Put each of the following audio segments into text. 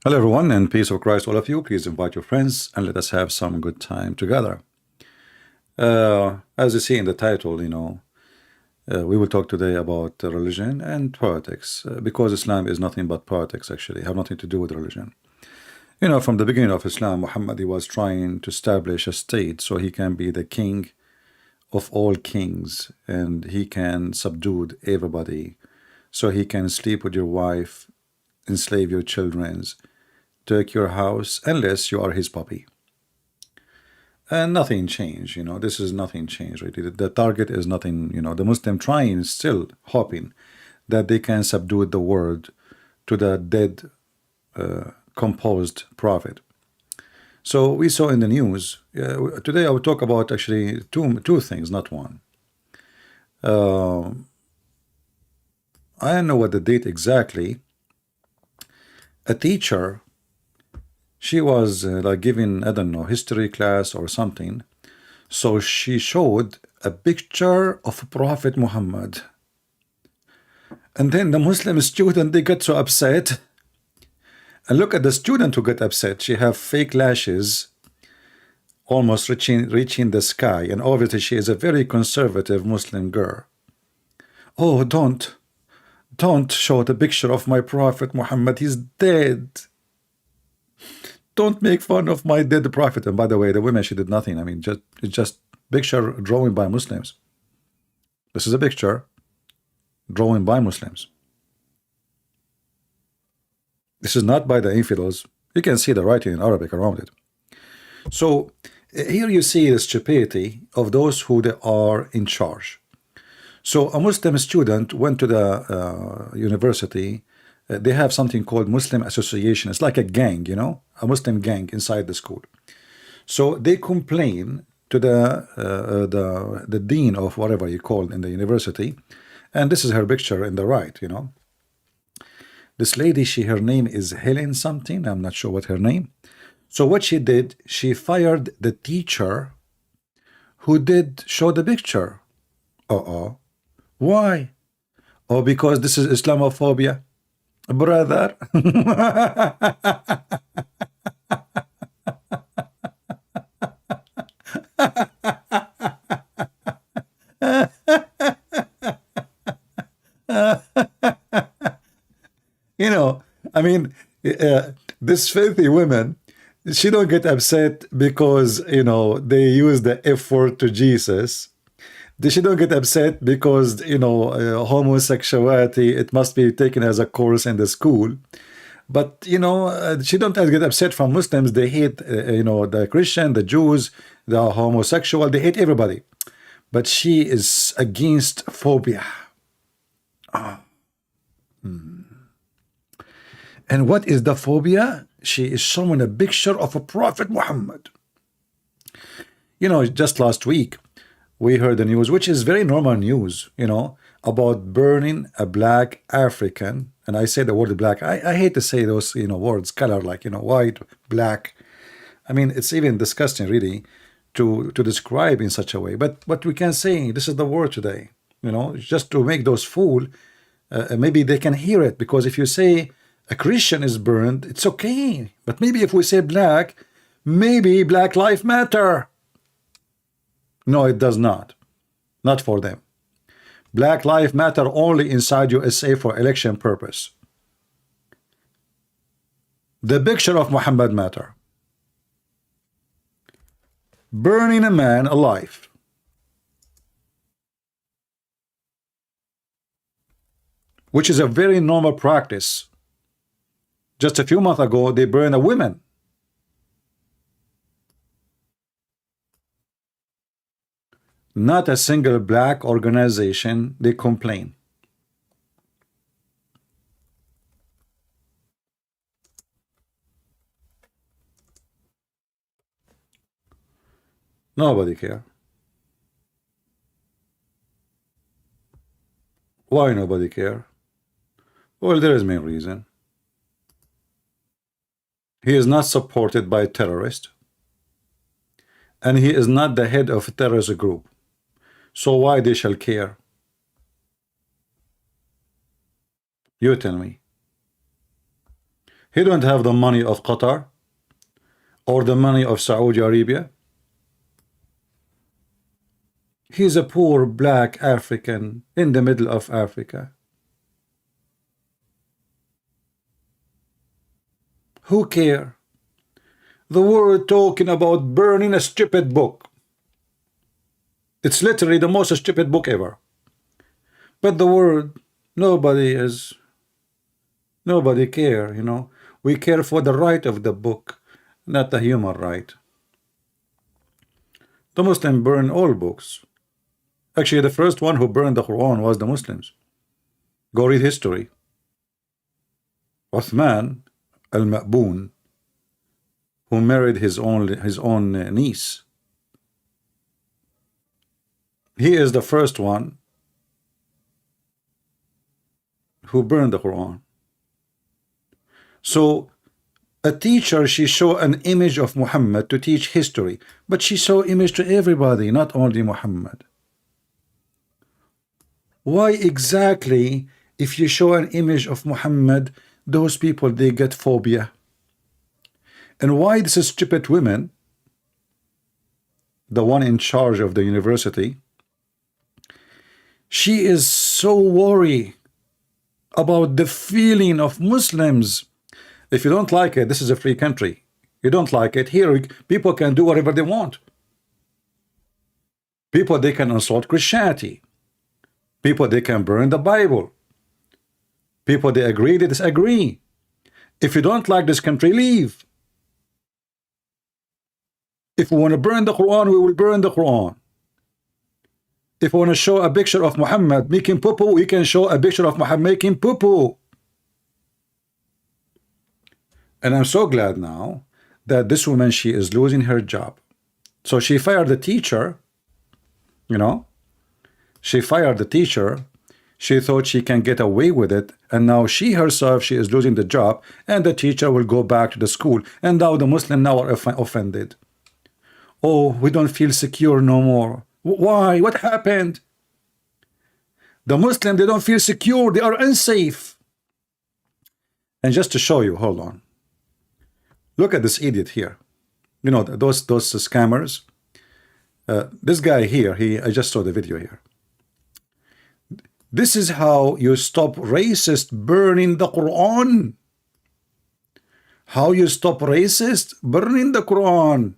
Hello, everyone, and peace of Christ, all of you. Please invite your friends and let us have some good time together. As you see in the title, we will talk today about religion and politics, because Islam is nothing but politics, actually, have nothing to do with religion. From the beginning of Islam, Muhammad, he was trying to establish a state so he can be the king of all kings, and he can subdue everybody, so he can sleep with your wife, enslave your children, take your house, unless you are his puppy. And nothing changed, this is nothing changed, really. The target is nothing, the Muslim trying, still hoping that they can subdue the world to the dead, composed prophet. So we saw in the news, today I will talk about actually two things, not one. I don't know what the date exactly. A teacher, she was like giving, I don't know, history class or something. So she showed a picture of Prophet Muhammad. And then the Muslim student, they get so upset. And look at the student who got upset. She have fake lashes, almost reaching the sky. And obviously she is a very conservative Muslim girl. Oh, don't show the picture of my Prophet Muhammad. He's dead. Don't make fun of my dead prophet. And by the way, the women, she did nothing. I mean, it's just picture drawing by Muslims. This is a picture drawing by Muslims. This is not by the infidels. You can see the writing in Arabic around it. So here you see the stupidity of those who they are in charge. So a Muslim student went to the university. They have something called Muslim Association. It's like a gang, a Muslim gang inside the school. So they complain to the dean of whatever you call in the university, and this is her picture in the right. This lady, her name is Helen something. I'm not sure what her name. So what she did, she fired the teacher who did show the picture. Why? Oh, because this is Islamophobia. Brother. I mean, this filthy women, she don't get upset because, they use the F word to Jesus. She don't get upset because, homosexuality, it must be taken as a course in the school. But, she don't get upset from Muslims. They hate, the Christian, the Jews, the homosexual. They hate everybody. But she is against phobia. And what is the phobia? She is showing a picture of a Prophet Muhammad. Just last week, we heard the news, which is very normal news, about burning a black African. And I say the word black. I hate to say those, words, color, like, white, black. I mean, it's even disgusting, really, to describe in such a way. But what we can say, this is the word today, just to make those fool, maybe they can hear it. Because if you say a Christian is burned, it's okay. But maybe if we say black, maybe Black Lives Matter. No, it does not. Not for them. Black Lives Matter only inside USA for election purpose. The picture of Muhammad matter. Burning a man alive. Which is a very normal practice. Just a few months ago, they burned a woman. Not a single black organization, they complain. Nobody care. Why nobody care? Well, there is main reason. He is not supported by terrorists, and he is not the head of a terrorist group. So why they shall care? You tell me. He don't have the money of Qatar or the money of Saudi Arabia. He's a poor black African in the middle of Africa. Who care? The world talking about burning a stupid book. It's literally the most stupid book ever. But the world, nobody care, you know. We care for the right of the book, not the human right. The Muslims burn all books. Actually, the first one who burned the Quran was the Muslims. Go read history. Uthman al-Ma'boon, who married his own niece. He is the first one who burned the Quran. So a teacher, she show an image of Muhammad to teach history, but she show image to everybody, not only Muhammad. Why exactly, if you show an image of Muhammad, those people, they get phobia? And why this stupid women, the one in charge of the university, she is so worried about the feeling of Muslims. If you don't like it, this is a free country. You don't like it, here people can do whatever they want. People, they can insult Christianity. People, they can burn the Bible. People, they agree, they disagree. If you don't like this country, leave. If we want to burn the Quran, we will burn the Quran. If we want to show a picture of Muhammad making poo-poo, we can show a picture of Muhammad making poo-poo. And I'm so glad now that this woman, she is losing her job. So she fired the teacher, you know. She fired the teacher. She thought she can get away with it. And now she herself, she is losing the job. And the teacher will go back to the school. And now the Muslims now are offended. Oh, we don't feel secure no more. Why? What happened? The Muslims, they don't feel secure. They are unsafe. And just to show you, hold on. Look at this idiot here. You know, those scammers. This guy here, I just saw the video here. This is how you stop racist burning the Quran. How you stop racist burning the Quran.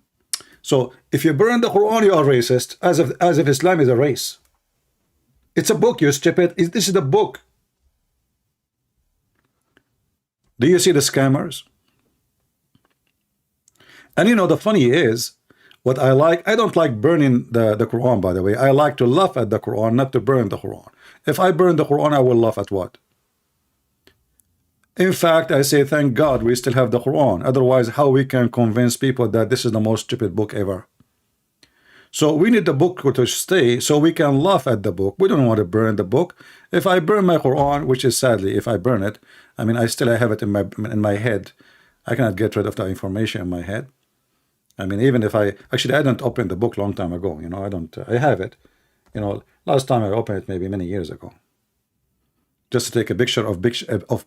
So if you burn the Quran, you are racist, as if Islam is a race. It's a book, you stupid. This is the book. Do you see the scammers? And you know, the funny is, what I like, I don't like burning the Quran, by the way. I like to laugh at the Quran, not to burn the Quran. If I burn the Quran, I will laugh at what? In fact, I say, thank God we still have the Quran. Otherwise, how we can convince people that this is the most stupid book ever? So we need the book to stay so we can laugh at the book. We don't want to burn the book. If I burn my Quran, which is sadly, if I burn it, I mean, I have it in my head. I cannot get rid of the information in my head. I mean, even if I didn't open the book long time ago, you know, I have it, you know, last time I opened it maybe many years ago. Just to take a picture of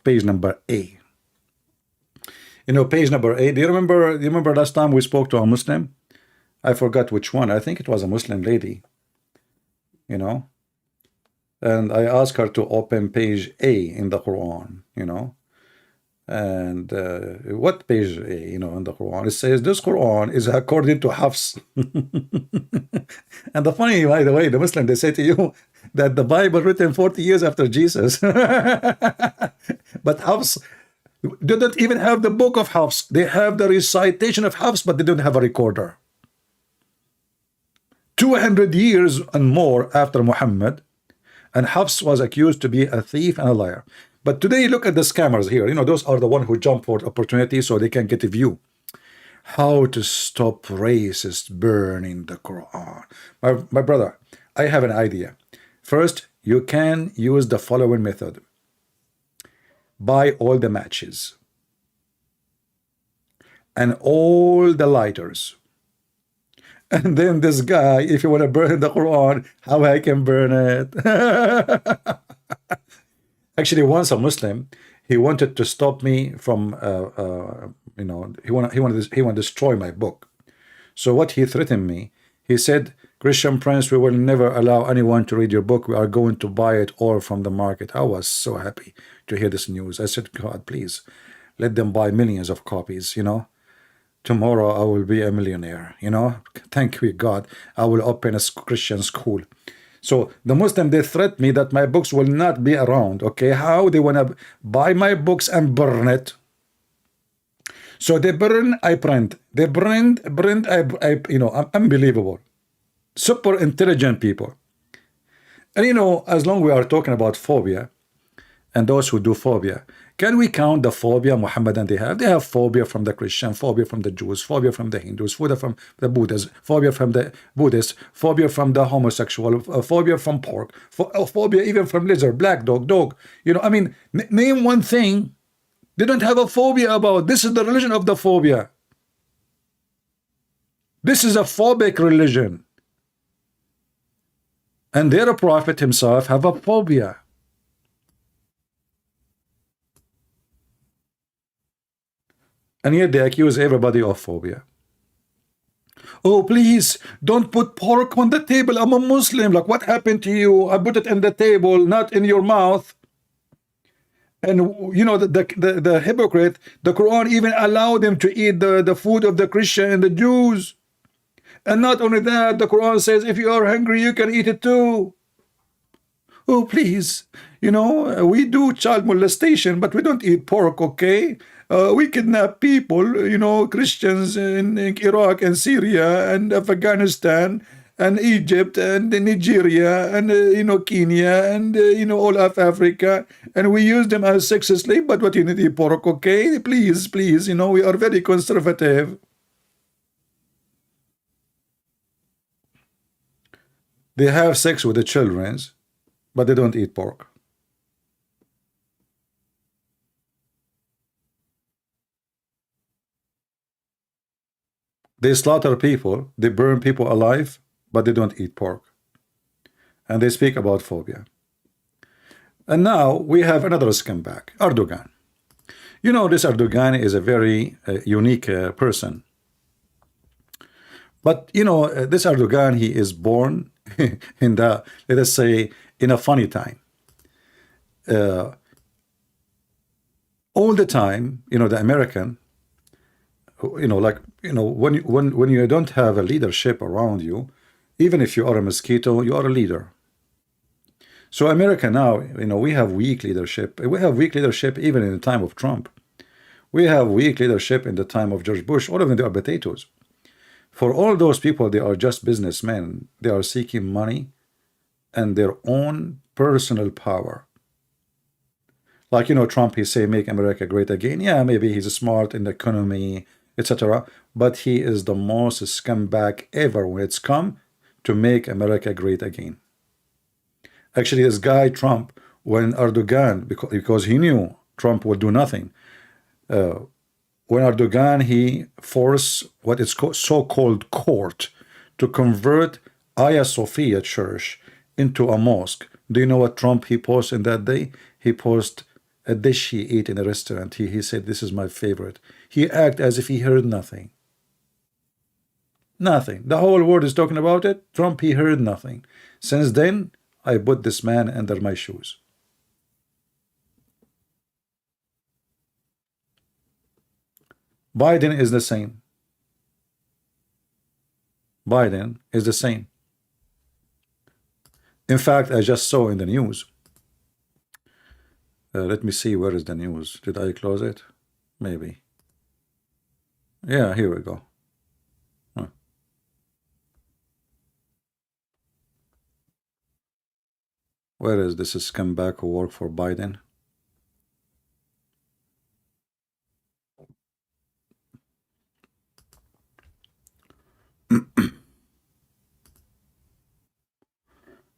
page number A. You know, page number A, do you remember last time we spoke to a Muslim? I forgot which one. I think it was a Muslim lady, you know, and I asked her to open page A in the Quran, you know. And what page, you know, in the Quran? It says this Quran is according to Hafs. And the funny, by the way, the Muslim, they say to you that the Bible written 40 years after Jesus. But Hafs, they don't even have the book of Hafs. They have the recitation of Hafs, but they don't have a recorder. 200 years and more after Muhammad, and Hafs was accused to be a thief and a liar. But today, look at the scammers here. You know, those are the ones who jump for opportunity so they can get a view. How to stop racist burning the Quran. My brother, I have an idea. First, you can use the following method. Buy all the matches and all the lighters. And then this guy, if you want to burn the Quran, how I can burn it? Actually, once a Muslim, he wanted to stop me from, he wanted to destroy my book. So what he threatened me, he said, Christian Prince, we will never allow anyone to read your book. We are going to buy it all from the market. I was so happy to hear this news. I said, God, please, let them buy millions of copies, Tomorrow I will be a millionaire, Thank you, God. I will open a Christian school. So the Muslim, they threat me that my books will not be around, okay? How they want to buy my books and burn it? So they burn, I print. They print, unbelievable. Super intelligent people. And as long we are talking about phobia, and those who do phobia, can we count the phobia Muhammadan they have? They have phobia from the Christian, phobia from the Jews, phobia from the Hindus, phobia from the Buddhists, phobia from the Buddhists, phobia from the homosexual, phobia from pork, phobia even from lizard, black dog. Name one thing they don't have a phobia about. This is the religion of the phobia. This is a phobic religion. And their prophet himself have a phobia. And yet they accuse everybody of phobia. Oh, please, don't put pork on the table. I'm a Muslim. Like, what happened to you? I put it in the table, not in your mouth. And the hypocrite, the Quran even allowed them to eat the food of the Christian and the Jews. And not only that, the Quran says, if you are hungry, you can eat it too. Oh, please, we do child molestation, but we don't eat pork, okay? We kidnap people, Christians in Iraq and Syria and Afghanistan and Egypt and Nigeria and, Kenya and, all of Africa. And we use them as sex slave, but what you need to eat pork, okay? Please, we are very conservative. They have sex with the children, but they don't eat pork. They slaughter people, they burn people alive, but they don't eat pork. And they speak about phobia. And now we have another scumbag, Erdoğan. This Erdoğan is a very unique person. But, this Erdoğan, he is born in the, let us say, in a funny time. All the time, the American, when you don't have a leadership around you, even if you are a mosquito, you are a leader. So America now, we have weak leadership. We have weak leadership even in the time of Trump. We have weak leadership in the time of George Bush. All of them, they are potatoes. For all those people, they are just businessmen. They are seeking money and their own personal power. Like, Trump, he say, make America great again. Yeah, maybe he's smart in the economy, etc. But he is the most scumbag ever when it's come to make America great again. Actually, this guy, Trump, when Erdoğan, because he knew Trump would do nothing, when Erdoğan, he forced what is so-called court to convert Hagia Sophia Church into a mosque. Do you know what Trump he posted in that day? He posted a dish he ate in a restaurant. He said, this is my favorite. He acted as if he heard nothing. Nothing. The whole world is talking about it. Trump, he heard nothing. Since then, I put this man under my shoes. Biden is the same. Biden is the same. In fact, I just saw in the news. Let me see, where is the news? Did I close it? Maybe. Yeah, here we go. Huh. Where is this scumbag who worked for Biden?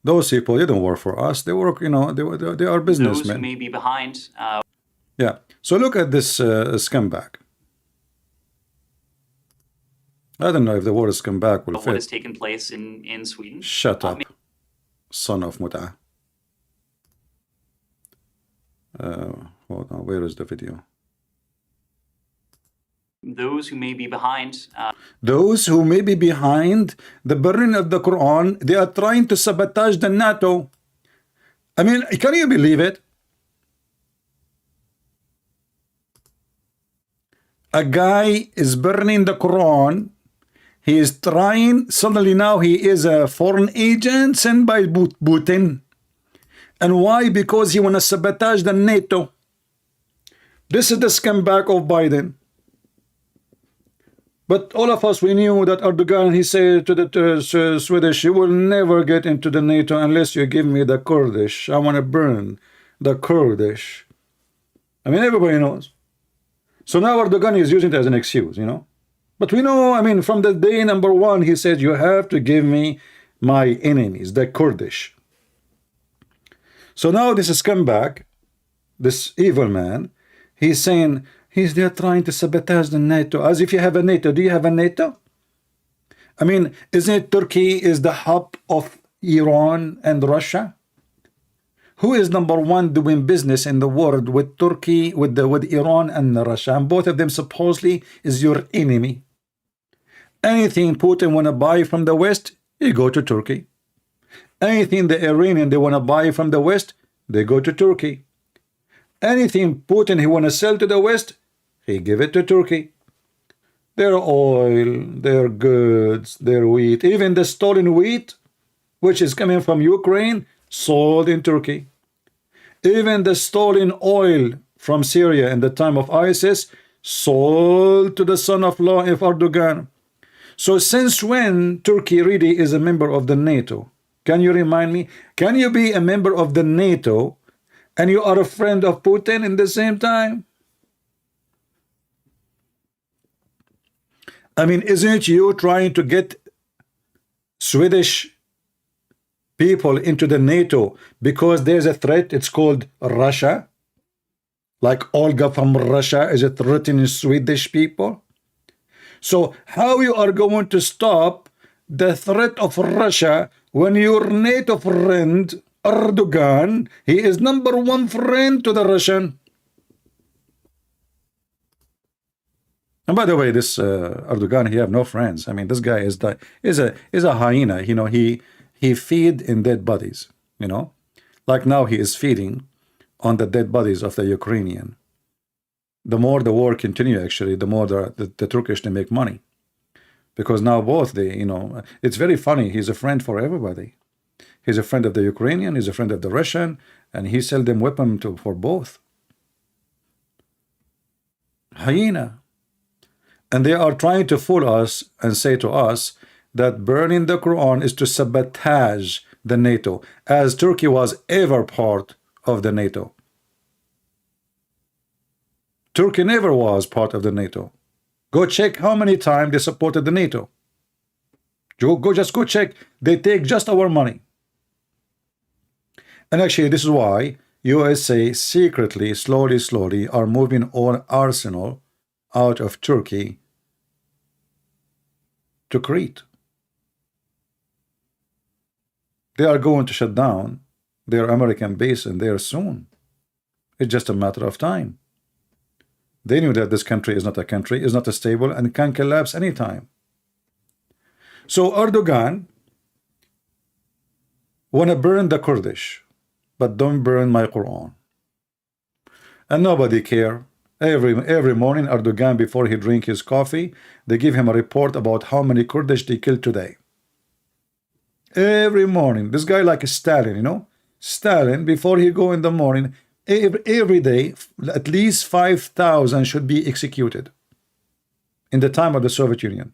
Those people, they don't work for us. They work, they are businessmen. Those who may be behind. Yeah. So look at this scumbag. I don't know if the word scumbag will fit. What has taken place in Sweden. Shut up, son of Mut'a. Hold on, where is the video? Those who may be behind Those who may be behind the burning of the Quran, they are trying to sabotage the NATO. I mean, can you believe it? A guy is burning the Quran. He is trying, suddenly now he is a foreign agent sent by Putin. And why? Because he want to sabotage the NATO. This is the scumbag of Biden. But all of us, we knew that Erdogan, he said to the Swedish, you will never get into the NATO unless you give me the Kurdish. I want to burn the Kurdish. I mean, everybody knows. So now Erdogan is using it as an excuse, you know. But we know, I mean, from the day number one, he said, you have to give me my enemies, the Kurdish. So now this scumbag, this evil man, he's saying, he's there trying to sabotage the NATO, as if you have a NATO. Do you have a NATO? I mean, isn't it Turkey is the hub of Iran and Russia? Who is number one doing business in the world with Turkey, with Iran and Russia? And both of them supposedly is your enemy. Anything Putin want to buy from the West, you go to Turkey. Anything the Iranian they want to buy from the West, they go to Turkey. Anything Putin he want to sell to the West, he give it to Turkey. Their oil, their goods, their wheat, even the stolen wheat, which is coming from Ukraine, sold in Turkey. Even the stolen oil from Syria in the time of ISIS, sold to the son-in-law of Erdogan. So since when Turkey really is a member of the NATO? Can you remind me? Can you be a member of the NATO and you are a friend of Putin in the same time? I mean, isn't you trying to get Swedish people into the NATO because there's a threat? It's called Russia. Like Olga from Russia is a threatening Swedish people. So how you are going to stop the threat of Russia when your NATO friend Erdogan, he is number one friend to the Russian? And by the way, this Erdogan, he have no friends. I mean, this guy is a hyena. You know, he feed in dead bodies. You know, like now he is feeding on the dead bodies of the Ukrainian. The more the war continue, actually, the more the Turkish they make money, because now both they, you know, it's very funny. He's a friend for everybody. He's a friend of the Ukrainian. He's a friend of the Russian, and he sell them weapon for both. Hyena. And they are trying to fool us and say to us that burning the Quran is to sabotage the NATO, as Turkey was ever part of the NATO. Turkey never was part of the NATO. Go check how many times they supported the NATO. Just go check. They take just our money. And actually, this is why USA secretly, slowly are moving on arsenal out of Turkey to Crete. They are going to shut down their American base in there soon. It's just a matter of time. They knew that this country is not a country, is not a stable, and can collapse anytime. So Erdogan want to burn the Kurdish, but don't burn my Quran. And nobody care. Every morning, Erdogan, before he drink his coffee, they give him a report about how many Kurdish they killed today. Every morning. This guy like Stalin, you know? Stalin, before he go in the morning, every day, at least 5,000 should be executed in the time of the Soviet Union.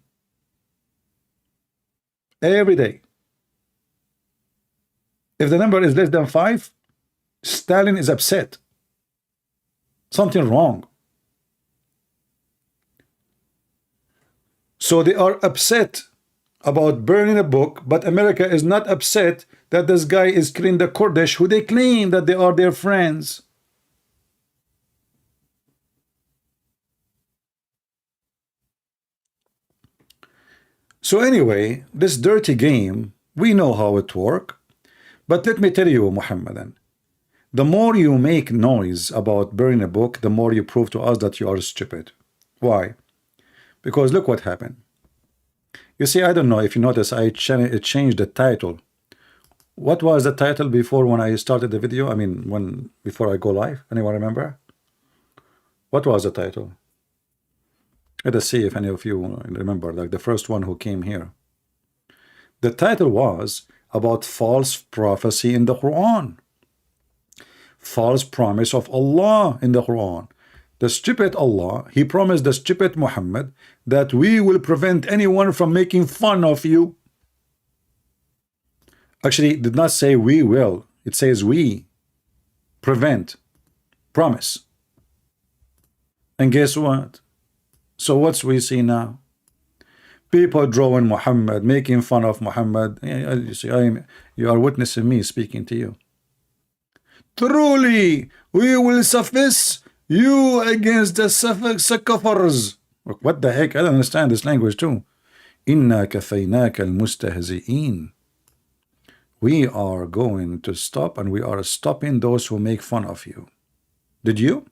Every day. If the number is less than 5, Stalin is upset. Something wrong. So they are upset about burning a book, but America is not upset that this guy is killing the Kurdish, who they claim that they are their friends. So anyway, this dirty game, we know how it works. But let me tell you, Muhammadan, The more you make noise about burning a book, the more you prove to us that you are stupid. Why? Because look what happened. You see, I don't know if you notice, I changed the title. What was the title before when I started the video? I mean, before I go live? Anyone remember? What was the title? Let us see if any of you remember, like the first one who came here. The title was about false prophecy in the Quran. False promise of Allah in the Quran. The stupid Allah, he promised the stupid Muhammad that we will prevent anyone from making fun of you. Actually, it did not say we will. It says we prevent. Promise. And guess what? So what's we see now? People drawing Muhammad, making fun of Muhammad. You see, you are witnessing me speaking to you. Truly, we will suffice you against the successors. What the heck? I don't understand this language too. Inna kafaynaka al-mustahzi'in. We are going to stop, and we are stopping those who make fun of you. Did you?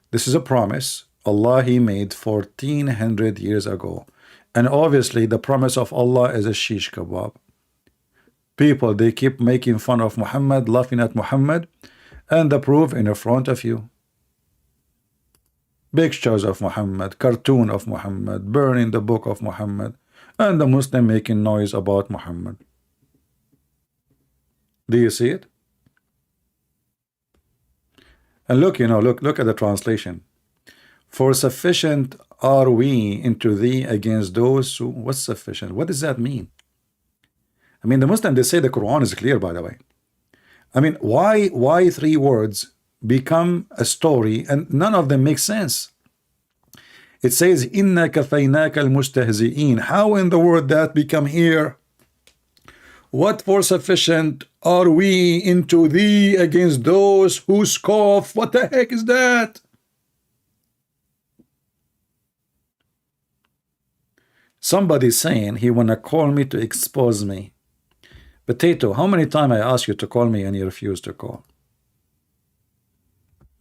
This is a promise Allah he made 1400 years ago. And obviously the promise of Allah is a shish kebab. People, they keep making fun of Muhammad, laughing at Muhammad, and the proof in front of you. Pictures of Muhammad, cartoon of Muhammad, burning the book of Muhammad, and the Muslim making noise about Muhammad. Do you see it? And look, look at the translation. For sufficient are we into thee against those who... What's sufficient? What does that mean? I mean, the Muslim, they say the Quran is clear, by the way. I mean, why three words become a story and none of them make sense? It says, Inna kafaynaka al-mustahzi'in. How in the world that become here? What for sufficient are we into thee against those who scoff? What the heck is that? Somebody's saying he wanna call me to expose me. Potato, how many times I ask you to call me and you refuse to call?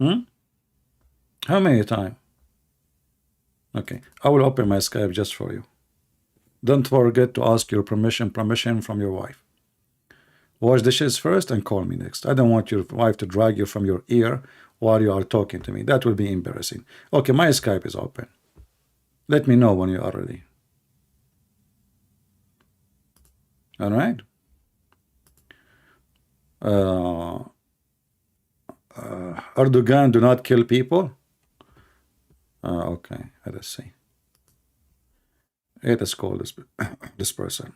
How many times? Okay, I will open my Skype just for you. Don't forget to ask your permission from your wife. Wash dishes first and call me next. I don't want your wife to drag you from your ear while you are talking to me. That will be embarrassing. Okay, my Skype is open. Let me know when you are ready. All right. Erdoğan do not kill people. Okay, let us see. Let us call this person.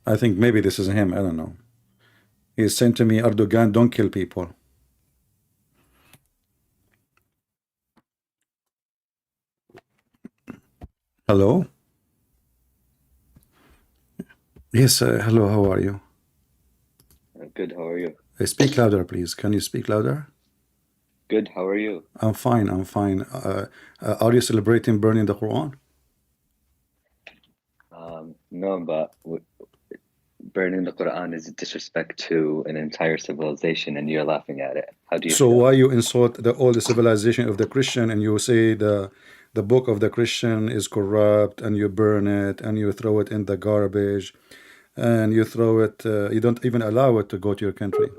I think maybe this is him. I don't know. He sent to me, Erdoğan, don't kill people. Hello. Yes, hello, how are you? Good, how are you? Speak louder, please. Can you speak louder? Good, how are you? I'm fine, I'm fine. Are you celebrating burning the Quran? No, but burning the Quran is a disrespect to an entire civilization, and you're laughing at it. How do you So feel? why you insult all the civilization of the Christian, and you say the book of the Christian is corrupt, and you burn it, and you throw it in the garbage, and you throw it, you don't even allow it to go to your country.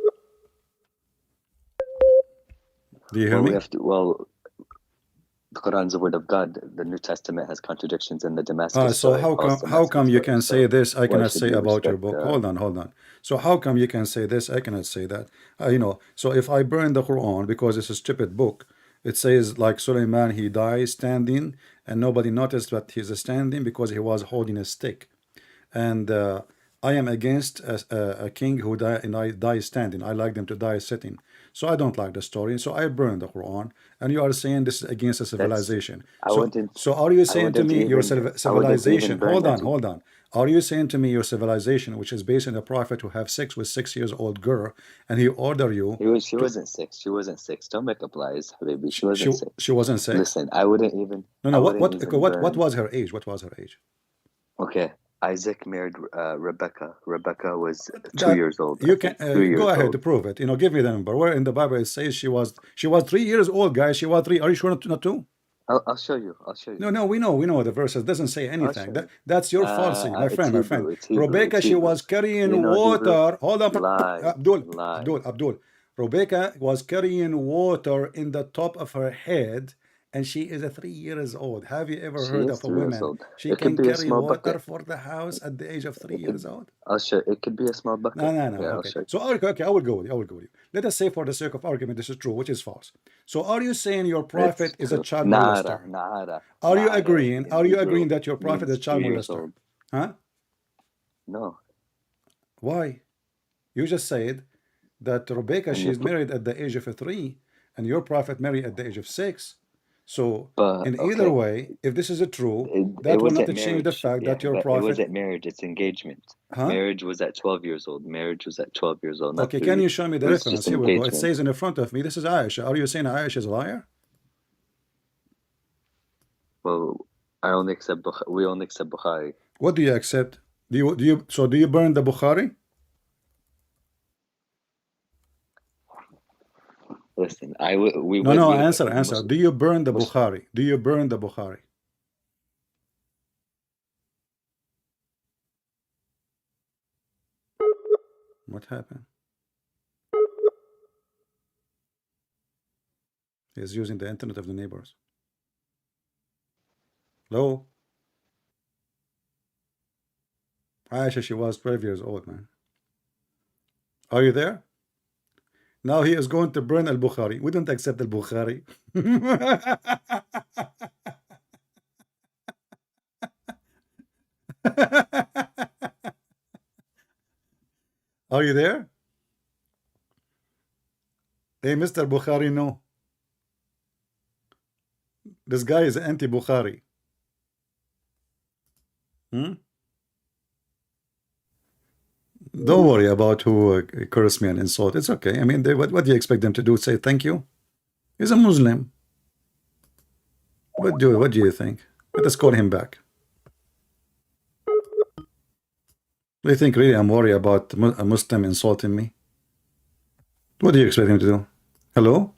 Do you hear me? The Quran is the word of God. The New Testament has contradictions in the Damascus. So how come you can say this, I cannot say about your book? Hold on. So how come you can say this, I cannot say that? So if I burn the Quran because it's a stupid book, it says like Suleiman, he dies standing, and nobody noticed that he's standing because he was holding a stick. And I am against a king who dies standing. I like them to die sitting. So I don't like the story. So I burn the Quran. And you are saying this is against a civilization. So are you saying to me your civilization? Hold on. Are you saying to me your civilization, which is based on a prophet who have sex with 6-year-old girl, and he order you? She wasn't six. She wasn't six. Don't make up lies, baby. She wasn't six. She wasn't 6. Listen, I wouldn't even. No. What was her age? What was her age? Okay. Isaac married Rebecca. Rebecca was 2 That years old. you I can think 2 years go ahead old. to prove it. Give me the number. Where in the Bible it says she was 3 years old, guys. She was 3. Are you sure not 2? I'll show you. I'll show you. No, we know the verses doesn't say I'll anything. show you. That's your falsity, my It's friend, my friend. Hebrew. It's Hebrew. Rebecca, It's she Hebrew. was carrying You know Hebrew? water. Hold on, Lie. Abdul. Rebecca was carrying water in the top of her head, and she is 3 years old. Have you ever She heard is of a 3 years woman? old. She It could can be a carry small water bucket. for the house at the age of 3 It years could. old? I'll show. It could be a small bucket. No. Yeah, I'll Okay. show you. So, okay, I will go with you. Let us say for the sake of argument, this is true, which is false. So, are you saying your prophet It's is a true. child molester? Nahara. Are you Nahara agreeing? in Are you Hebrew agreeing that your prophet is means a child 3 years molester? old. Huh? No. Why? You just said that Rebecca, And she's married at the age of 3, and your prophet married at the age of 6. So, But in either way, if this is true, it that will not wasn't change the marriage. fact Yeah, that your but it prophet. wasn't marriage. It's engagement. Huh? Marriage was at 12 years old. Marriage was at 12 years old. Not Okay, 3. can you show me the It was reference? just Here we go. It engagement. says in the front of me, this is Aisha. Are you saying Aisha is a liar? Well, we only accept Bukhari. What do you accept? Do you burn the Bukhari? Listen, we No, would no, read it answer. Muslim. Do you burn the Muslim. Bukhari? Do you burn the Bukhari? What happened? He's using the internet of the neighbors. Hello? Aisha, she was 12 years old, man. Are you there? Now he is going to burn al-Bukhari. We don't accept al-Bukhari. Are you there? Hey, Mr. Bukhari, no. This guy is anti-Bukhari. Don't worry about who curse me and insult. It's okay. I mean, what do you expect them to do? Say thank you? He's a Muslim. What do you think? Let us call him back. Do you think really I'm worried about a Muslim insulting me? What do you expect him to do? Hello?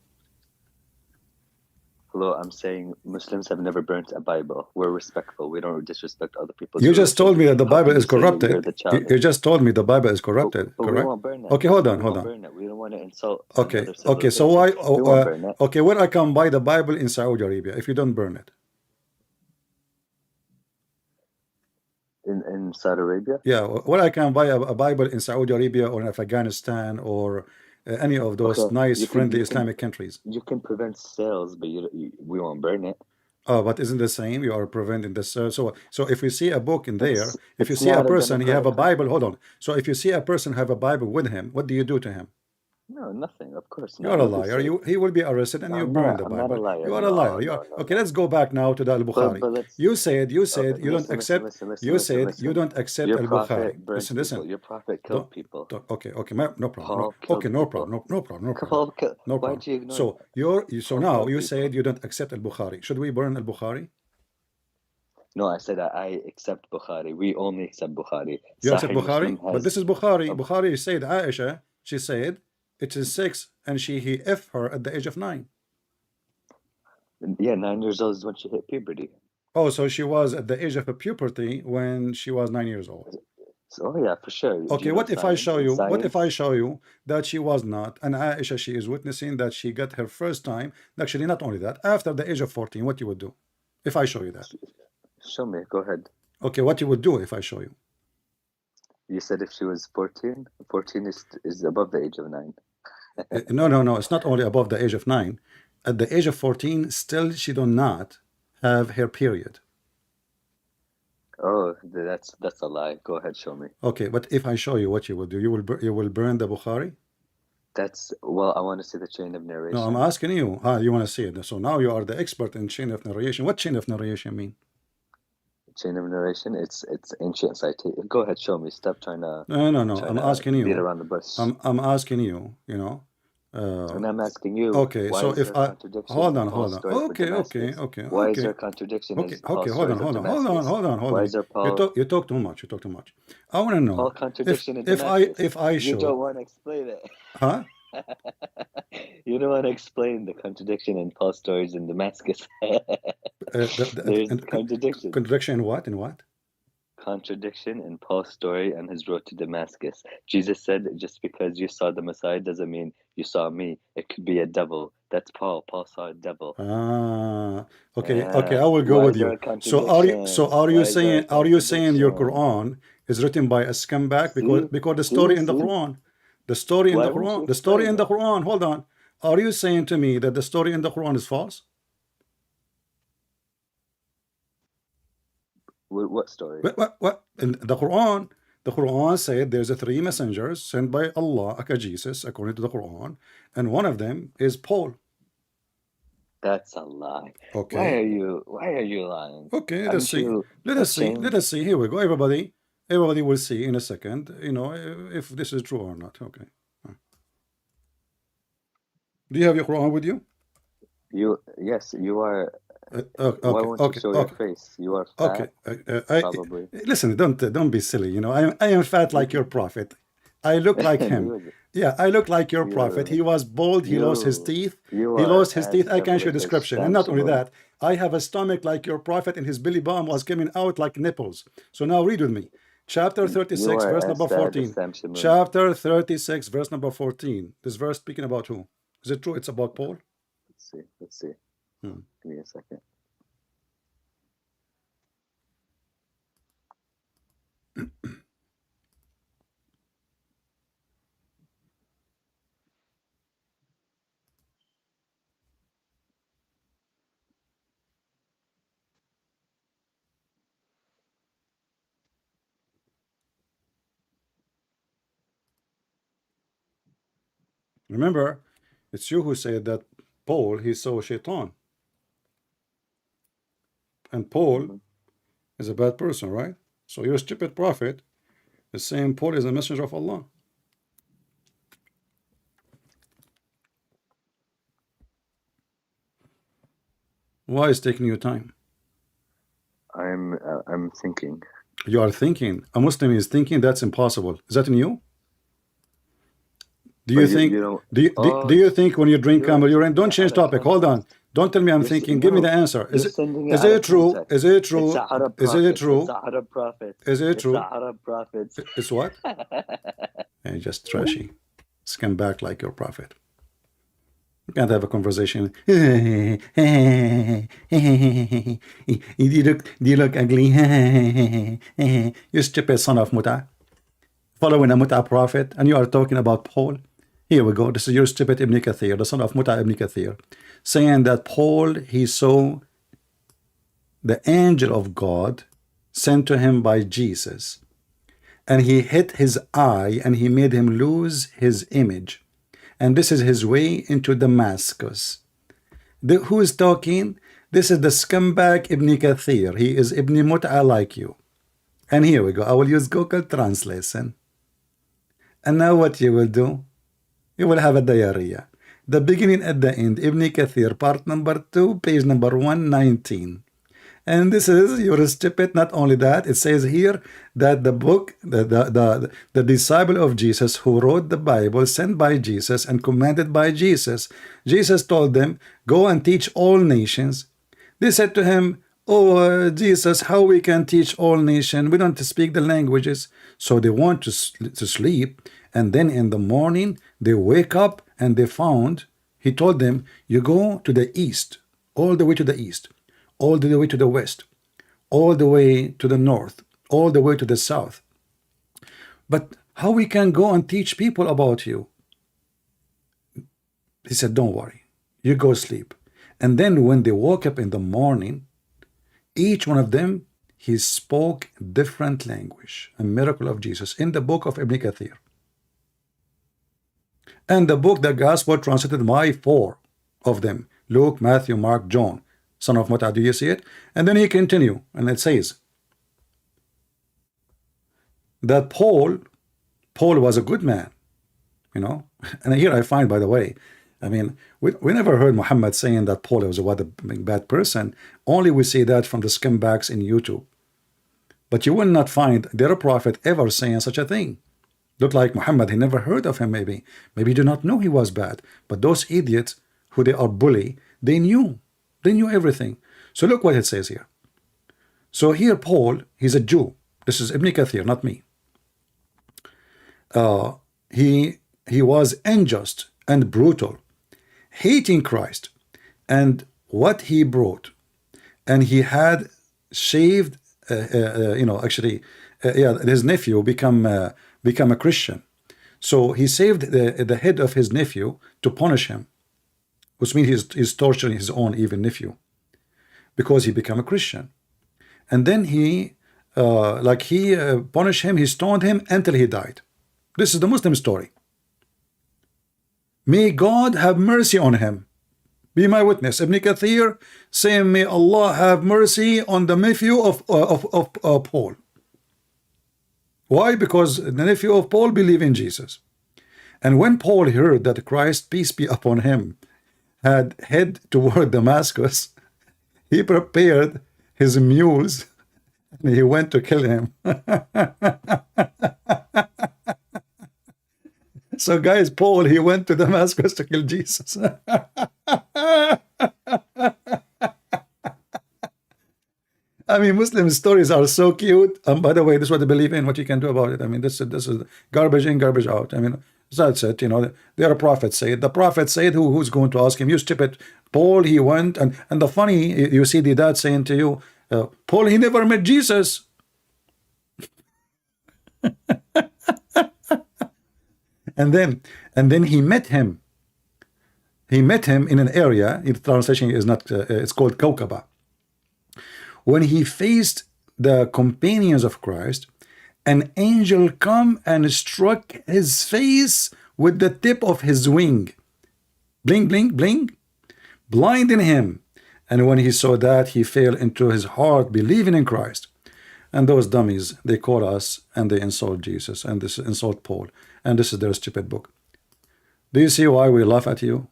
Hello, I'm saying Muslims have never burnt a Bible. We're respectful. We don't disrespect other people's You just told me that the Bible is corrupted. You just told me the Bible is corrupted. But we correct? won't burn it. Okay, hold on. Burn it. We don't want to insult Okay, another okay. So civilization. why? We won't burn it. Okay, where I can buy the Bible in Saudi Arabia if you don't burn it? In Saudi Arabia? Yeah, where I can buy a Bible in Saudi Arabia or in Afghanistan or any of those nice, friendly Islamic countries. You can prevent sales, but we won't burn it. Oh, but isn't the same? You are preventing this. So if you see a book in there, if you see a person, he have a Bible. Hold on. So if you see a person have a Bible with him, what do you do to him? No, nothing. Of course. You are a liar. He will be arrested and you burn the Bible. I'm not a liar. You are a liar. Okay, let's go back now to the Al-Bukhari. You said you don't accept. You said you don't accept Al-Bukhari. Listen. Your prophet killed people. Okay, no problem. Okay, no problem. No problem. Why do you ignore So now you said you don't accept Al-Bukhari. Should we burn Al-Bukhari? No, I said I accept Bukhari. We only accept Bukhari. You accept Bukhari? But this is Bukhari. Bukhari said Aisha, she said it is 6 and he F her at the age of 9. Yeah, 9 years old is when she hit puberty. Oh, so she was at the age of puberty when she was 9 years old. Oh yeah, for sure. Okay, what if I show you? What if I show you that she was not, and Aisha, she is witnessing that she got her first time. Actually, not only that, after the age of 14, what you would do? If I show you that. Show me. Go ahead. Okay, what you would do if I show you? You said if she was 14. 14 is above the age of 9. No. It's not only above the age of 9. At the age of 14, still she do not have her period. Oh, that's a lie. Go ahead, show me. Okay, but if I show you what you will do, you will burn the Bukhari? Well, I want to see the chain of narration. No, I'm asking you. You want to see it. So now you are the expert in chain of narration. What chain of narration mean? Chain of narration, it's ancient citation. Go ahead, show me. Stop trying to. No. I'm asking you. Beat around the bush. I'm asking you. And I'm asking you, Okay, why so is if there I contradiction hold in on, Paul's story for Damascus? Why is there contradiction in Paul's stories of Damascus? hold Why on. is there Paul You talk too much. You talk too much. I want to know contradiction in Damascus? if I You show, don't want to explain it. huh? You don't want to explain the contradiction in Paul's stories in Damascus. There's contradiction. Contradiction in what? In what? Contradiction in Paul's story and his road to Damascus. Jesus said, just because you saw the Messiah doesn't mean you saw me. It could be a devil. That's Paul. Paul saw a devil. Okay, Yeah. I will go Why with is there you. a contradiction? Are you Why is there a saying your contradiction? Quran is written by a scumbag because the story in the See? Quran, the story in Why the won't you Quran, the story in explain the it? Quran, hold on. Are you saying to me that the story in the Quran is false? What story? What? In the Quran said there's a 3 messengers sent by Allah, aka Jesus, according to the Quran, and one of them is Paul. That's a lie. Okay. Why are you lying? Okay, let's see. Let us see. Here we go. Everybody will see in a second, if this is true or not. Okay. Do you have your Quran with you? Yes, you are. Okay, why won't you show your face? You are fat. Probably. Listen, don't be silly. I am fat like your prophet. I look like him. Yeah, I look like your prophet. He was bald. He lost his teeth. He lost his teeth. I can show description. And not only that, I have a stomach like your prophet, and his belly button was coming out like nipples. So now read with me. Chapter 36, verse number 14. Chapter 36, verse number 14. This verse speaking about who? Is it true? It's about Paul? Let's see. Give me a second. Remember, it's you who said that Paul, he saw Shaitan. And Paul is a bad person, right? So your stupid prophet is saying Paul is a messenger of Allah. Why is taking you time? I'm thinking. You are thinking. A Muslim is thinking. That's impossible. Is that in you? Do you think? Do you think when you drink camel urine? Don't change topic. Hold on. Don't tell me I'm thinking. Give me the answer. Is it true? Is it true? Is it true? It's Arab prophets. Is it true? Arab prophets. It's what? And just trashy. Scam back like your prophet. You can't have a conversation. Do you look ugly? You stupid son of Muta. Following a Muta prophet, and you are talking about Paul. Here we go. This is your stupid Ibn Kathir, the son of Muta Ibn Kathir, saying that Paul, he saw the angel of God sent to him by Jesus, and he hit his eye and he made him lose his image. And this is his way into Damascus. Who is talking? This is the scumbag Ibn Kathir. He is Ibn Mut'a like you. And here we go. I will use Google Translation. And now what you will do? You will have a diarrhea. The beginning at the end. Ibn Kathir, part number 2, page number 119. And this is your stupid. Not only that, it says here that the book, the disciple of Jesus who wrote the Bible, sent by Jesus and commanded by Jesus, Jesus told them, go and teach all nations. They said to him, oh, Jesus, how we can teach all nations? We don't speak the languages. So they want to sleep. And then in the morning, they wake up and they found, he told them, you go to the east, all the way to the east, all the way to the west, all the way to the north, all the way to the south. But how we can go and teach people about you? He said, don't worry, you go sleep. And then when they woke up in the morning, each one of them, he spoke different language, a miracle of Jesus, in the book of Ibn Kathir. And the book, the gospel translated by 4 of them, Luke, Matthew, Mark, John, son of Muta. Do you see it? And then he continue, and it says that Paul was a good man, And here I find, by the way, I mean, we never heard Muhammad saying that Paul was a bad person. Only we see that from the scumbags in YouTube. But you will not find their prophet ever saying such a thing. Look like Muhammad, he never heard of him maybe. Maybe do not know he was bad. But those idiots who they are bully, they knew. They knew everything. So look what it says here. So here Paul, he's a Jew. This is Ibn Kathir, not me. He was unjust and brutal, hating Christ and what he brought. And he had saved, his nephew become a Christian. So he saved the head of his nephew to punish him, which means he's torturing his own even nephew because he became a Christian. And then he punished him, he stoned him until he died. This is the Muslim story. May God have mercy on him. Be my witness. Ibn Kathir saying, may Allah have mercy on the nephew of Paul. Why? Because the nephew of Paul believed in Jesus. And when Paul heard that Christ, peace be upon him, had head toward Damascus, he prepared his mules and he went to kill him. So guys, Paul, he went to Damascus to kill Jesus. I mean, Muslim stories are so cute. By the way, this is what they believe in, what you can do about it. I mean, this is garbage in, garbage out. I mean, that's it. You know, they're a prophet said. The prophet said, who's going to ask him? You stupid. Paul, he went. And the funny, you see the dad saying to you, Paul, he never met Jesus. And then he met him. He met him in an area. In the translation is not. It's called Kaukaba. When he faced the companions of Christ, an angel come and struck his face with the tip of his wing. Bling, bling, bling, blinding him. And when he saw that, he fell into his heart, believing in Christ. And those dummies, they call us and they insult Jesus and this insult Paul. And this is their stupid book. Do you see why we laugh at you?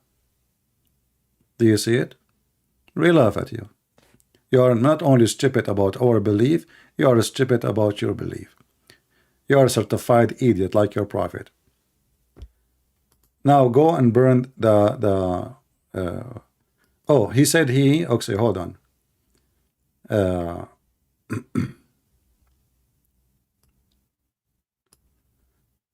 Do you see it? We laugh at you. You are not only stupid about our belief, you are stupid about your belief. You are a certified idiot like your prophet. Now go and burn oh, he said okay, hold on.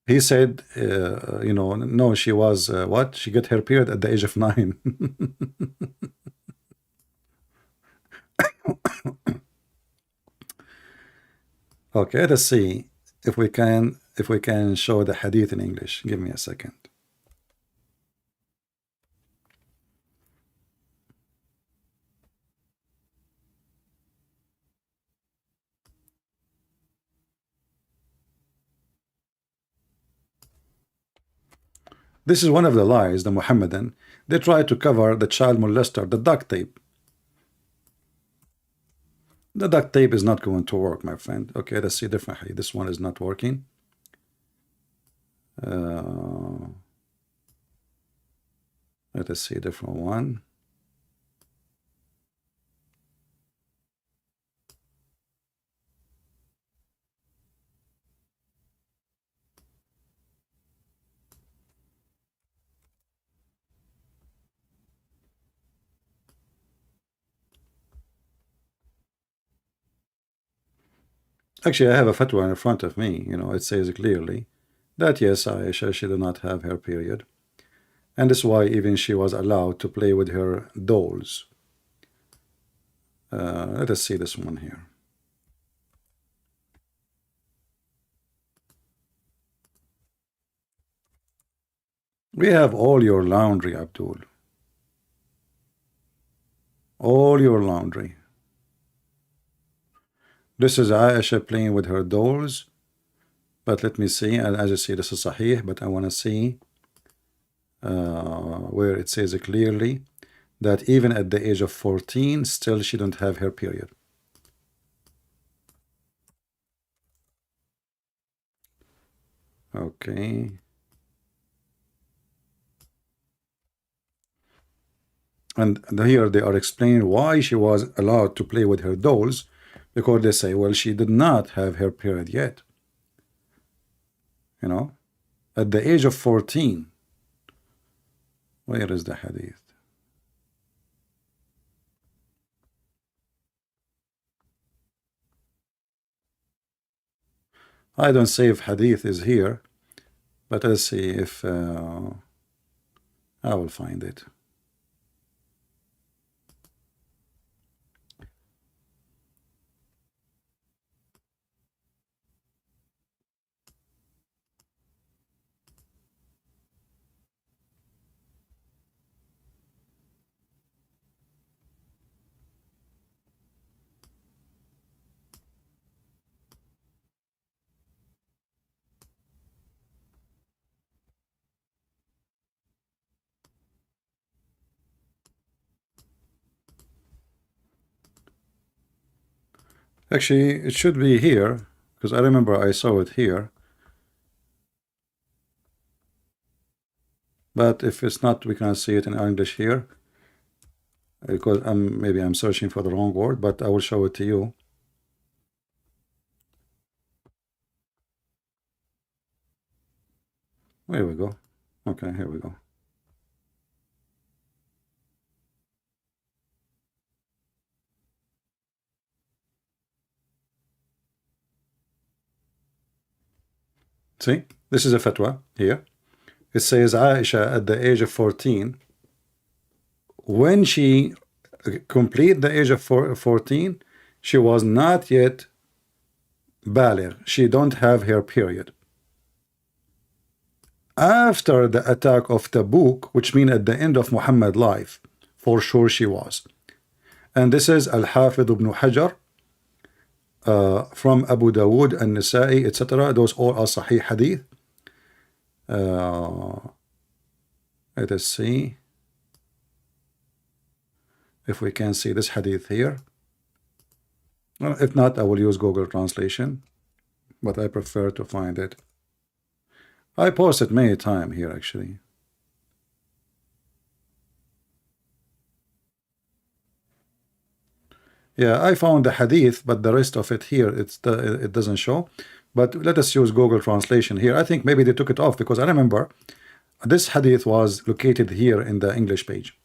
He said, no, she was, what? She got her period at the age of 9. Okay, let's see if we can show the hadith in English. Give me a second. This is one of the lies, the Muhammadan. They try to cover the child molester, the duct tape. The duct tape is not going to work, my friend. Okay, let's see differently. This one is not working. Let us see a different one. Actually, I have a fatwa in front of me. You know, it says clearly that yes, Aisha, she did not have her period. And that's why even she was allowed to play with her dolls. Let us see this one here. We have all your laundry, Abdul. All your laundry. This is Aisha playing with her dolls. But let me see. And as you see, this is Sahih. But I want to see where it says clearly that even at the age of 14, still she don't have her period. Okay. And here they are explaining why she was allowed to play with her dolls, because they say, well, she did not have her period yet. You know, at the age of 14. Where is the hadith? I don't say if hadith is here, but let's see if I will find it. Actually, it should be here, because I remember I saw it here. But if it's not, we can see it in English here, because maybe I'm searching for the wrong word, but I will show it to you. Here we go. Okay, here we go. See, this is a fatwa here. It says Aisha at the age of 14, when she complete the age of 14, she was not yet baligh. She don't have her period. After the attack of Tabuk, which means at the end of Muhammad's life, for sure she was. And this is Al-Hafidh ibn Hajar, from Abu Dawood and Nasa'i, etc. Those all are Sahih Hadith. Let us see if we can see this hadith here. Well, if not, I will use Google Translation, but I prefer to find it. I posted many times here, actually. Yeah, I found the hadith, but the rest of it here, it doesn't show. But let us use Google Translation here. I think maybe they took it off, because I remember this hadith was located here in the English page.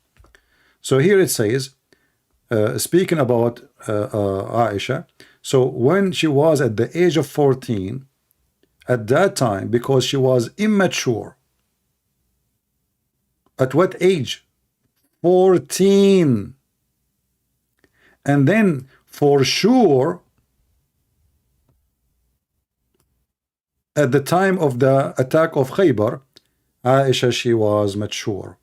So here it says, speaking about Aisha, so when she was at the age of 14, at that time, because she was immature. At what age? 14. And then for sure, at the time of the attack of Khaybar, Aisha, she was mature.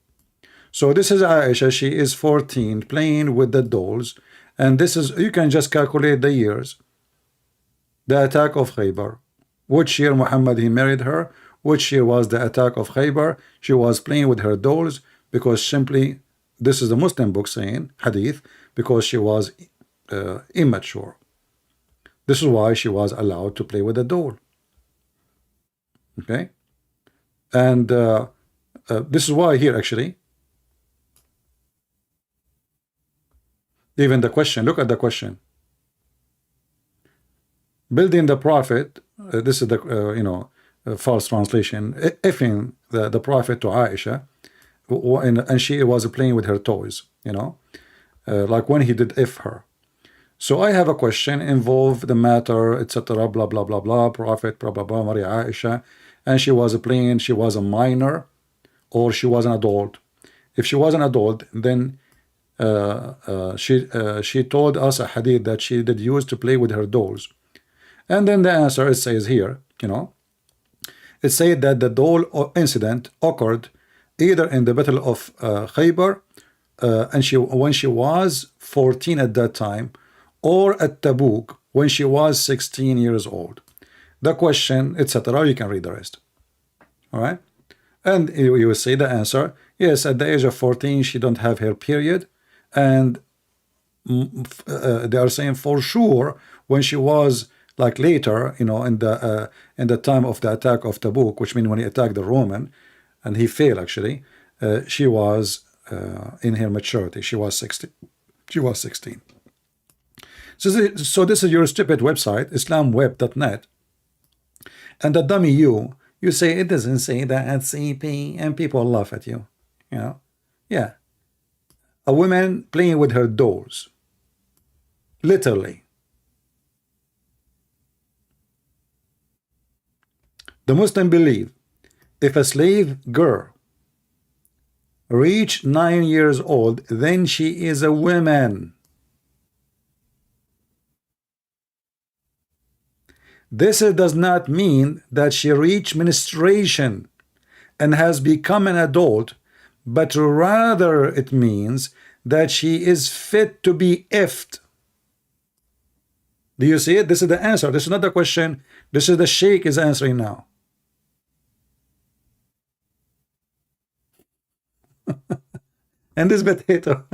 So this is Aisha, she is 14, playing with the dolls. And this is, you can just calculate the years. The attack of Khaybar. Which year Muhammad, he married her? Which year was the attack of Khaybar? She was playing with her dolls, because simply, this is the Muslim book saying, hadith, because she was immature. This is why she was allowed to play with a doll. Okay? And this is why here, actually, even the question, look at the question. Building the Prophet, this is the false translation, ifing the Prophet to Aisha, and she was playing with her toys, like when he did if her. So I have a question, involve the matter, etc., blah blah blah blah, Prophet, blah blah blah, Maria Aisha, and she was playing, she was a minor, or she was an adult. If she was an adult, then she told us a hadith that she did use to play with her dolls. And then the answer, it says here, it said that the doll incident occurred either in the Battle of Khaybar, and when she was 14 at that time, or at Tabuk, when she was 16 years old. The question, etc., you can read the rest. All right? And you will see the answer. Yes, at the age of 14, she don't have her period. And they are saying for sure, when she was like later, in the time of the attack of Tabuk, which means when he attacked the Roman, and he failed actually, she was in her maturity. She was 16. She was 16. So this is your stupid website, islamweb.net, and the dummy you say it doesn't say that at CP, and people laugh at you. You know, yeah, a woman playing with her dolls, literally. The Muslim believe if a slave girl reach 9 years old, then she is a woman. This does not mean that she reached menstruation and has become an adult, but rather it means that she is fit to be effed. Do you see it? This is the answer. This is not the question. This is the Sheikh is answering now. And this potato.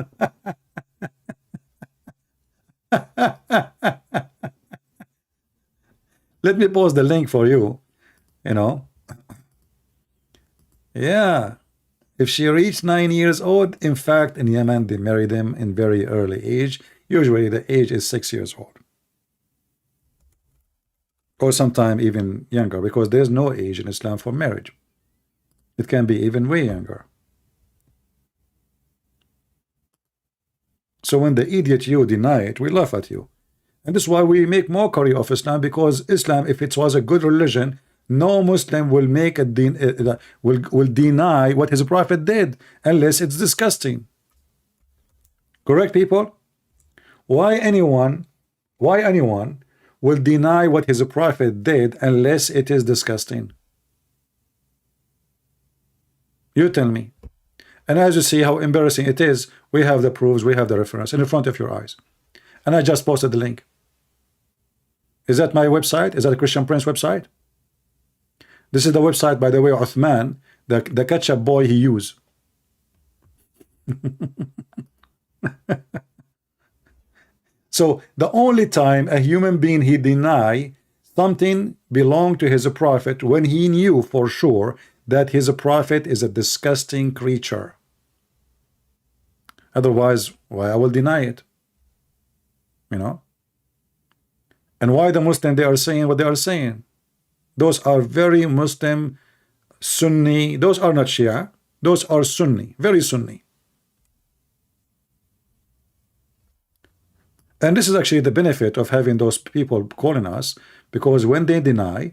Let me post the link for you. You know. Yeah. If she reached 9 years old, in fact, in Yemen, they marry them in very early age. Usually the age is 6 years old. Or sometime even younger, because there's no age in Islam for marriage. It can be even way younger. So when the idiot you deny it, we laugh at you. And this is why we make mockery of Islam, because Islam, if it was a good religion, no Muslim will make a will deny what his prophet did unless it's disgusting. Correct, people? Why anyone will deny what his prophet did unless it is disgusting? You tell me. And as you see how embarrassing it is, we have the proofs, we have the reference in front of your eyes. And I just posted the link. Is that my website? Is that a Christian Prince website? This is the website, by the way, Uthman, the ketchup boy he used. So the only time a human being he deny something belonged to his prophet when he knew for sure that his prophet is a disgusting creature. Otherwise, why I will deny it? You know? And why the Muslim they are saying what they are saying? Those are very Muslim, Sunni. Those are not Shia. Those are Sunni, very Sunni. And this is actually the benefit of having those people calling us, because when they deny,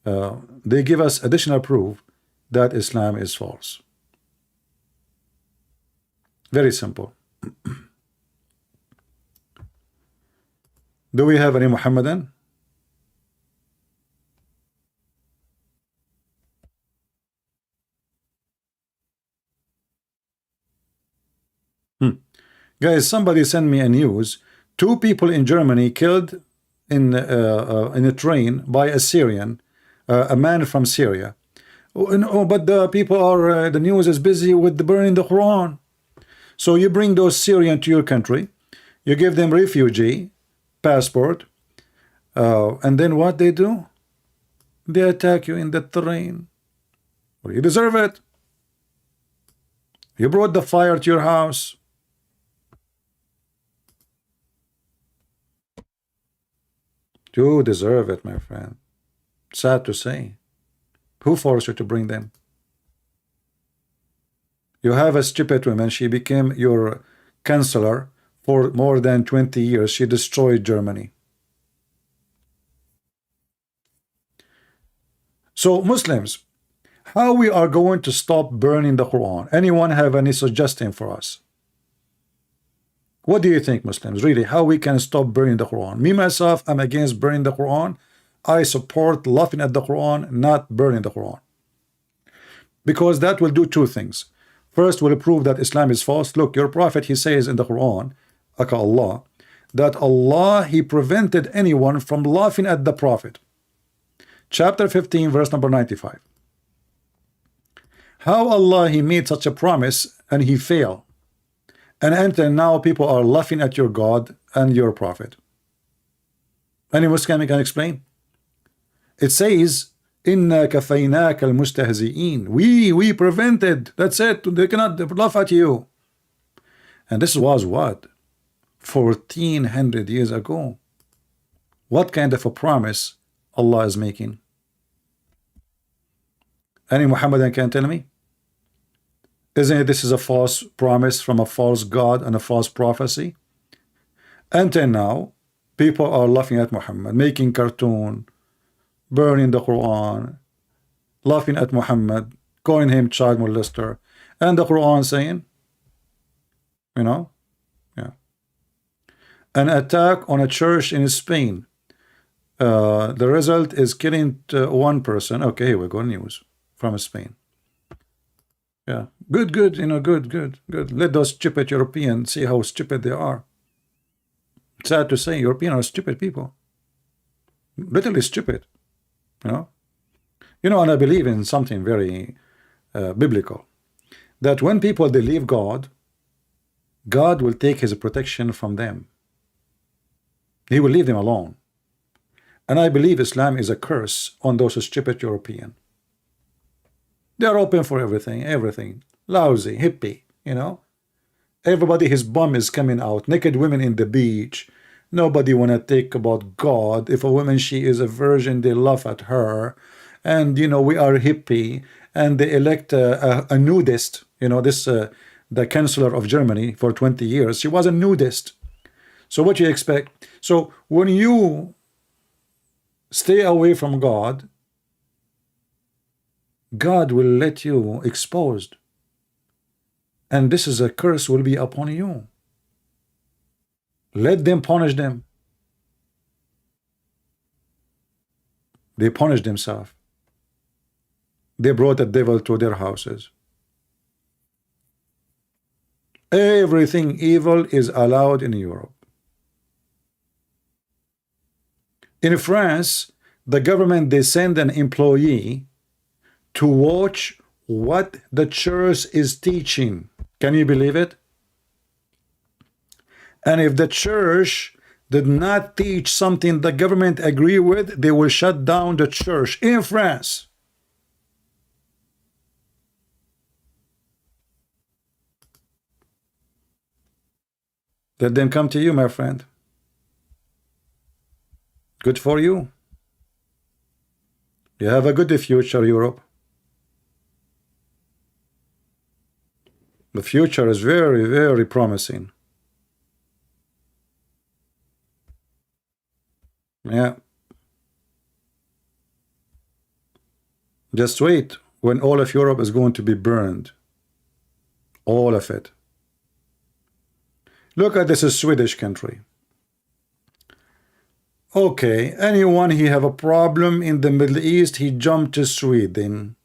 they give us additional proof that Islam is false. Very simple. Do we have any Muhammadan? Guys, somebody sent me a news. 2 people in Germany killed in a train by a Syrian, a man from Syria. Oh, but the people are, the news is busy with the burning the Quran. So you bring those Syrians to your country, you give them refugee passport, and then what they do? They attack you in the train. Well, you deserve it. You brought the fire to your house. You deserve it, my friend. Sad to say. Who forced you to bring them? You have a stupid woman. She became your chancellor for more than 20 years. She destroyed Germany. So Muslims, how we are going to stop burning the Quran? Anyone have any suggestion for us? What do you think, Muslims? Really, how we can stop burning the Quran? Me, myself, I'm against burning the Quran. I support laughing at the Quran, not burning the Quran. Because that will do 2 things. First, will prove that Islam is false. Look, your prophet, he says in the Quran, Allah, that Allah, he prevented anyone from laughing at the prophet. Chapter 15, verse number 95. How Allah, he made such a promise and he failed. And until now, people are laughing at your God and your prophet. Any Muslim can explain? It says إِنَّا كَفَيْنَاكَ الْمُسْتَهْزِئِينَ. We prevented. That's it. They cannot laugh at you. And this was what? 1400 years ago. What kind of a promise Allah is making? Any Muhammadan can tell me? Isn't it this is a false promise from a false God and a false prophecy? Until now, people are laughing at Muhammad, making cartoon, burning the Quran, laughing at Muhammad, calling him child molester, and the Quran saying, you know, yeah, an attack on a church in Spain. The result is killing one person. Okay, here we go, news from Spain. Yeah, good, you know, good. Let those stupid Europeans see how stupid they are. Sad to say, Europeans are stupid people. Literally stupid, you know. And I believe in something very biblical, that when people they leave God, God will take his protection from them. He will leave them alone. And I believe Islam is a curse on those stupid Europeans. They are open for everything. Lousy, hippie, you know. Everybody, his bum is coming out. Naked women in the beach. Nobody want to think about God. If a woman, she is a virgin, they laugh at her. And, you know, we are hippie. And they elect a nudist. You know, this the chancellor of Germany for 20 years. She was a nudist. So what you expect? So when you stay away from God, God will let you exposed. And this is a curse will be upon you. Let them punish them. They punished themselves. They brought the devil to their houses. Everything evil is allowed in Europe. In France, the government, they send an employee to watch what the church is teaching. Can you believe it? And if the church did not teach something the government agree with, they will shut down the church in France. Let them come to you, my friend. Good for you. You have a good future, Europe. The future is very, very promising. Yeah. Just wait when all of Europe is going to be burned. All of it. Look at this Swedish country. Okay, anyone he have a problem in the Middle East, he jumped to Sweden.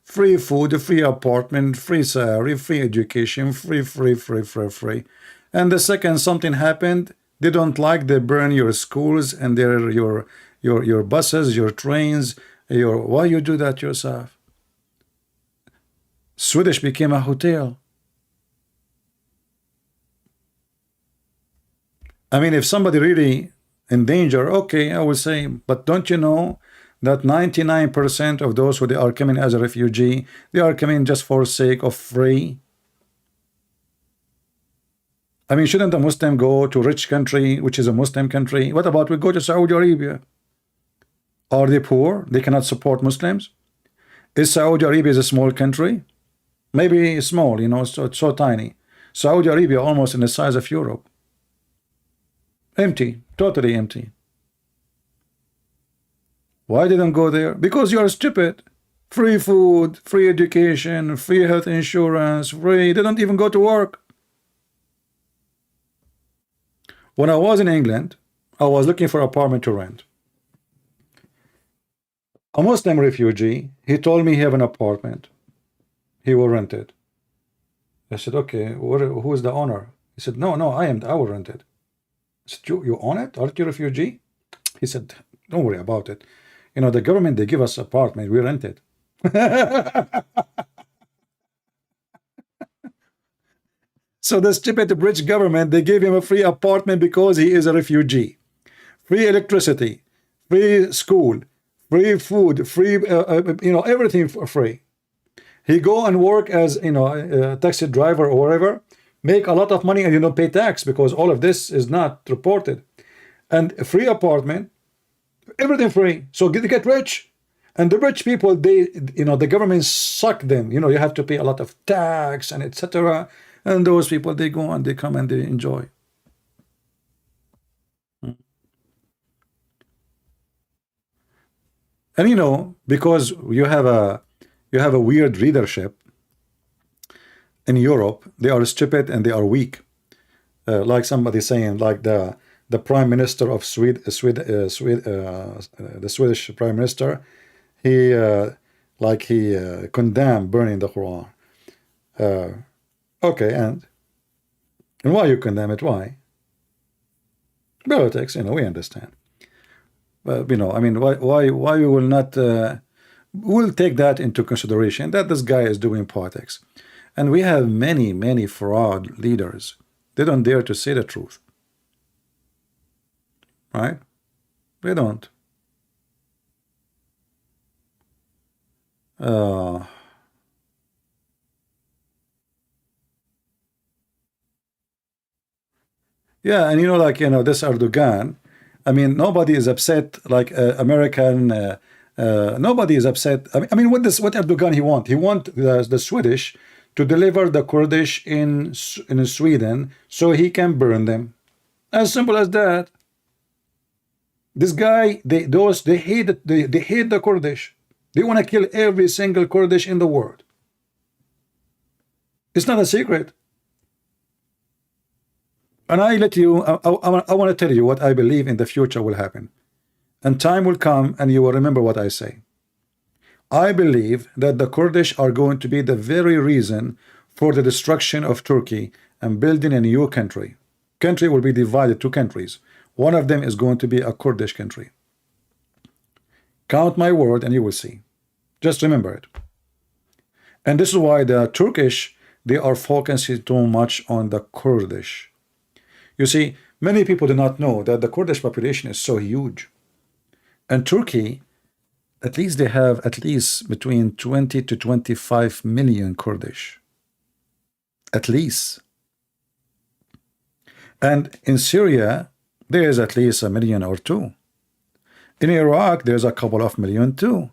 Free food, free apartment, free salary, free education, free. And the second something happened, they don't like, they burn your schools and your buses, your trains, why you do that yourself? Swedish became a hotel. I mean, if somebody really in danger, okay, I would say, but don't you know that 99% of those who they are coming as a refugee, they are coming just for sake of free? I mean, shouldn't a Muslim go to a rich country, which is a Muslim country? What about we go to Saudi Arabia? Are they poor? They cannot support Muslims? Is Saudi Arabia a small country? Maybe small, you know, so it's so tiny. Saudi Arabia almost in the size of Europe. Empty, totally empty. Why didn't go there? Because you are stupid. Free food, free education, free health insurance, free. They don't even go to work. When I was in England, I was looking for an apartment to rent. A Muslim refugee, he told me he have an apartment. He will rent it. I said, okay, who is the owner? He said, no, I will rent it. I said, you own it? Aren't you a refugee? He said, don't worry about it. You know, the government, they give us apartment, we rent it. So the stupid British government, they gave him a free apartment because he is a refugee. Free electricity, free school, free food, free, everything for free. He go and work as, a taxi driver or whatever, make a lot of money and you don't pay tax because all of this is not reported. And a free apartment, everything free. So they get rich. And the rich people, the government suck them. You have to pay a lot of tax and etc. And those people, they go and they come and they enjoy. And because you have a weird leadership in Europe, they are stupid and they are weak. Like somebody saying, like the prime minister of the Swedish prime minister, he condemned burning the Quran. Okay, and why you condemn it? Why? Politics, we understand. But why you will not? We'll take that into consideration that this guy is doing politics, and we have many fraud leaders. They don't dare to say the truth, right? They don't. Yeah, and this Erdoğan. Nobody is upset like American. Nobody is upset. What Erdoğan he want? He want the Swedish to deliver the Kurdish in Sweden so he can burn them. As simple as that. This guy, they hate the Kurdish. They want to kill every single Kurdish in the world. It's not a secret. And I want to tell you what I believe in the future will happen. And time will come and you will remember what I say. I believe that the Kurdish are going to be the very reason for the destruction of Turkey and building a new country. Country will be divided two countries. One of them is going to be a Kurdish country. Count my word and you will see. Just remember it. And this is why the Turkish, they are focusing too much on the Kurdish. You see, many people do not know that the Kurdish population is so huge. And Turkey, at least they have at least between 20 to 25 million Kurdish. At least. And in Syria, there is at least 1 million or 2. In Iraq, there's a couple of million too.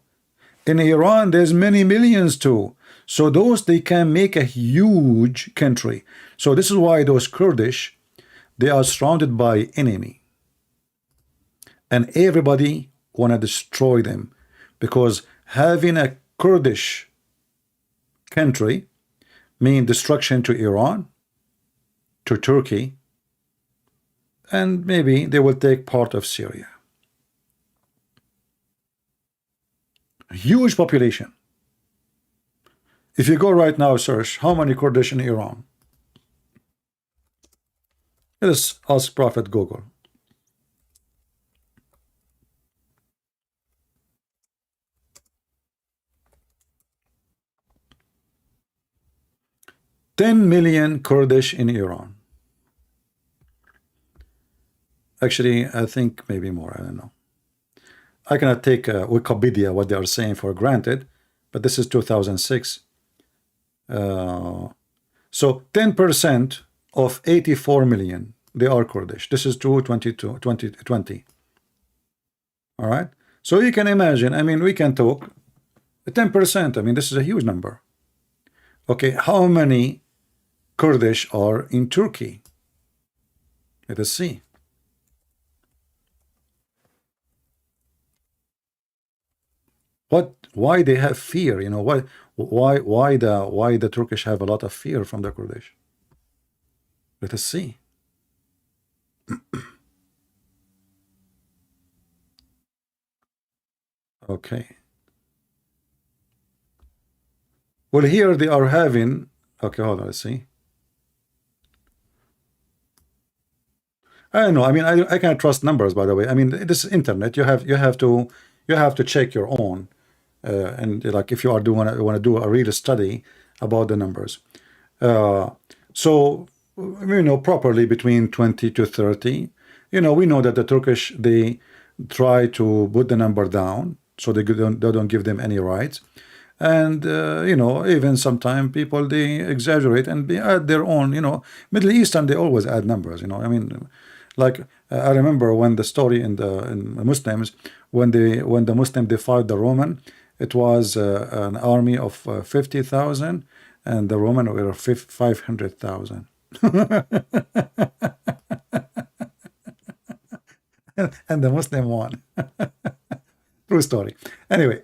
In Iran, there's many millions too. So those, they can make a huge country. So this is why those Kurdish, they are surrounded by enemy. And everybody want to destroy them. Because having a Kurdish country mean destruction to Iran, to Turkey, and maybe they will take part of Syria. A huge population. If you go right now, search how many Kurdish in Iran. Just ask Prophet Google. $10 million Kurdish in Iran. Actually, I think maybe more. I don't know. I cannot take Wikipedia, what they are saying, for granted, but this is 2006. So 10% of 84 million, they are Kurdish. This is 2020. All right. So you can imagine, we can talk 10%. This is a huge number. Okay, how many Kurdish are in Turkey? Let us see. Why they have fear? Why the Turkish have a lot of fear from the Kurdish? Let us see. Okay. Well, here they are having. Okay, hold on. Let's see. I don't know. I can't trust numbers. By the way, this is internet. You have to check your own. And like if you want to do a real study about the numbers. So properly between 20 to 30. We know that the Turkish, they try to put the number down so they don't give them any rights. And you know, even sometimes people, they exaggerate and they add their own, you know. Middle Eastern, they always add numbers, you know. I mean, like I remember when the story in Muslims, when the Muslim defied the Roman, it was an army of 50,000, and the Roman were 500,000. And the Muslim won. True story. Anyway.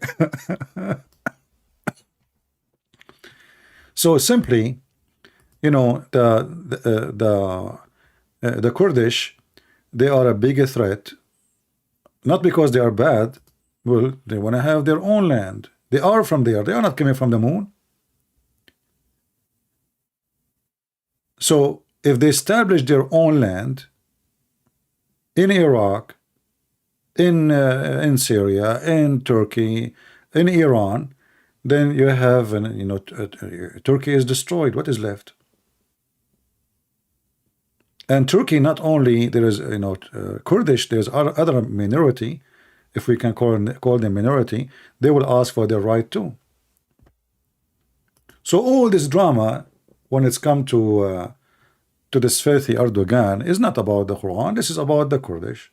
So simply, you know, the Kurdish, they are a bigger threat, not because they are bad. Well, they want to have their own land. They are from there. They are not coming from the moon. So if they establish their own land in Iraq, in Syria, in Turkey, in Iran, then you have, you know, Turkey is destroyed. What is left? And Turkey, not only there is, you know, Kurdish, there's other minority, if we can call them minority, they will ask for their right too. So all this drama, when it's come to this filthy Erdogan, is not about the Quran. This is about the Kurdish.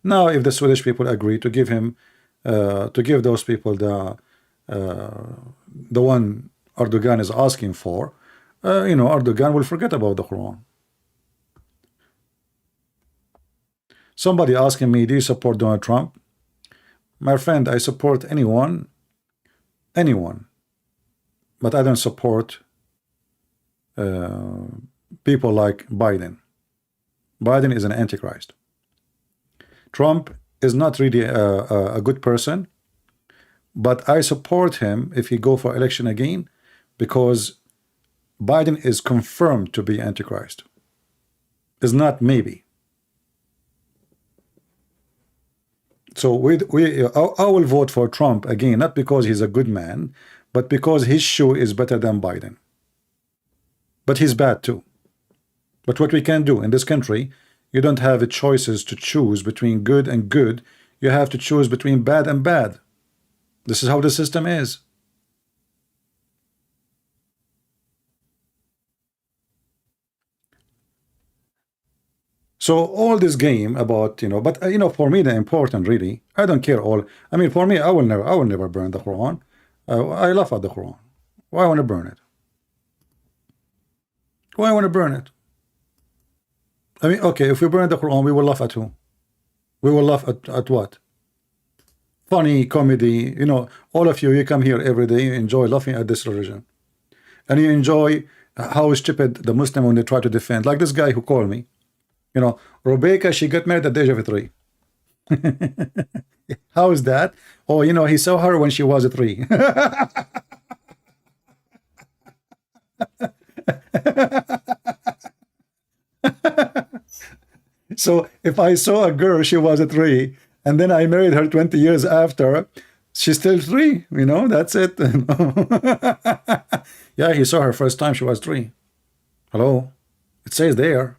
Now, if the Swedish people agree to give him, to give those people the one Erdogan is asking for, you know, Erdogan will forget about the Quran. Somebody asking me, do you support Donald Trump? My friend, I support anyone, but I don't support people like Biden. Biden is an antichrist. Trump is not really a good person, but I support him if he go for election again, because Biden is confirmed to be antichrist. It's not maybe. So I will vote for Trump again, not because he's a good man, but because his shoe is better than Biden. But he's bad too. But what we can do in this country, you don't have choices to choose between good and good. You have to choose between bad and bad. This is how the system is. So all this game about, you know, but you know, for me the important really, I don't care all. I mean, for me, I will never burn the Quran. I laugh at the Quran. Why I want to burn it? Why I want to burn it? I mean, okay, if we burn the Quran, we will laugh at who? We will laugh at what? Funny comedy, you know. All of you come here every day, you enjoy laughing at this religion, and you enjoy how stupid the Muslim when they try to defend, like this guy who called me. You know, Rebecca, she got married at the age of 3. How is that? Oh, you know, he saw her when she was 3. So if I saw a girl, she was 3, and then I married her 20 years after, she's still 3, you know, that's it. Yeah, he saw her first time, she was 3. Hello? It says there.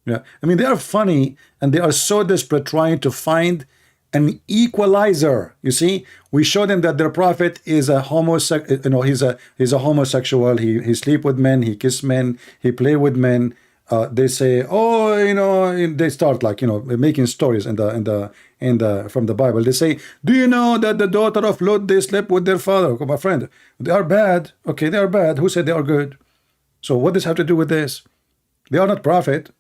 Yeah, I mean, they are funny, and they are so desperate trying to find an equalizer. You see, we show them that their prophet is a homosexual. You know, he's a homosexual. He sleep with men. He kiss men. He play with men. They say, oh, you know, they start like, you know, making stories from the Bible. They say, do you know that the daughter of Lot, they slept with their father? Oh, my friend, they are bad. Okay, they are bad. Who said they are good? So what does have to do with this? They are not prophet.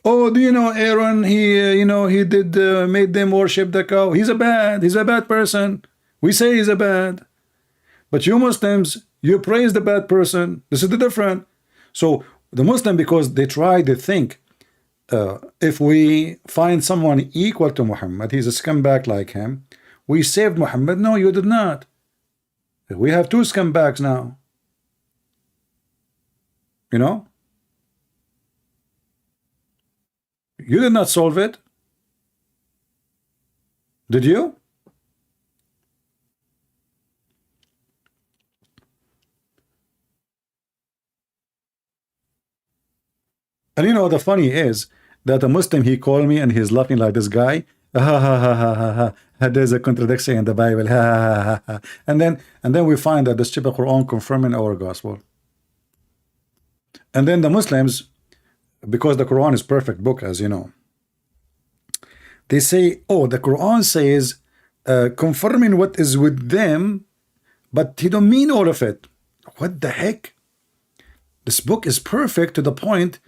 Oh, do you know Aaron? He, you know, he did made them worship the cow. He's a bad person. We say he's a bad. But you Muslims, you praise the bad person. This is the difference. So the Muslim, because they try to think, if we find someone equal to Muhammad, he's a scumbag like him, we saved Muhammad. No, you did not. We have 2 scumbags now. You know? You did not solve it. Did you? And you know, the funny is that a Muslim, he called me and he's laughing like this guy. There's a contradiction in the Bible. And then we find that the stupid Quran confirming our gospel. And then the Muslims, because the Quran is perfect book, as you know, they say, oh, the Quran says confirming what is with them, but he don't mean all of it. What the heck? This book is perfect to the point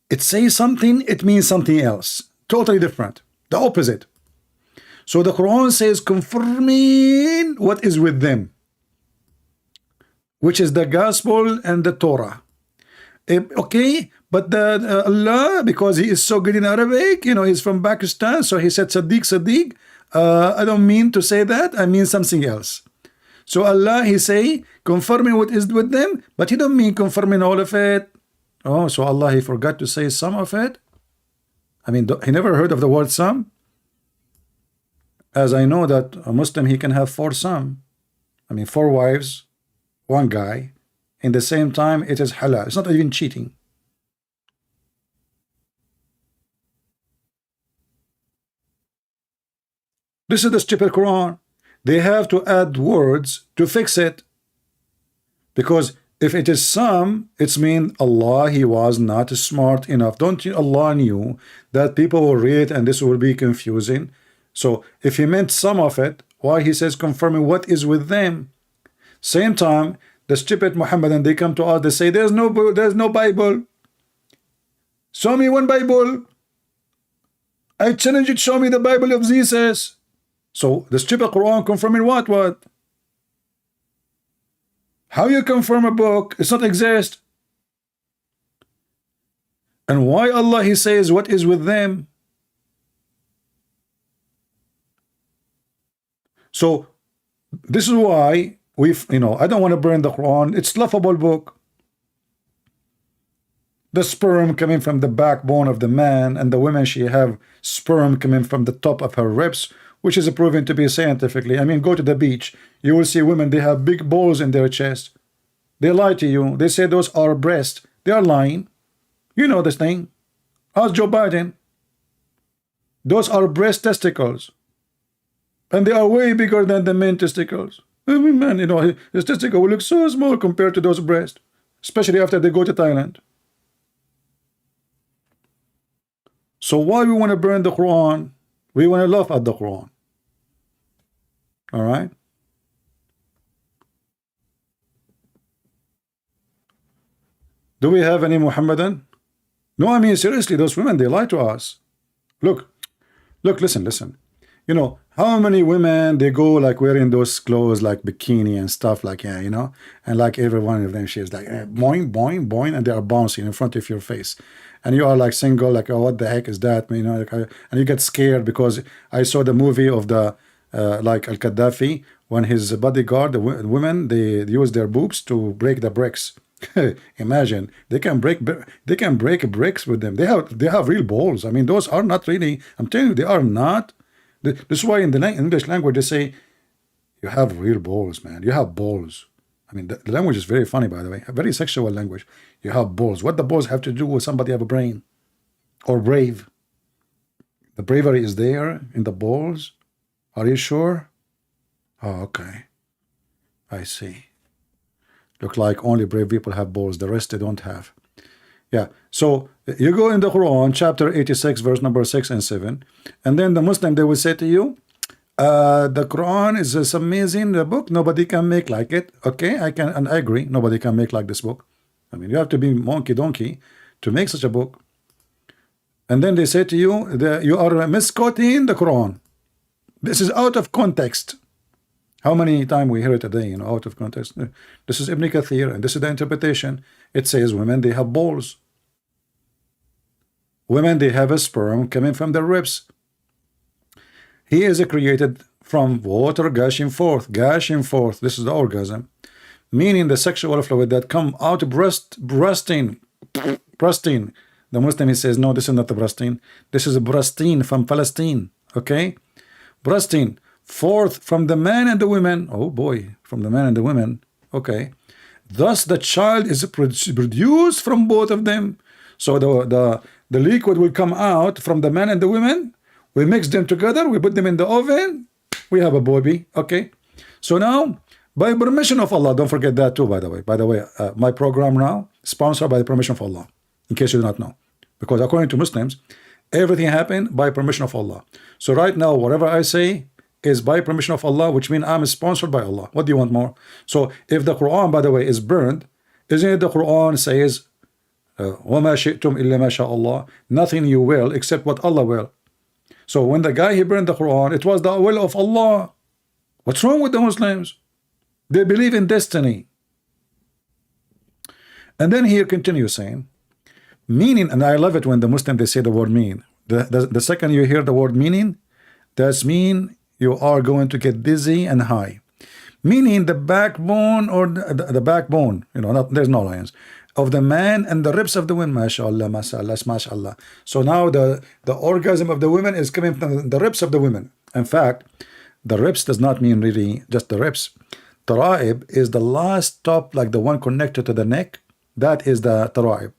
it says something, it means something else, totally different, the opposite. So the Quran says confirming what is with them, which is the gospel and the Torah. Okay, but the Allah, because he is so good in Arabic, you know, he's from Pakistan, so he said Sadiq, Sadiq. I don't mean to say that, I mean something else. So Allah, he say confirming what is with them, but he don't mean confirming all of it. Oh, so Allah, he forgot to say some of it. I mean, he never heard of the word some. As I know that a Muslim, he can have 4 some. I mean, 4 wives, 1 guy. In the same time, it is halal. It's not even cheating. This is the stupid Quran. They have to add words to fix it. Because if it is some, it's mean Allah, he was not smart enough. Don't you? Allah knew that people will read and this will be confusing. So if he meant some of it, why he says confirming what is with them? Same time, the stupid Muhammadan, they come to us, they say there's no Bible. Show me one Bible. I challenge you to show me the Bible of Jesus. So the stupid Quran confirming what? How you confirm a book? It's not exist. And why Allah, he says what is with them? So this is why I don't want to burn the Quran. It's laughable book. The sperm coming from the backbone of the man, and the women, she have sperm coming from the top of her ribs, which is proven to be scientifically. I mean, go to the beach, you will see women, they have big balls in their chest. They lie to you. They say those are breasts. They are lying. You know this thing. Ask Joe Biden. Those are breast testicles. And they are way bigger than the men testicles. I mean, man, you know, his testicle will look so small compared to those breasts, especially after they go to Thailand. So why we want to burn the Quran? We want to laugh at the Quran. All right? Do we have any Muhammadan? No, I mean, seriously, those women, they lie to us. Look, listen. You know, how many women, they go like wearing those clothes like bikini and stuff like, yeah, you know, and like every one of them, she's like, boing, boing, boing, and they are bouncing in front of your face. And you are like single, like, oh, what the heck is that? You know, like, and you get scared because I saw the movie of the, like Al-Gaddafi, when his bodyguard, the women, they use their boobs to break the bricks. Imagine they can break bricks with them. They have real balls. I mean, those are not really, I'm telling you, they are not. This is why in the English language they say you have real balls, man. You have balls. I mean, the language is very funny, by the way, a very sexual language. You have balls. What the balls have to do with somebody have a brain or brave? The bravery is there in the balls. Are you sure? Oh, okay, I see. Look like only brave people have balls, the rest they don't have. Yeah, so you go in the Quran, chapter 86, verse number 6 and 7, and then the Muslim, they will say to you, the Quran is this amazing book, nobody can make like it. Okay, I agree, nobody can make like this book. I mean, you have to be monkey donkey to make such a book. And then they say to you that you are misquoting the Quran. This is out of context. How many times we hear it a day, you know, out of context. This is Ibn Kathir, and this is the interpretation. It says women, they have balls. Women, they have a sperm coming from their ribs. He is created from water gushing forth. Gushing forth, this is the orgasm. Meaning the sexual fluid that come out breasting. The Muslim, he says, no, this is not the breasting. This is a breasting from Palestine, okay? Breasting forth from the man and the women. Oh boy, from the man and the women. Okay. Thus the child is produced from both of them. So the liquid will come out from the man and the women, We mix them together, we put them in the oven, we have a baby. Okay, so now by permission of Allah, don't forget that too, by the way. My program now sponsored by the permission of Allah, in case you do not know, because according to Muslims, everything happened by permission of Allah. So right now, whatever I say is by permission of Allah, which means I'm sponsored by Allah. What do you want more? So if the Quran, by the way, is burned, isn't it the Quran says, وَمَا شِئْتُمْ إِلَّا مَا شَاءَ اللَّهُ, nothing you will except what Allah will. So when the guy he burned the Quran, it was the will of Allah. What's wrong with the Muslims? They believe in destiny. And then here continues saying, meaning, and I love it when the Muslim they say the word mean. The second you hear the word meaning, that's mean you are going to get dizzy and high. Meaning the backbone, or the backbone, you know, there's no lines, of the man and the ribs of the women. MashaAllah, MashaAllah, MashaAllah. So now the orgasm of the women is coming from the ribs of the women. In fact, the ribs does not mean really just the ribs. Tara'ib is the last top, like the one connected to the neck. That is the tara'ib,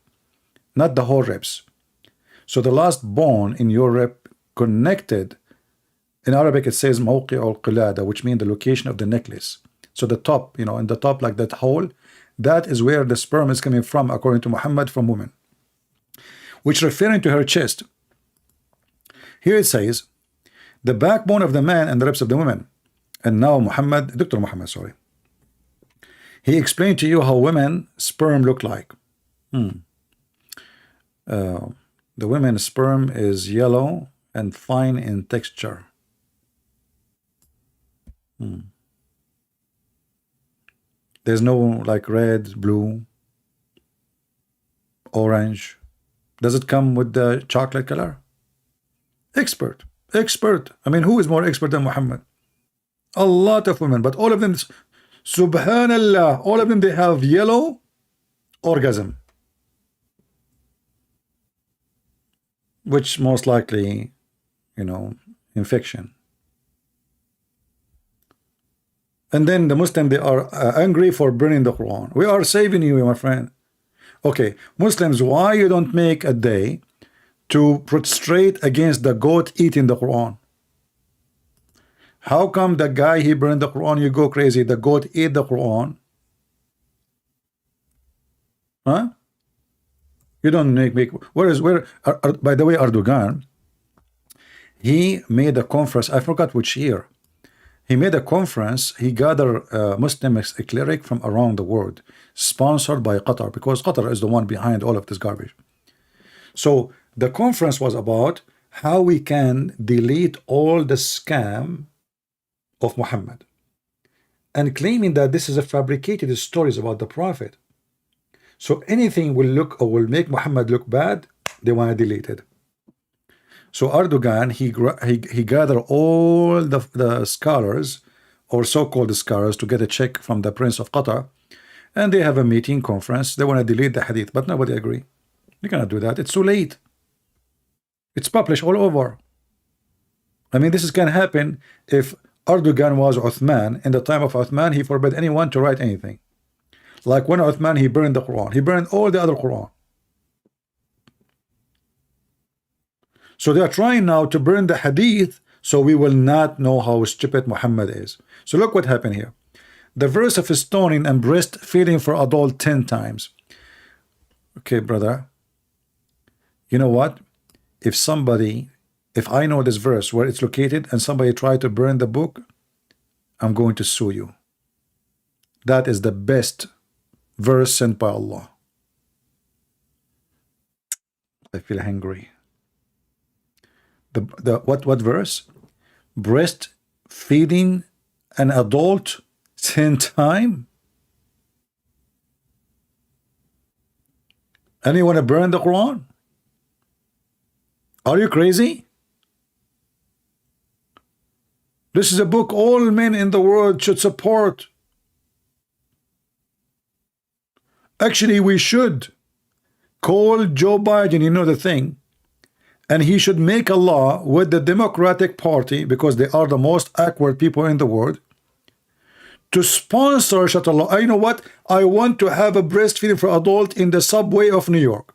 not the whole ribs. So the last bone in your rib connected, in Arabic it says mawqi' al-qilada, which means the location of the necklace. So the top, you know, in the top, like that hole, that is where the sperm is coming from, according to Muhammad, from women, which referring to her chest. Here it says the backbone of the man and the ribs of the women. And now Dr. Muhammad, sorry, he explained to you how women sperm look like. The women's sperm is yellow and fine in texture. There's no like red, blue, orange. Does it come with the chocolate color? Expert. I mean, who is more expert than Muhammad? A lot of women, but all of them, subhanallah, all of them, they have yellow orgasm, which most likely, you know, infection. And then the Muslim, they are angry for burning the Quran. We are saving you, my friend. Okay, Muslims, why you don't make a day to prostrate against the goat eating the Quran? How come the guy he burned the Quran, you go crazy? The goat ate the Quran. Huh? You don't make by the way, Erdoğan, he made a conference, I forgot which year. He made a conference, he gathered Muslim cleric from around the world, sponsored by Qatar, because Qatar is the one behind all of this garbage. So the conference was about how we can delete all the scam of Muhammad, and claiming that this is a fabricated stories about the Prophet. So anything will look or will make Muhammad look bad, they want to delete it. So Erdoğan, he gathered all the scholars, or so-called scholars, to get a check from the Prince of Qatar, and they have a meeting conference. They want to delete the hadith, but nobody agree. You cannot do that. It's too late. It's published all over. I mean, this can happen if Erdoğan was Uthman. In the time of Uthman, he forbade anyone to write anything. Like when Uthman, he burned the Quran. He burned all the other Quran. So they are trying now to burn the hadith, so we will not know how stupid Muhammad is. So look what happened here. The verse of stoning and breastfeeding for adult 10 times. Okay, brother. You know what? If I know this verse, where it's located, and somebody tried to burn the book, I'm going to sue you. That is the best verse sent by Allah. I feel hungry. What verse? Breastfeeding an adult 10 times? And you want to burn the Quran? Are you crazy? This is a book all men in the world should support. Actually, we should call Joe Biden, you know the thing, and he should make a law with the Democratic Party, because they are the most awkward people in the world, to sponsor Shatallah. You know what? I want to have a breastfeeding for adult in the subway of New York.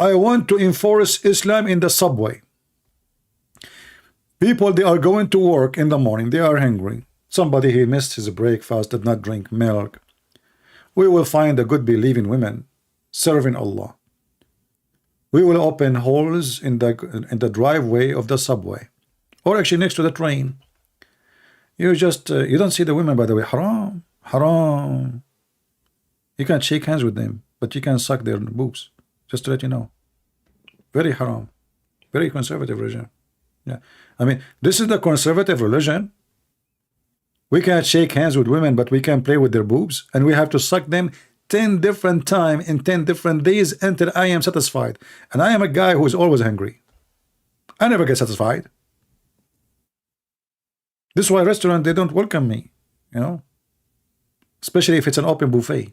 I want to enforce Islam in the subway. People, they are going to work in the morning, they are hungry. Somebody, he missed his breakfast, did not drink milk. We will find a good believing women serving Allah. We will open holes in the driveway of the subway, or actually next to the train. You just you don't see the women, by the way. Haram, haram. You can't shake hands with them, but you can suck their boobs. Just to let you know. Very haram, very conservative religion. Yeah, I mean, this is the conservative religion. We can't shake hands with women, but we can play with their boobs, and we have to suck them 10 different times in 10 different days until I am satisfied. And I am a guy who is always hungry. I never get satisfied. This is why restaurant, they don't welcome me, you know, especially if it's an open buffet.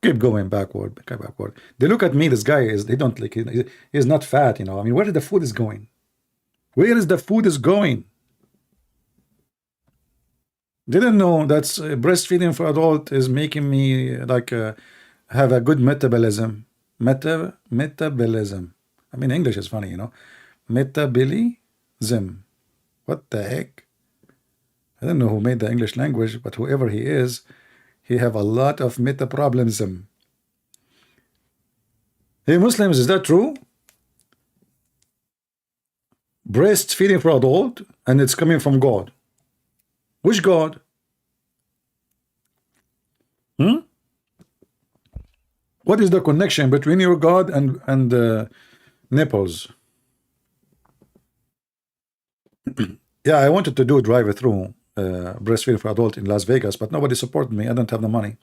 Keep going backward, backward. They look at me, this guy is, they don't like, he's not fat, you know. I mean, where is the food is going? Where is the food is going? Didn't know that breastfeeding for adult is making me like have a good metabolism. Metabolism. I mean, English is funny, you know. Metabolism. What the heck? I don't know who made the English language, but whoever he is, he have a lot of meta problems. Hey Muslims, is that true? Breastfeeding for adult, and it's coming from God. Which God? What is the connection between your God and nipples? Yeah, I wanted to do drive-through breastfeeding for adult in Las Vegas, but nobody supported me. I don't have the money.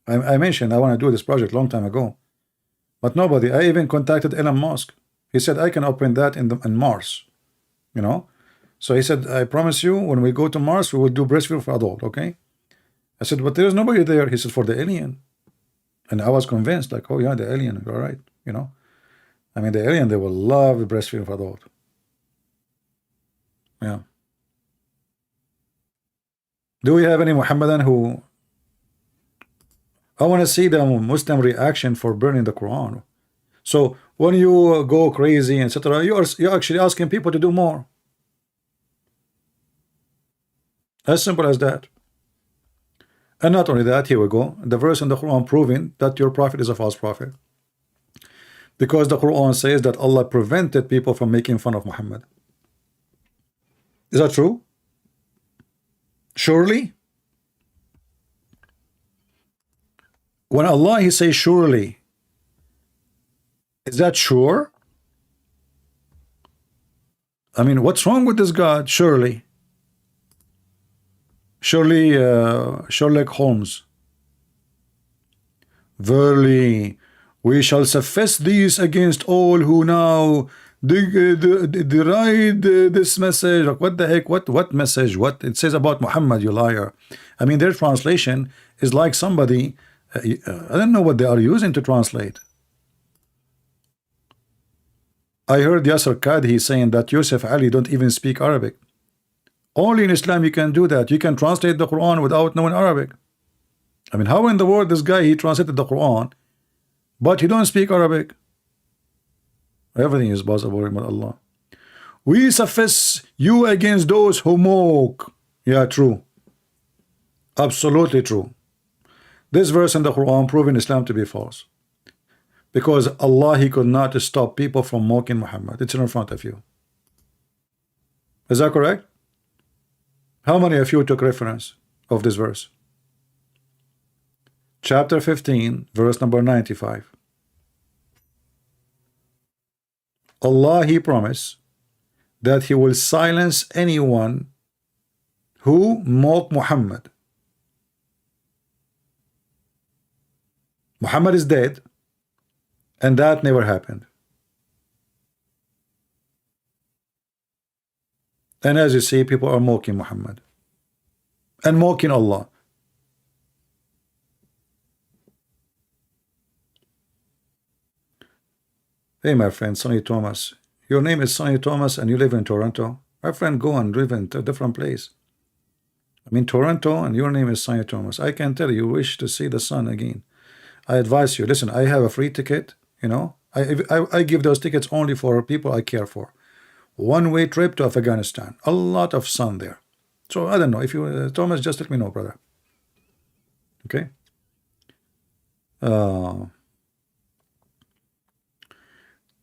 I mentioned I want to do this project long time ago, but nobody. I even contacted Elon Musk. He said I can open that in Mars, you know. So he said, I promise you, when we go to Mars, we will do breastfeeding for adult, okay? I said, but there's nobody there. He said, for the alien. And I was convinced, like, oh yeah, the alien, you're right, you know? I mean, the alien, they will love breastfeeding for adult. Yeah. Do we have any Muhammadan who... I want to see the Muslim reaction for burning the Quran. So when you go crazy, etc., you're actually asking people to do more. As simple as that. And not only that, here we go. The verse in the Quran proving that your prophet is a false prophet. Because the Quran says that Allah prevented people from making fun of Muhammad. Is that true? Surely? When Allah, he says surely, is that sure? I mean, what's wrong with this God? Surely. Surely, Sherlock Holmes. Verily, we shall suffice these against all who now deride this message. Like, what the heck? What message? What it says about Muhammad, you liar? I mean, their translation is like somebody. I don't know what they are using to translate. I heard Yasser Qadhi saying that Yusuf Ali don't even speak Arabic. Only in Islam you can do that. You can translate the Quran without knowing Arabic. I mean, how in the world this guy, he translated the Quran, but he don't speak Arabic? Everything is possible with Allah. We suffice you against those who mock. Yeah, true. Absolutely true. This verse in the Quran proving Islam to be false. Because Allah, he could not stop people from mocking Muhammad. It's in front of you. Is that correct? How many of you took reference of this verse? Chapter 15, verse number 95. Allah, he promised that he will silence anyone who mock Muhammad. Muhammad is dead, and that never happened. And as you see, people are mocking Muhammad and mocking Allah. Hey, my friend, Sonny Thomas. Your name is Sonny Thomas and you live in Toronto. My friend, go and live in a different place. I mean, Toronto, and your name is Sonny Thomas. I can tell you wish to see the sun again. I advise you, listen, I have a free ticket, you know. I give those tickets only for people I care for. One-way trip to Afghanistan. A lot of sun there. So I don't know. If you, Thomas, just let me know, brother. Okay. Do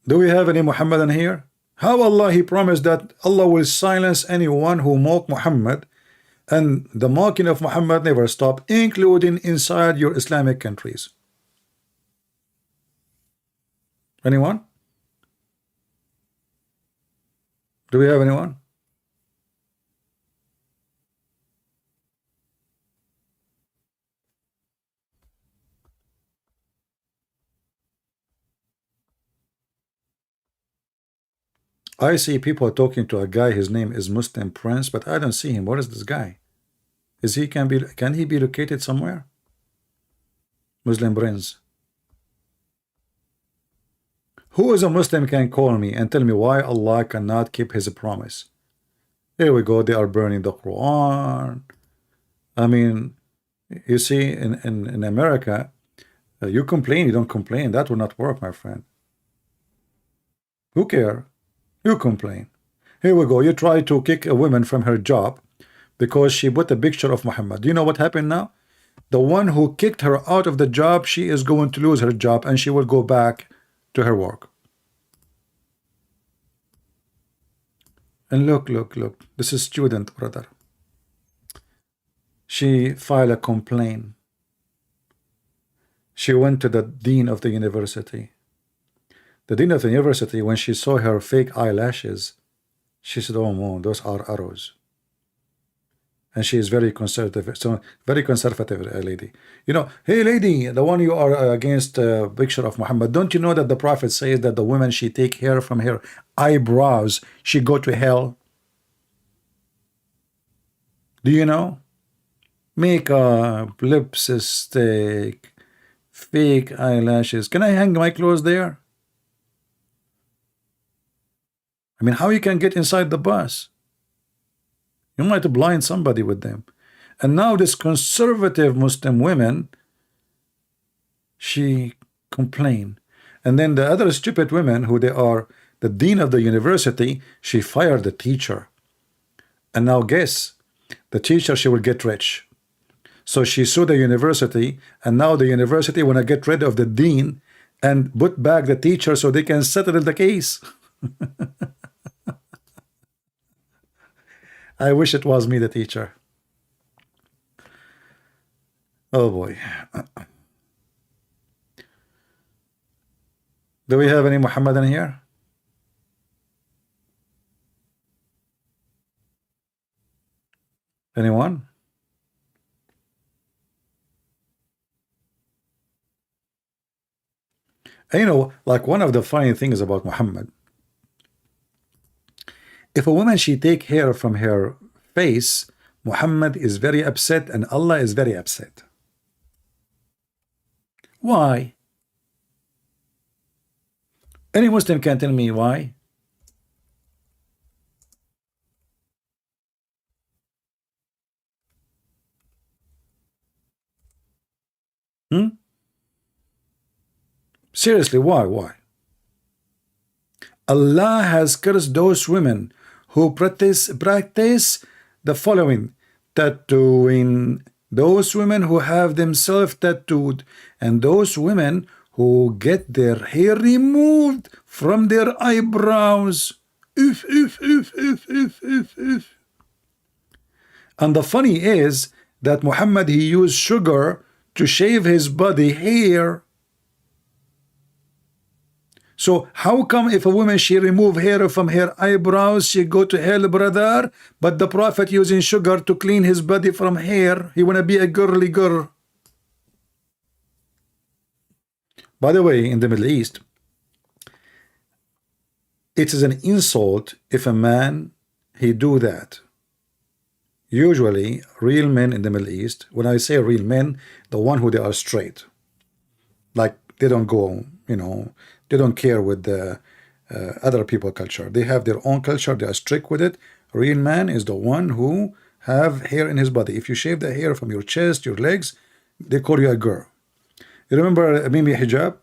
we have any Muhammadan here? How Allah, He promised that Allah will silence anyone who mock Muhammad, and the mocking of Muhammad never stop, including inside your Islamic countries. Anyone? Do we have anyone? I see people talking to a guy, his name is Muslim Prince, but I don't see him. What is this guy? Is he can he be located somewhere? Muslim Prince. Who is a Muslim can call me and tell me why Allah cannot keep his promise? Here we go, they are burning the Quran. I mean, you see, in America, you complain, you don't complain. That will not work, my friend. Who care? You complain. Here we go. You try to kick a woman from her job because she put a picture of Muhammad. Do you know what happened now? The one who kicked her out of the job, she is going to lose her job and she will go back to her work. And look. This is student, brother. She filed a complaint. She went to the dean of the university. The dean of the university, when she saw her fake eyelashes, she said, oh, no, those are arrows. And she is very conservative, so very conservative lady. You know, hey lady, the one you are against a picture of Muhammad, don't you know that the Prophet says that the woman, she take hair from her eyebrows, she go to hell? Do you know? Makeup, lipstick, fake eyelashes. Can I hang my clothes there? I mean, how you can get inside the bus? You might blind somebody with them. And now this conservative Muslim women, she complained. And then the other stupid women, who they are the dean of the university, she fired the teacher. And now guess, the teacher, she will get rich. So she sued the university, and now the university want to get rid of the dean and put back the teacher so they can settle the case. I wish it was me, the teacher. Oh boy. Do we have any Muhammadan here? Anyone? And you know, like one of the funny things about Muhammad, if a woman, she take hair from her face, Muhammad is very upset and Allah is very upset. Why? Any Muslim can tell me why? Seriously, why? Allah has cursed those women who practice the following: tattooing, those women who have themselves tattooed, and those women who get their hair removed from their eyebrows. And the funny is that Muhammad, he used sugar to shave his body hair. So how come if a woman, she remove hair from her eyebrows, she go to hell, brother? But the Prophet using sugar to clean his body from hair. He want to be a girly girl. By the way, in the Middle East, it is an insult if a man, he do that. Usually, real men in the Middle East, when I say real men, the one who they are straight. Like, they don't go, you know, they don't care with the other people culture. They have their own culture. They are strict with it. Real man is the one who have hair in his body. If you shave the hair from your chest, your legs, they call you a girl. You remember Mimi Hijab?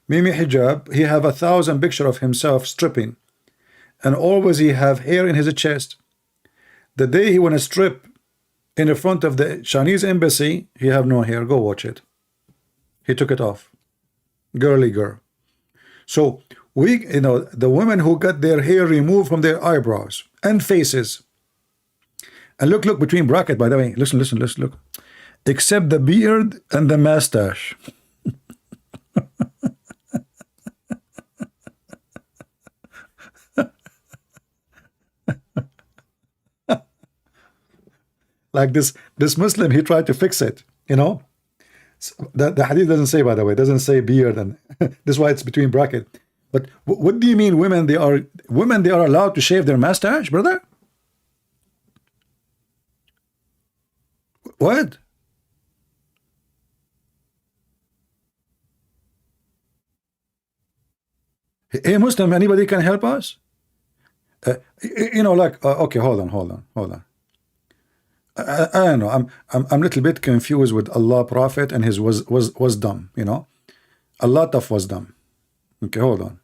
Mimi Hijab, he have 1,000 picture of himself stripping, and always he have hair in his chest. The day he want to strip in the front of the Chinese embassy, he have no hair. Go watch it. He took it off. Girly girl. So we, the women who got their hair removed from their eyebrows and faces, and look between bracket, by the way, listen, look, except the beard and the mustache. Like this Muslim, he tried to fix it, the hadith doesn't say, by the way, doesn't say beard, and this is why it's between bracket. But what do you mean women they are allowed to shave their mustache, brother? What? Hey Muslim, anybody can help us? Okay, hold on. I don't know. I'm a little bit confused with Allah Prophet and his wisdom. A lot of wisdom. Okay, hold on.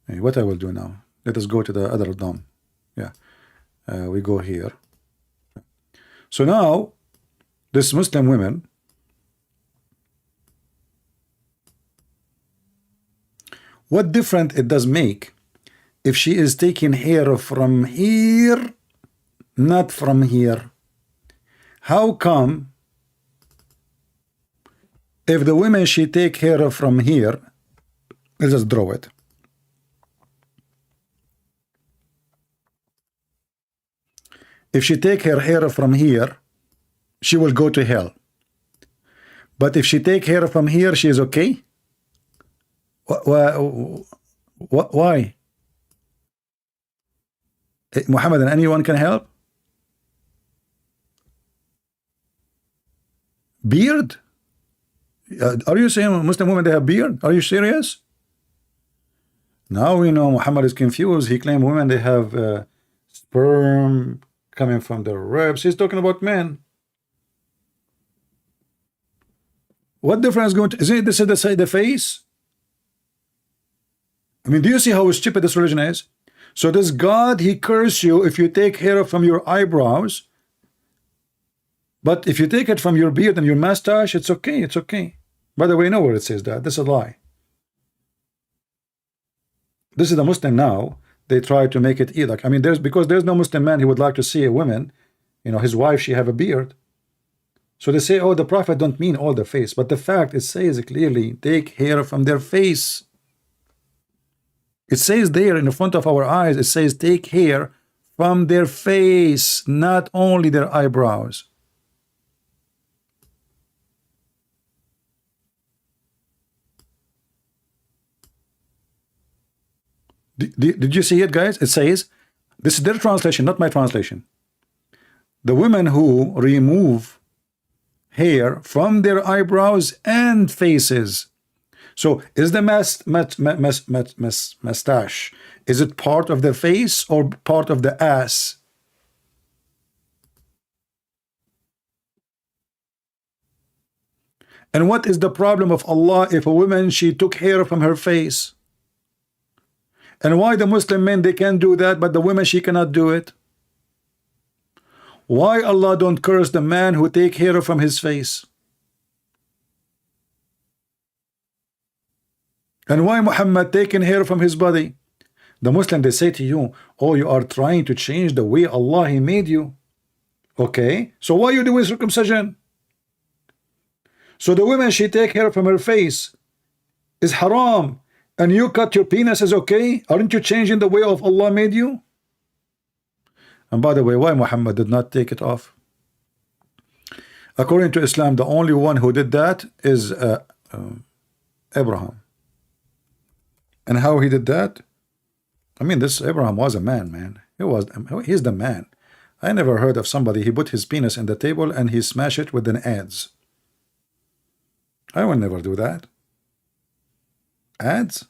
Hey, what I will do now? Let us go to the other dom. Yeah, we go here. So now, this Muslim women, what difference it does make if she is taking hair from here, not from here? How come if the women she take hair from here, let's just draw it. If she take her hair from here, she will go to hell. But if she take hair from here, she is okay? Why? Muhammad, and anyone can help? Beard? Are you saying Muslim women they have beard? Are you serious? Now we know Muhammad is confused. He claimed women they have sperm coming from their ribs. He's talking about men. What difference going to? Isn't this the face? I mean, do you see how stupid this religion is? So does God, he curse you if you take hair from your eyebrows, but if you take it from your beard and your mustache, it's okay, it's okay. By the way, nowhere it says that. This is a lie. This is the Muslim now. They try to make it like, I mean, because there's no Muslim man who would like to see a woman, his wife, she have a beard. So they say, oh, the Prophet don't mean all the face, but the fact it says clearly, take hair from their face. It says there in the front of our eyes, it says take hair from their face, not only their eyebrows. Did you see it, guys? It says, this is their translation, not my translation. The women who remove hair from their eyebrows and faces. So is the mustache, is it part of the face or part of the ass? And what is the problem of Allah if a woman she took hair from her face? And why the Muslim men they can do that, but the women she cannot do it? Why Allah don't curse the man who take hair from his face? And why Muhammad taking hair from his body? The Muslim they say to you, oh, you are trying to change the way Allah he made you. Okay, so why you doing circumcision? So the woman she take hair from her face is haram, and you cut your penis is okay? Aren't you changing the way of Allah made you? And by the way, why Muhammad did not take it off? According to Islam, the only one who did that is Abraham. And how he did that? I mean, this Abraham was a man. He's the man. I never heard of somebody, he put his penis in the table and he smashed it with an adze. I will never do that. Ads?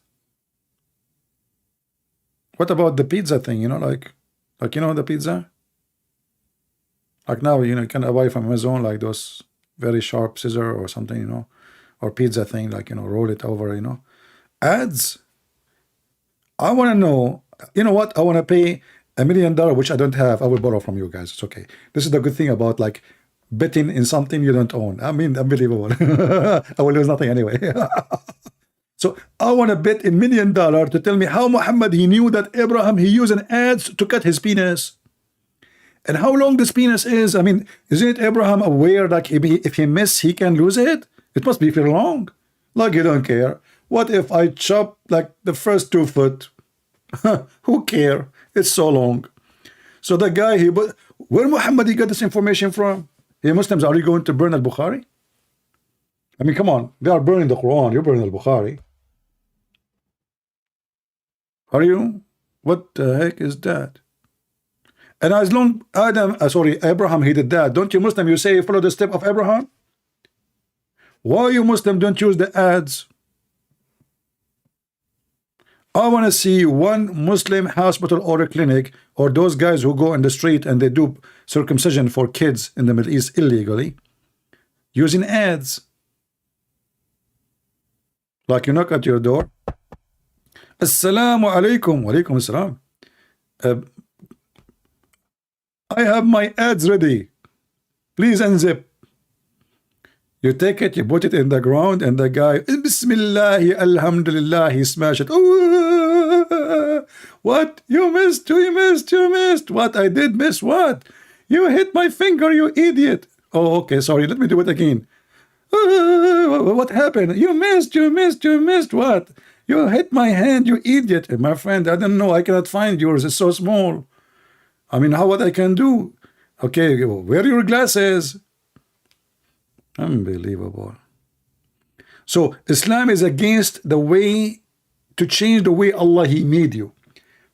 What about the pizza thing? Like the pizza? Like now, you can buy from Amazon like those very sharp scissor or something, you know, or pizza thing, like, you know, roll it over, you know. Ads. I want to know, you know what? I want to pay $1 million, which I don't have. I will borrow from you guys. It's okay. This is the good thing about like betting in something you don't own. I mean, unbelievable. I will lose nothing anyway. So I want to bet $1 million to tell me how Muhammad, he knew that Abraham, he used an ads to cut his penis. And how long this penis is. I mean, isn't Abraham aware like if he miss, he can lose it? It must be very long. Like you don't care. What if I chop like the first 2 foot? Who care? It's so long. So the guy, where Muhammad, he got this information from? Hey, Muslims, are you going to burn al-Bukhari? I mean, come on. They are burning the Quran. You're burning al-Bukhari. Are you? What the heck is that? And as long Abraham, he did that. Don't you Muslim, you say follow the step of Abraham? Why you Muslim don't use the ads? I want to see one Muslim hospital or a clinic, or those guys who go in the street and they do circumcision for kids in the Middle East illegally, using ads. Like you knock at your door. Assalamu alaikum. Wa alaikum assalam. I have my ads ready. Please unzip. You take it, you put it in the ground, and the guy, Bismillah, Alhamdulillah, he smashed it. Ooh, what? You missed, you missed, you missed. What? I did miss what? You hit my finger, you idiot. Oh, okay, sorry, let me do it again. What happened? You missed, you missed, you missed what? You hit my hand, you idiot. My friend, I don't know, I cannot find yours, it's so small. I mean, what I can do? Okay, wear your glasses. Unbelievable. So Islam is against the way to change the way Allah he made you.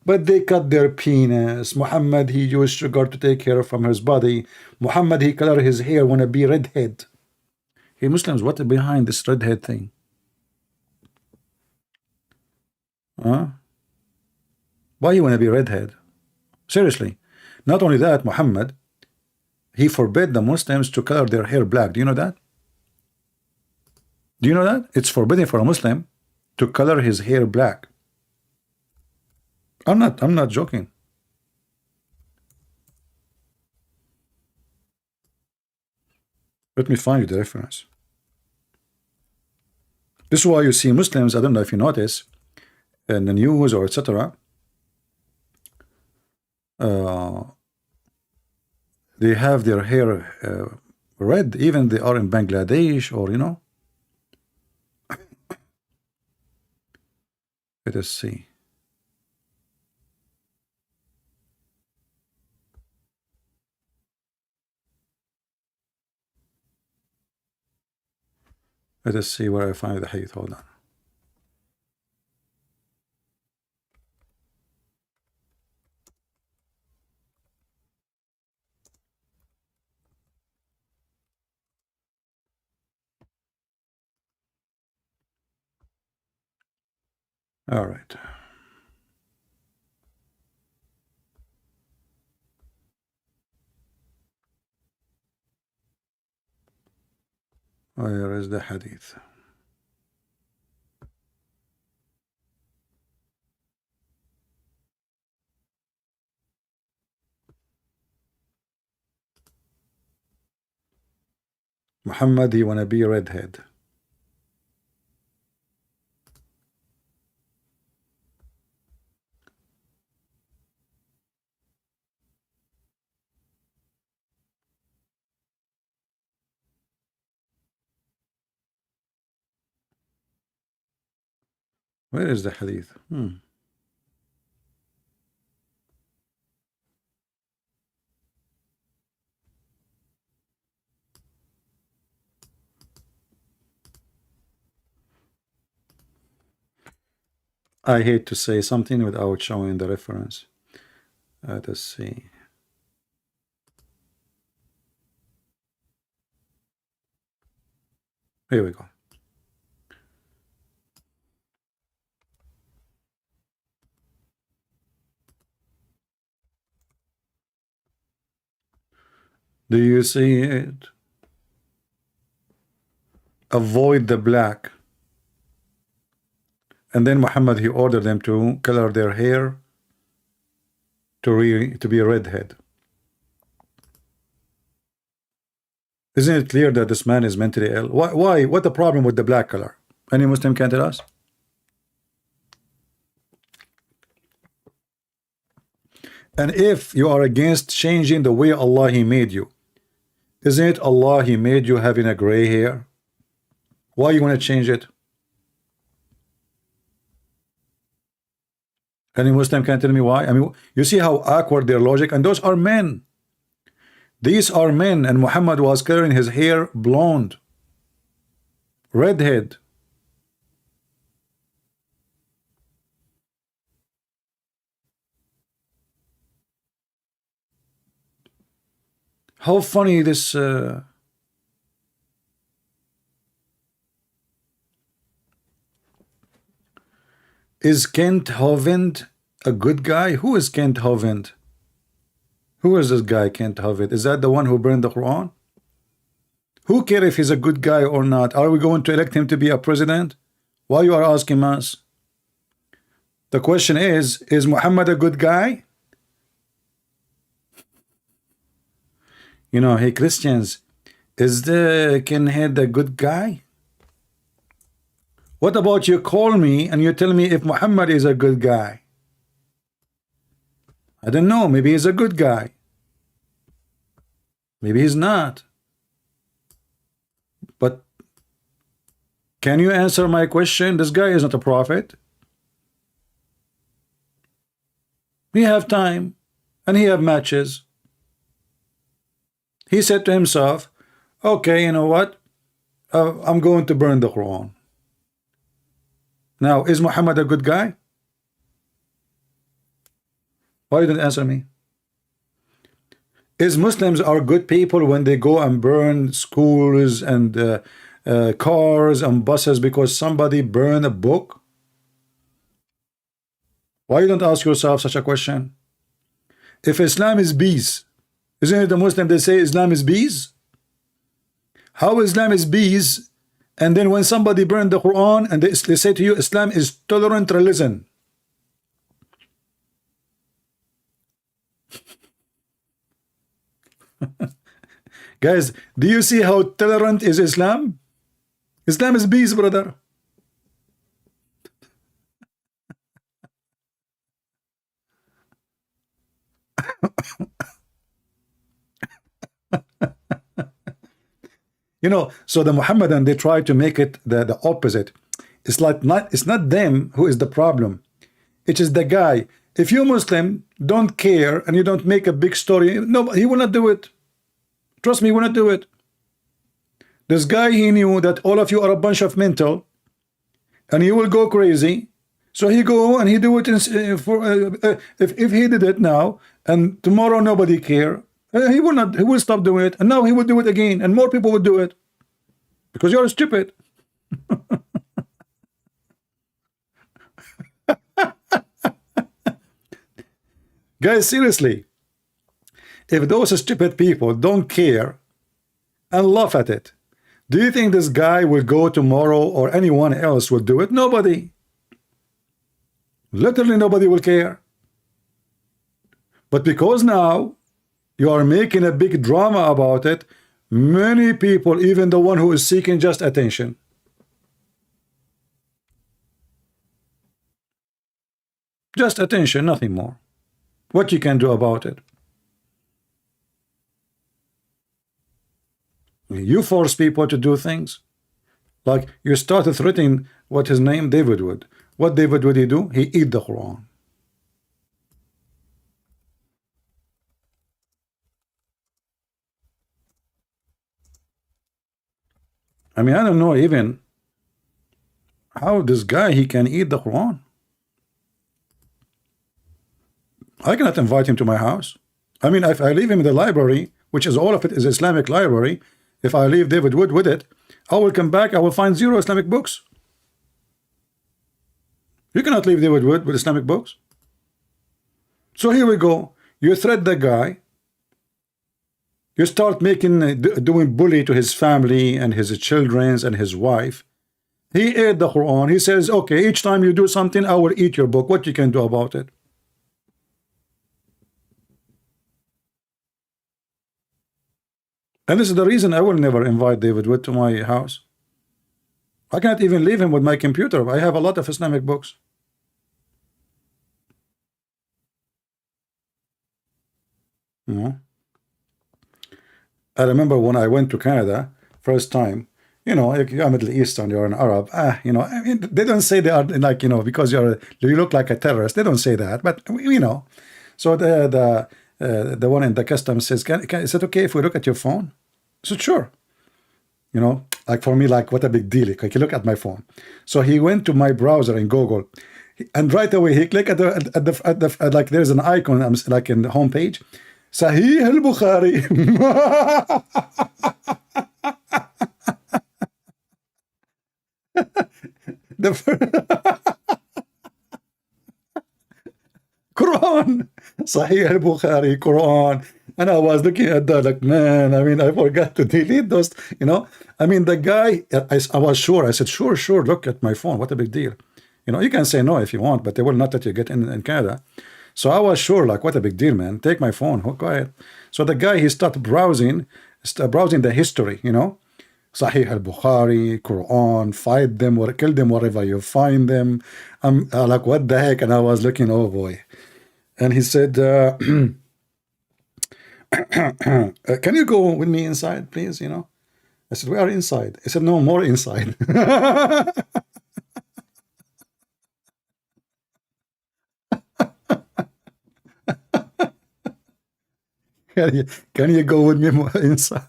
But they cut their penis. Muhammad, he used sugar to take care from his body. Muhammad, he color his hair, wanna be redhead. Hey Muslims, what is behind this redhead thing? Huh? Why you wanna be redhead? Seriously. Not only that, Muhammad, he forbid the Muslims to color their hair black. Do you know that? Do you know that? It's forbidden for a Muslim to color his hair black. I'm not joking. Let me find you the reference. This is why you see Muslims, I don't know if you notice, in the news or etc. They have their hair red, even they are in Bangladesh or, you know. Let us see. Let us see where I find the hadith. Hold on. All right. Where is the hadith? Muhammad, you wanna be a redhead. Where is the hadith? I hate to say something without showing the reference. Let us see. Here we go. Do you see it? avoid the black. And then Muhammad, he ordered them to color their hair to be a redhead. Isn't it clear that this man is mentally ill? Why? What the problem with the black color? Any Muslim can tell us? And if you are against changing the way Allah He made you, isn't it Allah He made you having a gray hair? Why you want to change it? Any Muslim can tell me why? I mean, you see how awkward their logic, and those are men. These are men, and Muhammad was coloring his hair blonde, redhead. How funny this is. Kent Hovind a good guy? Who is Kent Hovind? Who is this guy, Kent Hovind? Is that the one who burned the Quran? Who cares if he's a good guy or not? Are we going to elect him to be a president? Why you are asking us? The question is Muhammad a good guy? You know, hey Christians, is the Kenhead a good guy? What about you call me and you tell me if Muhammad is a good guy? I don't know, maybe he's a good guy. Maybe he's not. But can you answer my question? This guy is not a prophet. He have time and he have matches. He said to himself, okay, you know what? I'm going to burn the Quran. Now, is Muhammad a good guy? Why you didn't answer me? Is Muslims are good people when they go and burn schools and cars and buses because somebody burned a book? Why you don't ask yourself such a question? If Islam is peace, isn't it the Muslim they say Islam is peace? How Islam is peace, and then when somebody burned the Quran and they say to you Islam is tolerant religion? Guys, do you see how tolerant is Islam? Islam is peace, brother. You know, so the Muhammadan, they try to make it the opposite. It's like it's not them who is the problem. It is the guy. If you Muslim don't care and you don't make a big story, no, he will not do it. Trust me, he will not do it. This guy, he knew that all of you are a bunch of mental and he will go crazy. So he go and he do it if he did it now and tomorrow nobody care, he will not, he will stop doing it, and now he will do it again and more people will do it because you're stupid. Guys, seriously, if those stupid people don't care and laugh at it, do you think this guy will go tomorrow or anyone else will do it? Nobody. Literally nobody will care. But because now you are making a big drama about it, many people, even the one who is seeking just attention, just attention, nothing more. What you can do about it? You force people to do things. Like you started threatening what his name David would. What David would he do? He eat the Quran. I mean, I don't know even how this guy he can eat the Quran. I cannot invite him to my house. I mean, if I leave him in the library, which is all of it is Islamic library, if I leave David Wood with it, I will come back, I will find 0 Islamic books. You cannot leave David Wood with Islamic books. So here we go. You threat the guy. You start making doing bully to his family and his children and his wife. He ate the Quran. He says, okay, each time you do something, I will eat your book. What you can do about it? And this is the reason I will never invite David Wood to my house. I can't even leave him with my computer. I have a lot of Islamic books. You know? I remember when I went to Canada first time, you know, you're Middle Eastern, you're an Arab, you know, I mean, they don't say they are like, you know, because you look like a terrorist. They don't say that, but you know. So the one in the customs says, is it okay if we look at your phone? I said, sure. You know, like for me, like what a big deal. Like, look at my phone. So he went to my browser in Google, and right away he clicked at the like there's an icon, like in the homepage, Sahih al-Bukhari. Quran, Sahih al-Bukhari, Quran. And I was looking at that like, man, I mean, I forgot to delete those, you know. I mean, the guy, I was sure. I said, sure, look at my phone. What a big deal. You know, you can say no if you want, but they will not let you get in Canada. So I was sure, like, what a big deal, man. Take my phone. Go ahead. So the guy, he started browsing the history, you know. Sahih al-Bukhari, Quran, fight them or kill them wherever you find them. I'm like, what the heck? And I was looking, oh boy. And he said, can you go with me inside, please? You know, I said, we are inside. He said, no, more inside. Can you go with me more inside?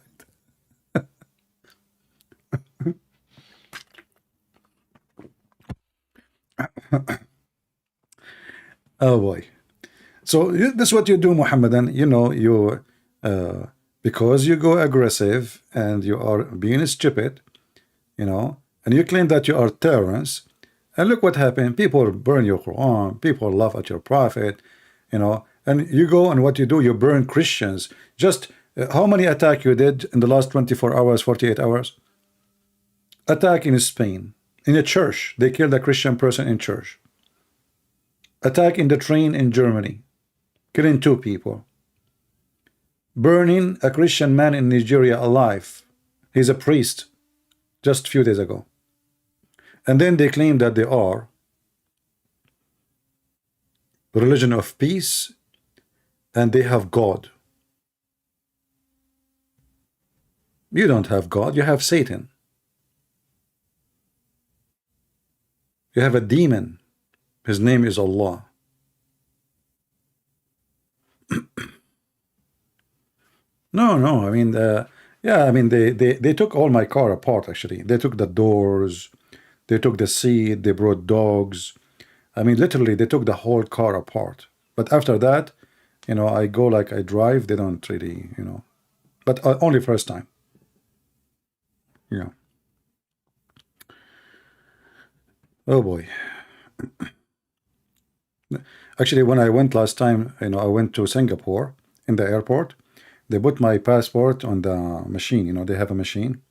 Oh boy. So this is what you do, Muhammadan. You know, you because you go aggressive and you are being stupid, you know, and you claim that you are terrorists. And look what happened. People burn your Quran. People laugh at your prophet, you know. And you go and what you do, you burn Christians. Just how many attacks you did in the last 24 hours, 48 hours? Attack in Spain, in a church. They killed a Christian person in church. Attack in the train in Germany, killing 2 people. Burning a Christian man in Nigeria alive. He's a priest, just a few days ago. And then they claim that they are the religion of peace and they have God. You don't have God, you have Satan. You have a demon. His name is Allah. No, I mean, yeah, I mean, they took all my car apart, actually. They took the doors, they took the seat, they brought dogs. I mean, literally, they took the whole car apart. But after that, you know, I go like I drive, they don't really, you know, but only first time. Yeah. Oh boy. Actually, when I went last time, you know, I went to Singapore in the airport. They put my passport on the machine, you know, they have a machine.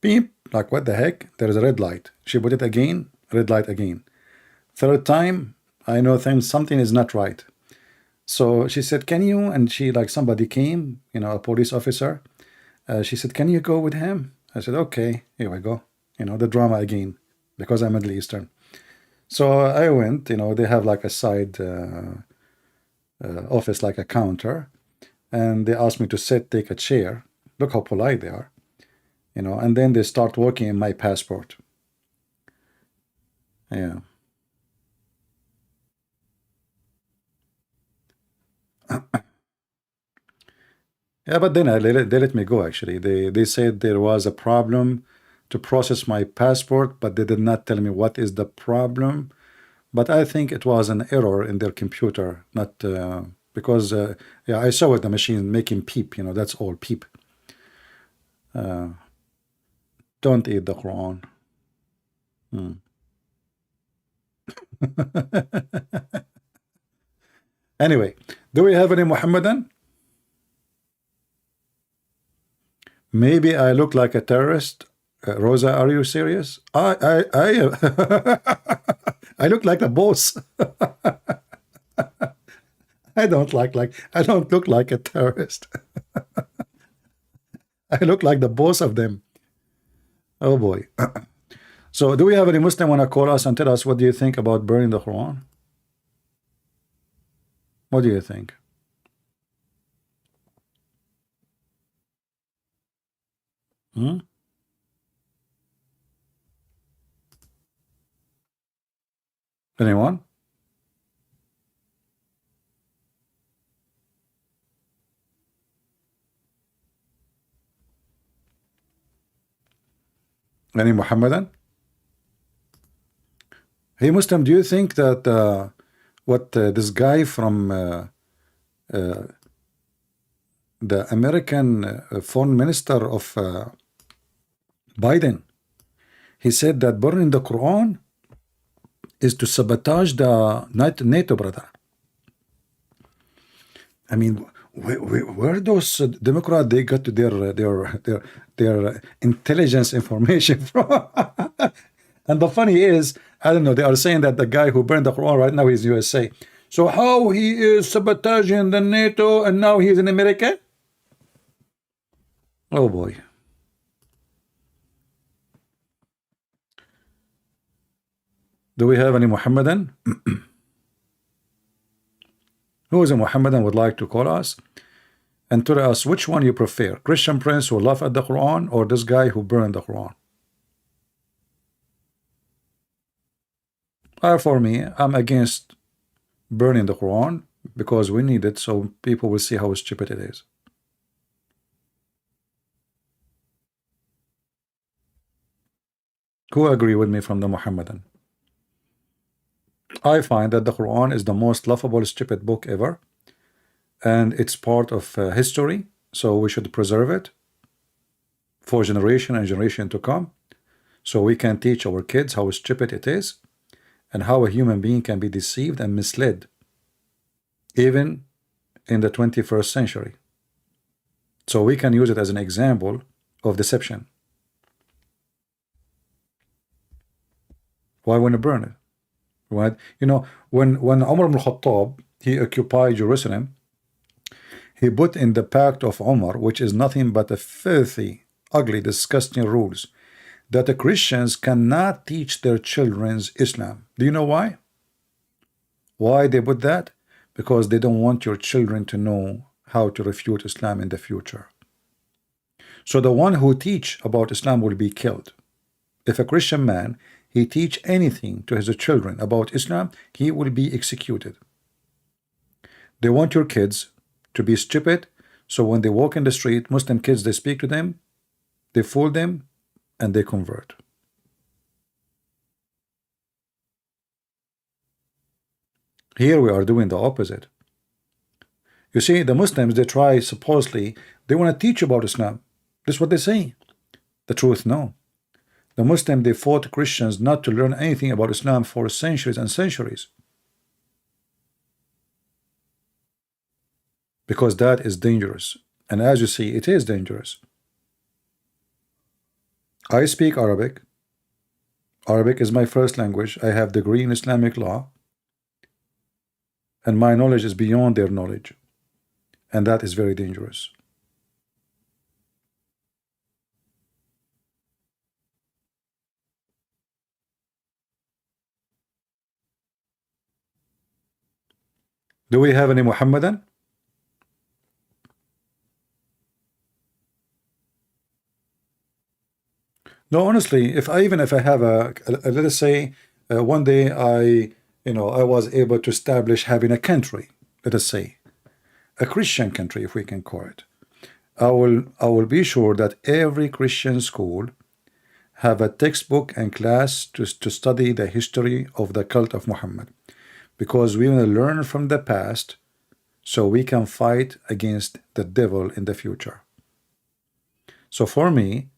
Beep, like what the heck? There is a red light. She put it again, red light again. Third time, I know something is not right. So she said, can you? And she, like, somebody came, you know, a police officer. She said, can you go with him? I said, okay, here we go. You know, the drama again, because I'm Middle Eastern. So I went, you know, they have like a side office, like a counter. And they asked me to take a chair. Look how polite they are. You know, and then they start working in my passport. Yeah. Yeah, but then they let me go, actually. They said there was a problem to process my passport, but they did not tell me what is the problem. But I think it was an error in their computer, not because, yeah, I saw it, the machine making peep, you know, that's all, peep. Don't eat the Quran. Anyway, do we have any Muhammadan? Maybe I look like a terrorist. Rosa, are you serious? I look like a boss. I don't look like a terrorist. I look like the boss of them. Oh boy. So do we have any Muslim want to call us and tell us what do you think about burning the Quran? What do you think? Anyone? Any Muhammadan? Hey Muslim, do you think that what this guy from the American foreign minister of Biden, he said that burning the Quran is to sabotage the NATO, brother. I mean, where those Democrats they got to their intelligence information from? And the funny is, I don't know, they are saying that the guy who burned the Quran right now is USA. So how he is sabotaging the NATO and now he's in America? Oh boy. Do we have any Muhammadan? Who is a Muhammadan would like to call us and tell us which one you prefer, Christian prince who laugh at the Quran or this guy who burned the Quran? For me, I'm against burning the Quran because we need it so people will see how stupid it is. Who agree with me from the Muhammadan? I find that the Quran is the most laughable, stupid book ever, and it's part of history, so we should preserve it for generation and generation to come, so we can teach our kids how stupid it is and how a human being can be deceived and misled, even in the 21st century. So we can use it as an example of deception. Why wouldn't burn it? Right? You know, when Umar ibn Khattab, he occupied Jerusalem, he put in the Pact of Umar, which is nothing but a filthy, ugly, disgusting rules, that the Christians cannot teach their children Islam. Do you know why? Why they put that? Because they don't want your children to know how to refute Islam in the future. So the one who teach about Islam will be killed. If a Christian man, he teach anything to his children about Islam, he will be executed. They want your kids to be stupid, so when they walk in the street, Muslim kids, they speak to them, they fool them, and they convert. Here we are doing the opposite. You see, the Muslims, they try, supposedly, they want to teach about Islam. This is what they say. The truth, no. The Muslims, they fought Christians not to learn anything about Islam for centuries and centuries. Because that is dangerous. And as you see, it is dangerous. I speak Arabic. Arabic is my first language. I have a degree in Islamic law. And my knowledge is beyond their knowledge. And that is very dangerous. Do we have any Muhammadan? No, honestly, even if I have let us say one day I was able to establish having a country, let us say a Christian country, if we can call it, I will be sure that every Christian school have a textbook and class to study the history of the cult of Muhammad, because we want to learn from the past so we can fight against the devil in the future. So for me,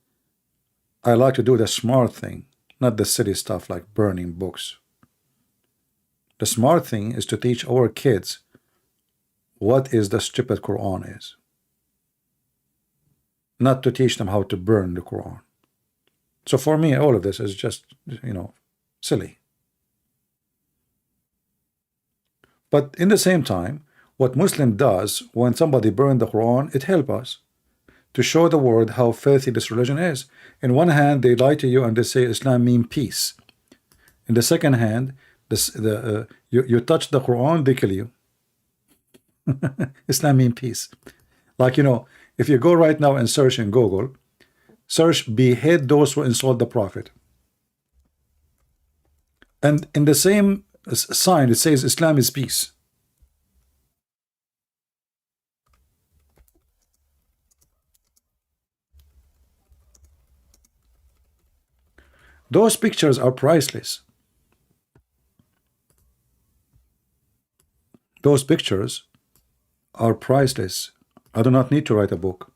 I like to do the smart thing, not the silly stuff like burning books. The smart thing is to teach our kids what is the stupid Quran is. not to teach them how to burn the Quran. So for me, all of this is just, silly. But in the same time, what Muslim does when somebody burns the Quran, it helps us to show the world how filthy this religion is. In one hand, they lie to you and they say Islam means peace. In the second hand, you touch the Quran, they kill you. Islam means peace. Like, if you go right now and search in Google, search behead those who insult the Prophet. And in the same sign, it says Islam is peace. Those pictures are priceless. Those pictures are priceless. I do not need to write a book.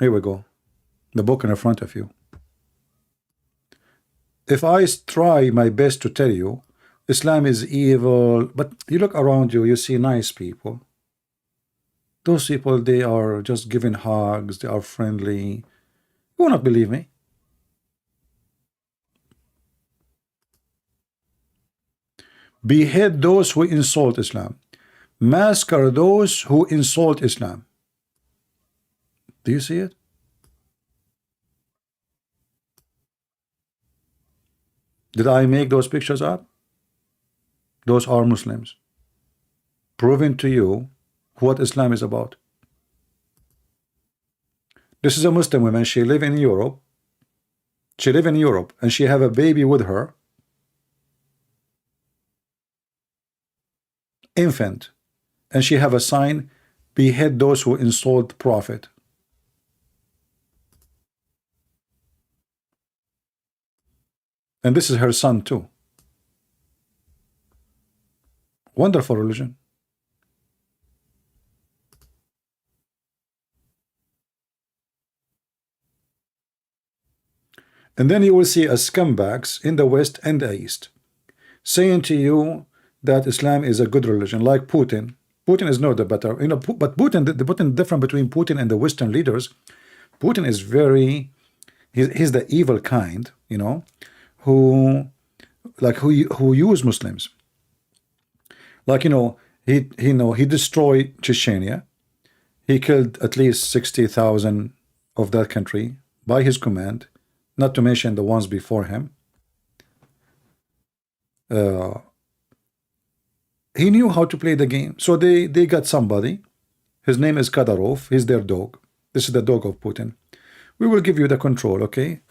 Here we go. The book in front of you. If I try my best to tell you Islam is evil, but you look around you, you see nice people. Those people, they are just giving hugs, they are friendly. You will not believe me. Behead those who insult Islam. Massacre those who insult Islam. Do you see it? Did I make those pictures up? Those are Muslims. Proving to you what Islam is about. This is a Muslim woman. She live in Europe. She live in Europe and she have a baby with her. Infant. And she have a sign, behead those who insult the Prophet. And this is her son too. Wonderful religion. And then you will see as scumbags in the West and the East saying to you that Islam is a good religion, like Putin. Putin is not the better, but Putin, the Putin difference between Putin and the Western leaders, Putin is very, he's the evil kind, who use Muslims. Like, he destroyed Chechnya. He killed at least 60,000 of that country by his command, not to mention the ones before him. He knew how to play the game. So they got somebody. His name is Kadyrov. He's their dog. This is the dog of Putin. We will give you the control, okay?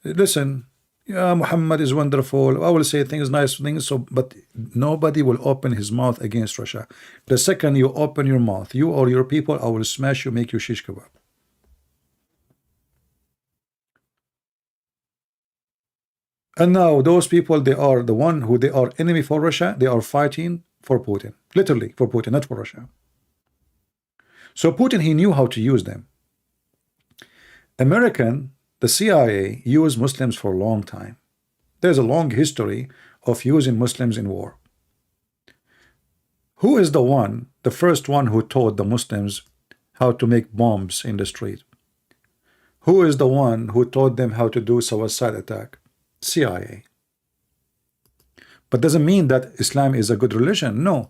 Listen, yeah, Muhammad is wonderful. I will say things, nice things, but nobody will open his mouth against Russia. The second you open your mouth, you or your people, I will smash you, make you shish kebab. And now those people, they are the one who they are enemy for Russia. They are fighting for Putin, literally for Putin, not for Russia. So Putin, he knew how to use them. The CIA used Muslims for a long time. There's a long history of using Muslims in war. Who is the first one who taught the Muslims how to make bombs in the street? Who is the one who taught them how to do suicide attack? CIA. But doesn't mean that Islam is a good religion. No.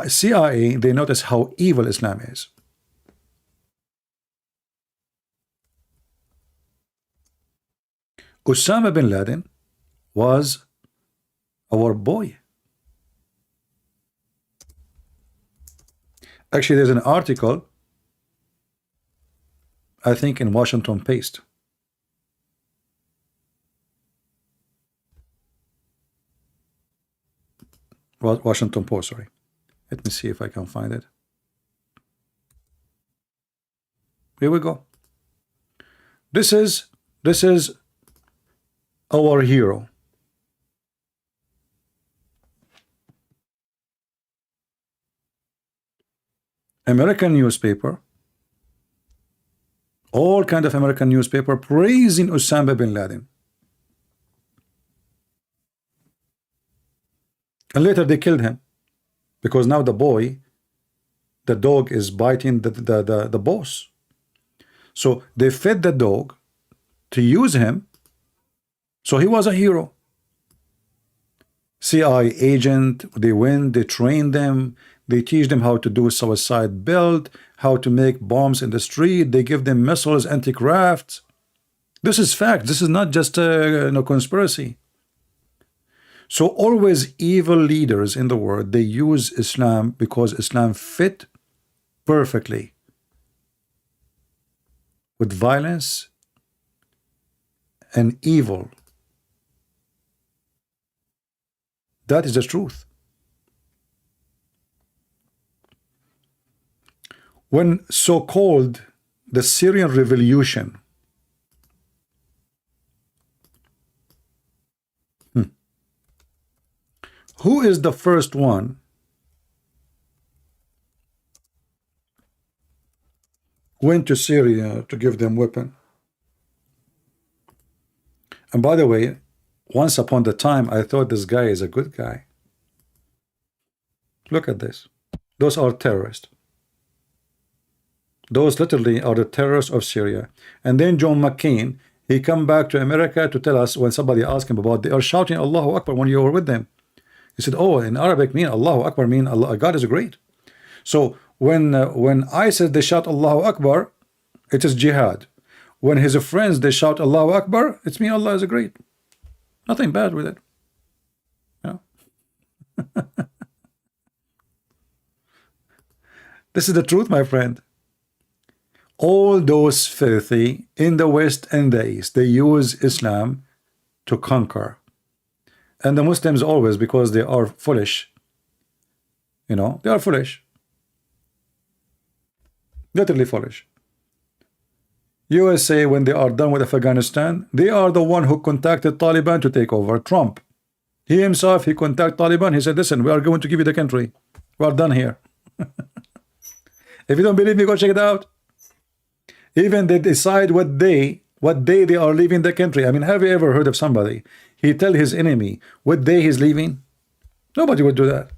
CIA, they notice how evil Islam is. Osama bin Laden was our boy. Actually, there's an article, I think in Washington Post. Washington Post, sorry. Let me see if I can find it. Here we go. This is our hero. American newspaper, all kind of American newspaper praising Osama bin Laden. And later they killed him because now the dog is biting the boss. So they fed the dog to use him. So he was a hero. CIA agent, they went, they train them, they teach them how to do suicide build, how to make bombs in the street, they give them missiles, anti-crafts. This is fact. This is not just a conspiracy. So always evil leaders in the world, they use Islam because Islam fit perfectly with violence and evil. That is the truth. When so-called the Syrian revolution who is the first one went to Syria to give them weapon? And by the way, once upon the time I thought this guy is a good guy. Look at this. Those are terrorists. Those literally are the terrorists of Syria. And then John McCain, he come back to America to tell us, when somebody asked him about, they are shouting Allahu Akbar when you were with them. He said, oh, in Arabic mean Allahu Akbar mean Allah, God is great. So when ISIS they shout Allahu Akbar, it is jihad. When his friends they shout Allahu Akbar, it's mean Allah is great. Nothing bad with it. You know? This is the truth, my friend. All those filthy in the West and the East, they use Islam to conquer. And the Muslims always, because they are foolish, you know, they are foolish. Literally foolish. USA, when they are done with Afghanistan, they are the one who contacted Taliban to take over. Trump, he himself, he contacted Taliban. He said, listen, we are going to give you the country. We are done here. If you don't believe me, go check it out. Even they decide what day they are leaving the country. I mean, have you ever heard of somebody, he tell his enemy what day he's leaving? Nobody would do that.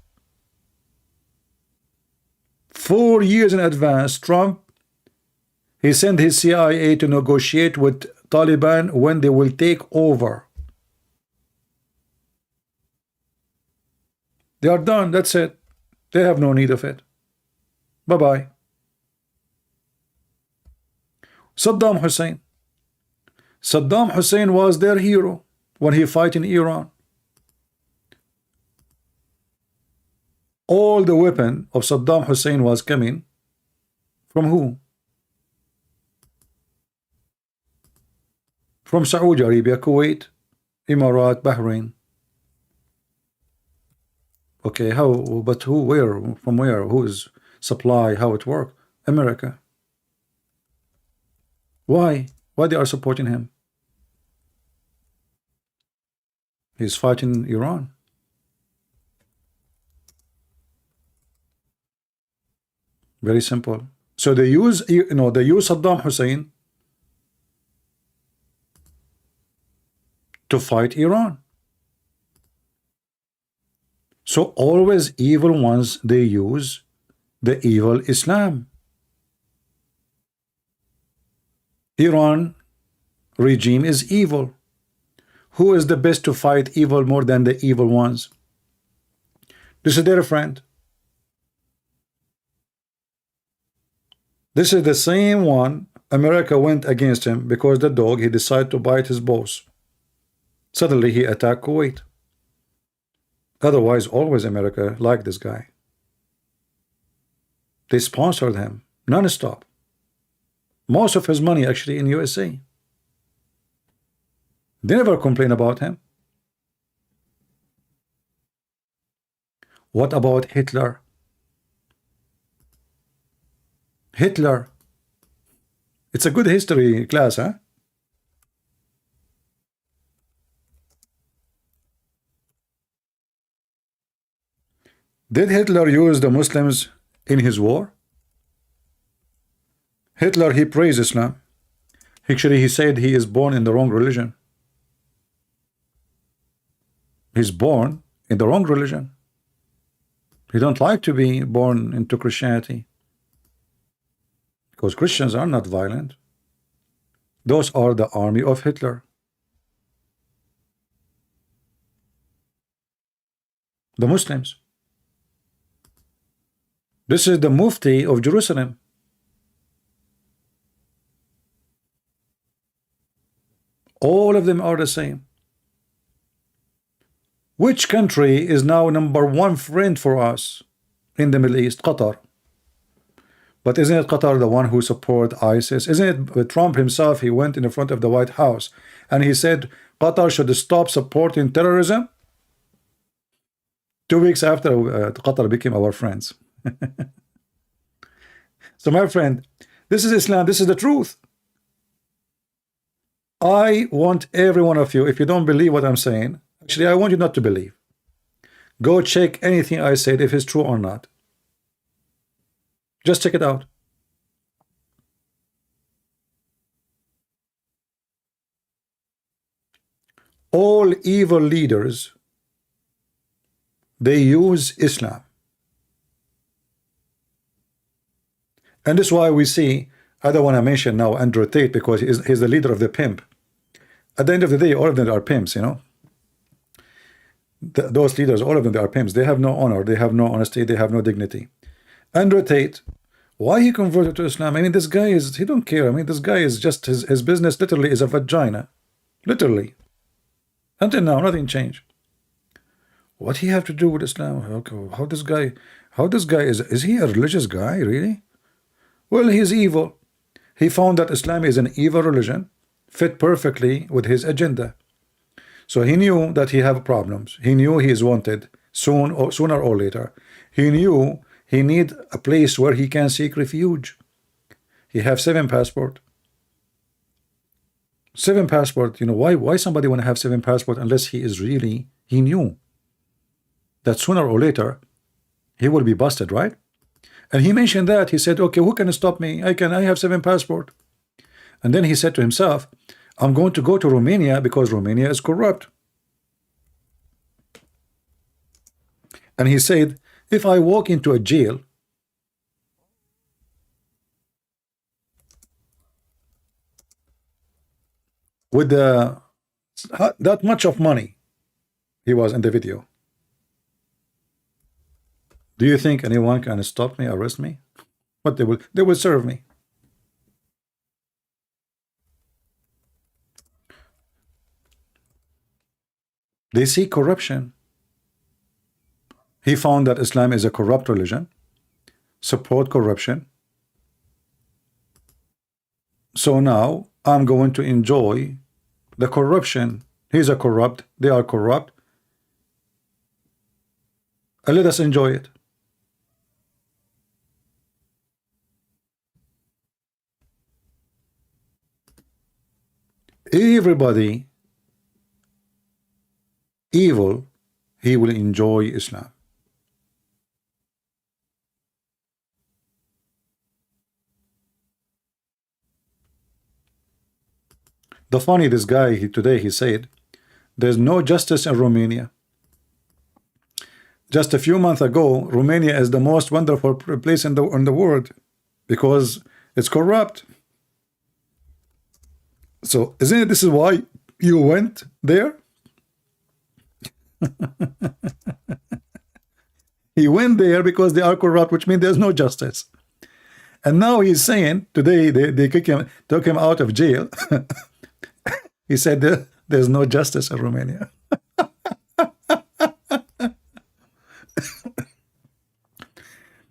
4 years in advance, Trump, he sent his CIA to negotiate with Taliban when they will take over. They are done. That's it. They have no need of it. Bye-bye. Saddam Hussein. Saddam Hussein was their hero when he fought in Iran. All the weapon of Saddam Hussein was coming from who? From Saudi Arabia, Kuwait, Emirat, Bahrain. Okay, how, but who, where, from where, whose supply, how it work? America. Why? Why they are supporting him? He's fighting Iran. Very simple. So they use, they use Saddam Hussein to fight Iran. So always evil ones, they use the evil Islam. Iran regime is evil. Who is the best to fight evil more than the evil ones? This is their friend. This is the same one America went against him because the dog, he decided to bite his boss. Suddenly he attacked Kuwait. Otherwise, always America liked this guy. They sponsored him non-stop. Most of his money actually in USA. They never complain about him. What about Hitler? Hitler. It's a good history class, huh? Did Hitler use the Muslims in his war? Hitler, he praised Islam. Actually, he said he is born in the wrong religion. He's born in the wrong religion. He don't like to be born into Christianity. Because Christians are not violent. Those are the army of Hitler. The Muslims. This is the Mufti of Jerusalem. All of them are the same. Which country is now #1 friend for us in the Middle East? Qatar. But isn't it Qatar the one who support ISIS? Isn't it Trump himself? He went in the front of the White House and he said Qatar should stop supporting terrorism. 2 weeks after, Qatar became our friends. So my friend, this is Islam. This is the truth. I want every one of you, if you don't believe what I'm saying, actually I want you not to believe. Go check anything I said if it's true or not. Just check it out. All evil leaders, they use Islam. And this is why we see, I don't want to mention now Andrew Tate because he's the leader of the pimp. At the end of the day, all of them are pimps, you know. Those leaders, all of them, they are pimps. They have no honor, they have no honesty, they have no dignity. Andrew Tate, why he converted to Islam? I mean, this guy is, he don't care. I mean, this guy is just, his business literally is a vagina. Literally. Until now, nothing changed. What he have to do with Islam? How this guy is he a religious guy, really? Well, he's evil. He found that Islam is an evil religion, fit perfectly with his agenda. So he knew that he have problems. He knew he is wanted sooner or later. He knew he need a place where he can seek refuge. He have 7 passport. 7 passport. You know why somebody want to have 7 passport unless he is really, he knew that sooner or later he will be busted, right? And he mentioned that. He said, okay, who can stop me? I have 7 passport. And then he said to himself, I'm going to go to Romania because Romania is corrupt. And he said, if I walk into a jail with that much of money, he was in the video, do you think anyone can stop me, arrest me? But they will serve me. They see corruption. He found that Islam is a corrupt religion, support corruption. So now I'm going to enjoy the corruption. He's a corrupt, they are corrupt. And let us enjoy it. Everybody evil, he will enjoy Islam. The funny, this guy today he said there's no justice in Romania. Just a few months ago, Romania is the most wonderful place in the world because it's corrupt. So isn't it, this is why you went there? He went there because they are corrupt, which means there's no justice. And now he's saying today they took him out of jail. He said there's no justice in Romania.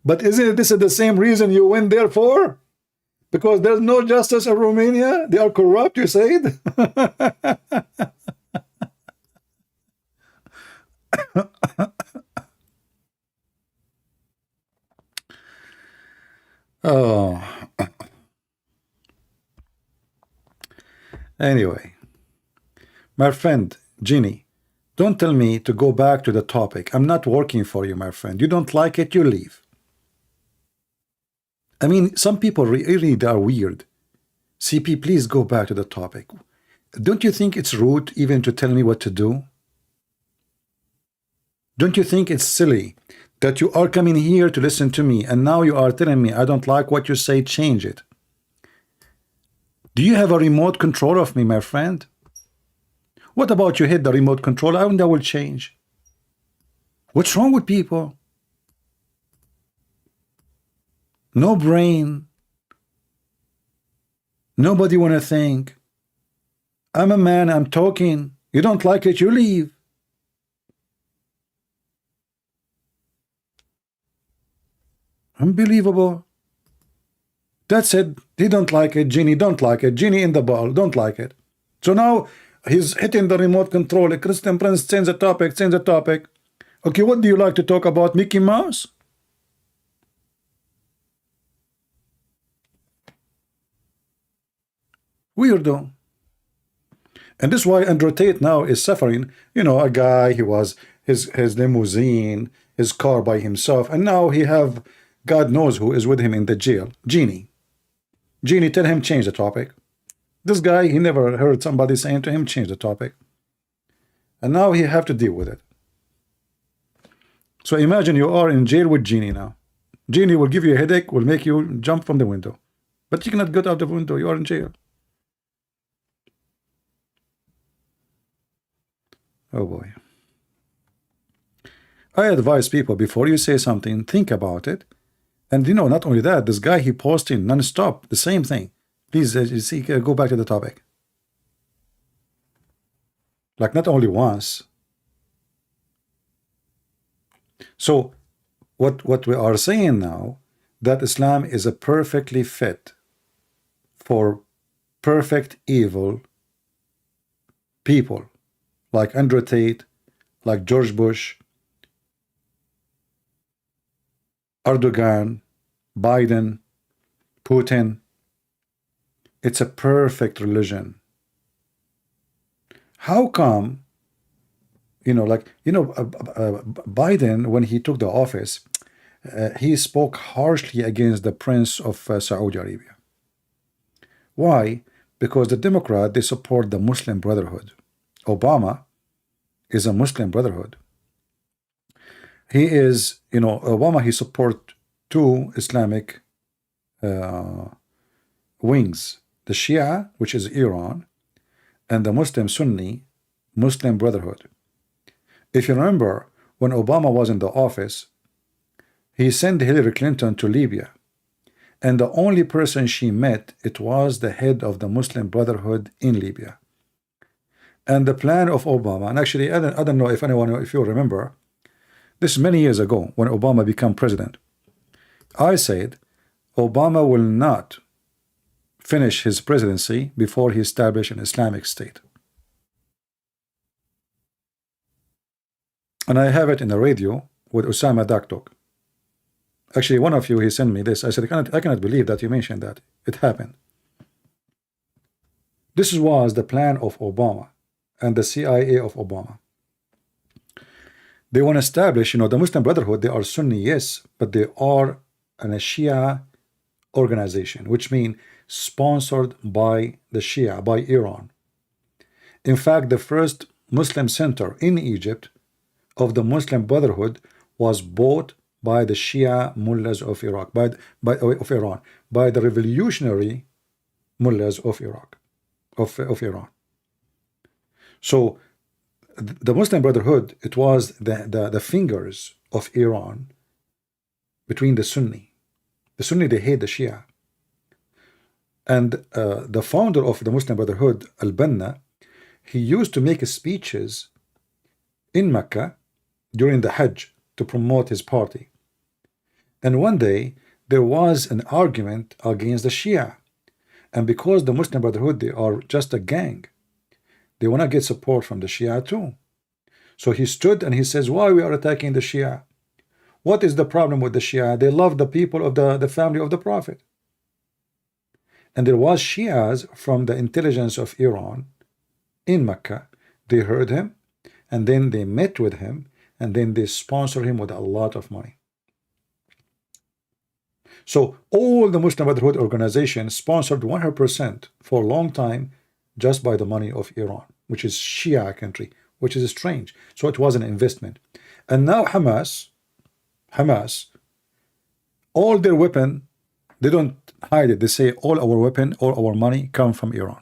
But isn't this the same reason you went there for? Because there's no justice in Romania? They are corrupt, you said? Oh. Anyway, my friend Ginny, don't tell me to go back to the topic. I'm not working for you, my friend. You don't like it, you leave. I mean, some people really are weird. CP, please go back to the topic. Don't you think it's rude even to tell me what to do? Don't you think it's silly that you are coming here to listen to me and now you are telling me I don't like what you say, change it? Do you have a remote control of me, my friend? What about you hit the remote control and that will change? What's wrong with people? No brain. Nobody want to think. I'm a man, I'm talking. You don't like it, you leave. Unbelievable. That's it. He don't like it. Genie don't like it. Genie in the ball don't like it. So now he's hitting the remote control. Christian Prince, change the topic, change the topic. Okay, what do you like to talk about? Mickey Mouse? Weirdo. And this is why Andrew Tate now is suffering. You know, a guy, he was his limousine, his car by himself, and now he have God knows who is with him in the jail. Genie. Genie, tell him change the topic. This guy, he never heard somebody saying to him change the topic. And now he have to deal with it. So imagine you are in jail with Genie now. Genie will give you a headache, will make you jump from the window. But you cannot get out the window, you are in jail. Oh boy. I advise people, before you say something, think about it. And you know, not only that, this guy, he posting non-stop the same thing. Please, you see, go back to the topic. Like not only once. So what we are saying now, that Islam is a perfectly fit for perfect evil people, like Andrew Tate, like George Bush, Erdoğan, Biden, Putin. It's a perfect religion. How come, Biden, when he took the office, he spoke harshly against the Prince of Saudi Arabia. Why? Because the Democrat, they support the Muslim Brotherhood. Obama is a Muslim Brotherhood. He is, Obama, he support two Islamic wings, the Shia, which is Iran, and the Muslim Sunni Muslim Brotherhood. If you remember, when Obama was in the office, he sent Hillary Clinton to Libya, and the only person she met, it was the head of the Muslim Brotherhood in Libya. And the plan of Obama, and actually I don't know if you remember, this is many years ago when Obama became president, I said Obama will not finish his presidency before he establishes an Islamic State. And I have it in the radio with Osama Daktok. Actually, one of you, he sent me this. I said, I cannot believe that you mentioned that. It happened. This was the plan of Obama and the CIA of Obama. They want to establish, the Muslim Brotherhood, they are Sunni, yes, but they are a Shia organization, which means sponsored by the Shia, by Iran. In fact, the first Muslim center in Egypt of the Muslim Brotherhood was bought by the Shia mullahs of Iraq, of Iran, by the revolutionary mullahs of Iraq, of Iran. So the Muslim Brotherhood, it was the fingers of Iran between the Sunni. The Sunni, they hate the Shia. And the founder of the Muslim Brotherhood, Al-Banna, he used to make speeches in Mecca during the Hajj to promote his party. And one day there was an argument against the Shia. And because the Muslim Brotherhood, they are just a gang, they want to get support from the Shia too. So he stood and he says, why we are attacking the Shia? What is the problem with the Shia? They love the people of the family of the Prophet. And there was Shias from the intelligence of Iran in Mecca. They heard him, and then they met with him, and then they sponsored him with a lot of money. So all the Muslim Brotherhood organizations sponsored 100% for a long time just by the money of Iran, which is Shia country, which is strange. So it was an investment. And now Hamas, all their weapon, They don't hide it. They say all our weapon, all our money come from Iran.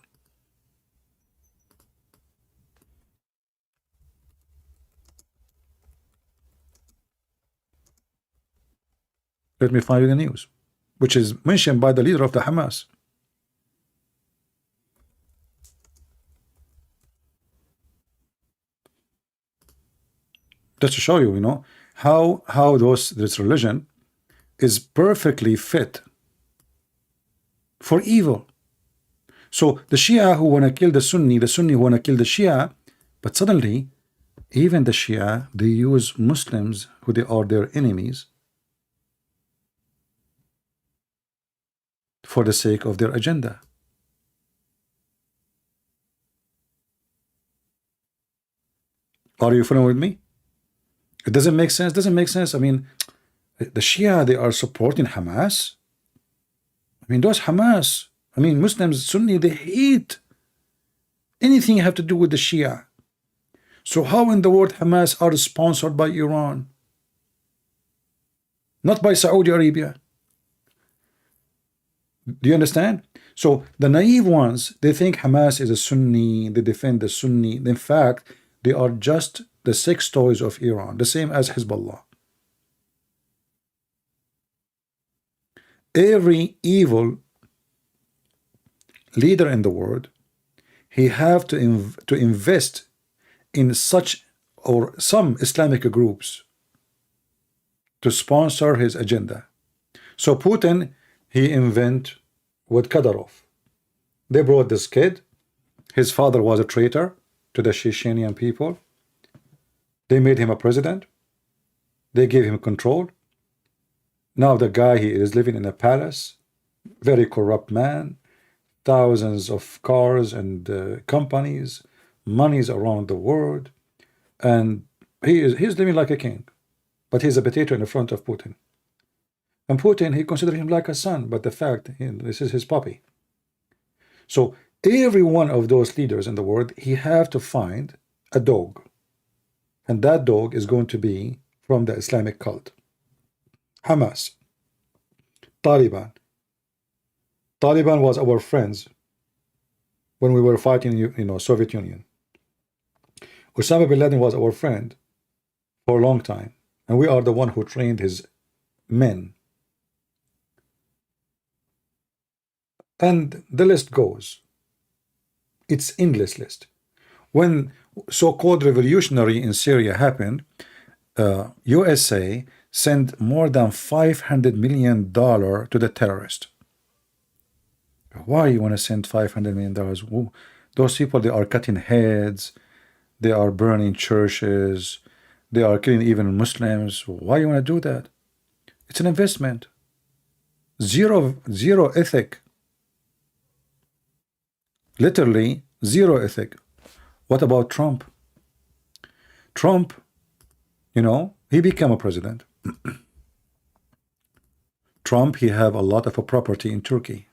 Let me find you the news, which is mentioned by the leader of the Hamas. Just to show you, how this religion is perfectly fit for evil. So the Shia who want to kill the Sunni who want to kill the Shia, but suddenly even the Shia, they use Muslims who they are their enemies for the sake of their agenda. Are you following with me? It doesn't make sense. Doesn't make sense. I mean, the Shia, they are supporting Hamas. I mean, those Hamas, I mean, Muslims, Sunni, they hate anything have to do with the Shia. So how in the world Hamas are sponsored by Iran? Not by Saudi Arabia. Do you understand? So the naive ones, they think Hamas is a Sunni, they defend the Sunni. In fact, they are just the sex toys of Iran, the same as Hezbollah. Every evil leader in the world, he have to invest in such or some Islamic groups to sponsor his agenda. So Putin, he invent with Kadyrov. They brought this kid. His father was a traitor to the Chechenian people. They made him a president. They gave him control. Now the guy, he is living in a palace, very corrupt man, thousands of cars and companies, monies around the world, and he's living like a king, but he's a potato in the front of Putin. And Putin, he considered him like a son, but the fact, this is his puppy. So every one of those leaders in the world, he have to find a dog, and that dog is going to be from the Islamic cult. Hamas, Taliban. Taliban was our friends when we were fighting, Soviet Union. Osama bin Laden was our friend for a long time, and we are the one who trained his men. And the list goes. It's endless list. When so-called revolutionary in Syria happened, USA sent more than $500 million to the terrorist. Why you want to send $500 million? Ooh, those people, they are cutting heads, they are burning churches, they are killing even Muslims. Why you want to do that? It's an investment. Zero ethic. Literally zero ethic. What about Trump? Trump, he became a president. Trump, he have a lot of a property in Turkey.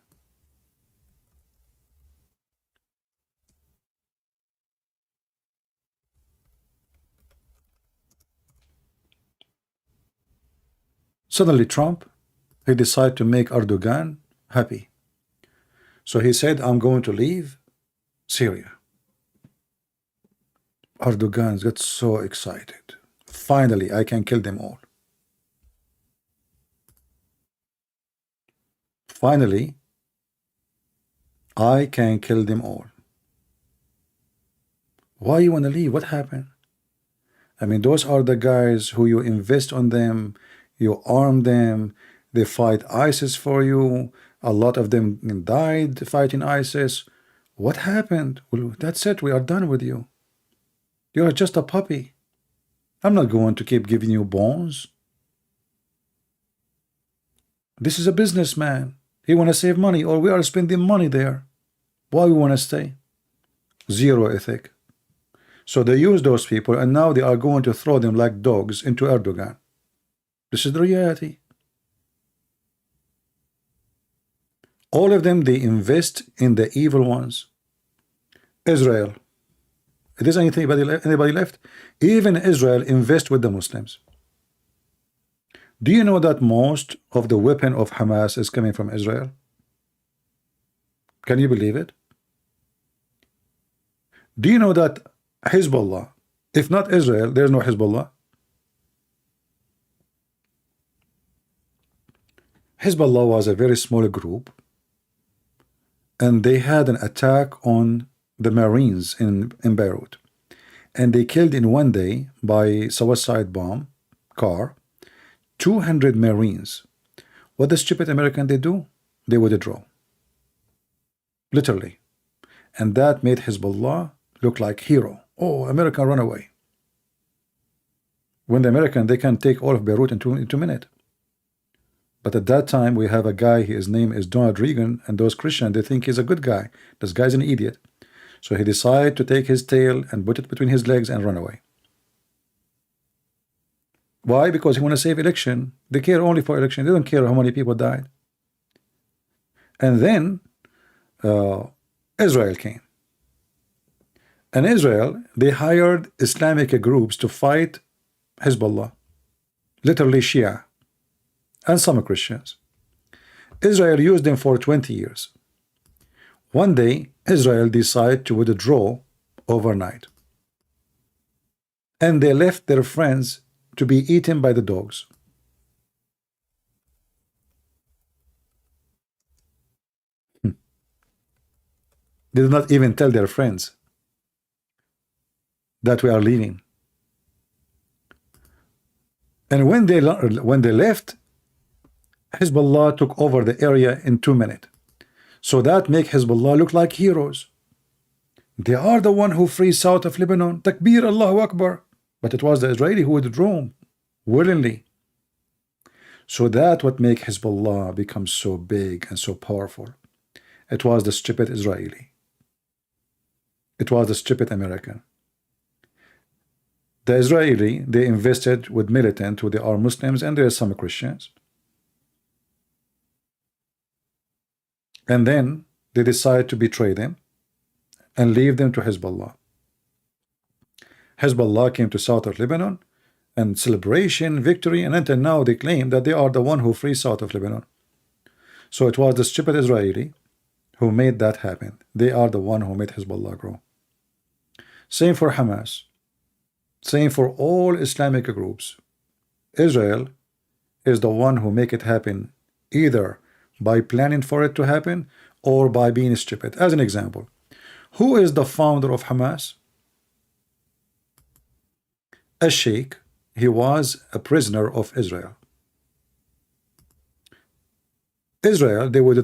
Suddenly Trump, he decided to make Erdoğan happy. So he said, I'm going to leave Syria. Erdoğan got so excited. Finally, I can kill them all. Finally, I can kill them all. Why you want to leave? What happened? I mean, those are the guys who you invest on them, you arm them, they fight ISIS for you. A lot of them died fighting ISIS. What happened? Well, that's it. We are done with you. You are just a puppy. I'm not going to keep giving you bones. This is a businessman. He want to save money, or we are spending money there. Why we want to stay? Zero ethic. So they use those people, and now they are going to throw them like dogs into Erdoğan. This is the reality. All of them, they invest in the evil ones. Israel. Is anybody left? Even Israel invest with the Muslims. Do you know that most of the weapon of Hamas is coming from Israel? Can you believe it? Do you know that Hezbollah, if not Israel, there's no Hezbollah? Hezbollah was a very small group, and they had an attack on the Marines in Beirut, and they killed in one day by suicide bomb car 200 Marines. What the stupid American they do? They withdraw, literally, and that made Hezbollah look like hero. Oh, American run away. When the American, they can take all of Beirut in two minutes. But at that time, we have a guy, his name is Donald Reagan, and those Christians, they think he's a good guy. This guy's an idiot. So he decided to take his tail and put it between his legs and run away. Why? Because he want to save election. They care only for election. They don't care how many people died. And then Israel came. And Israel, they hired Islamic groups to fight Hezbollah, literally Shia, and some Christians. Israel used them for 20 years. One day, Israel decided to withdraw overnight. And they left their friends to be eaten by the dogs. They did not even tell their friends that we are leaving. And when they left, Hezbollah took over the area in 2 minutes. So that make Hezbollah look like heroes. They are the one who freed south of Lebanon. Takbir, Allahu Akbar. But it was the Israeli who withdrew willingly. So that what make Hezbollah become so big and so powerful. It was the stupid Israeli. It was the stupid American. The Israeli, they invested with militant who they are Muslims, and there are some Christians. And then they decide to betray them and leave them to Hezbollah. Hezbollah came to south of Lebanon and celebration, victory, and until now they claim that they are the one who freed south of Lebanon. So it was the stupid Israeli who made that happen. They are the one who made Hezbollah grow. Same for Hamas. Same for all Islamic groups. Israel is the one who make it happen, either by planning for it to happen or by being stupid. As an example, who is the founder of Hamas? A sheikh. He was a prisoner of Israel. Israel, they would,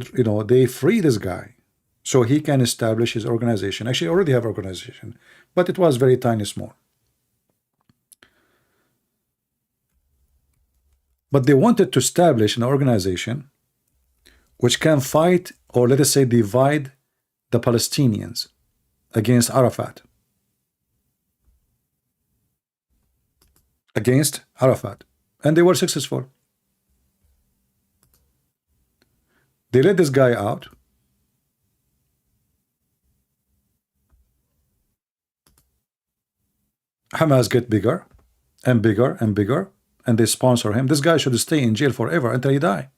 they free this guy so he can establish his organization. Actually, already have organization, but it was very tiny, small. But they wanted to establish an organization which can fight, or let us say divide, the Palestinians against Arafat. Against Arafat. And they were successful. They let this guy out. Hamas get bigger and bigger and bigger, and they sponsor him. This guy should stay in jail forever until he die.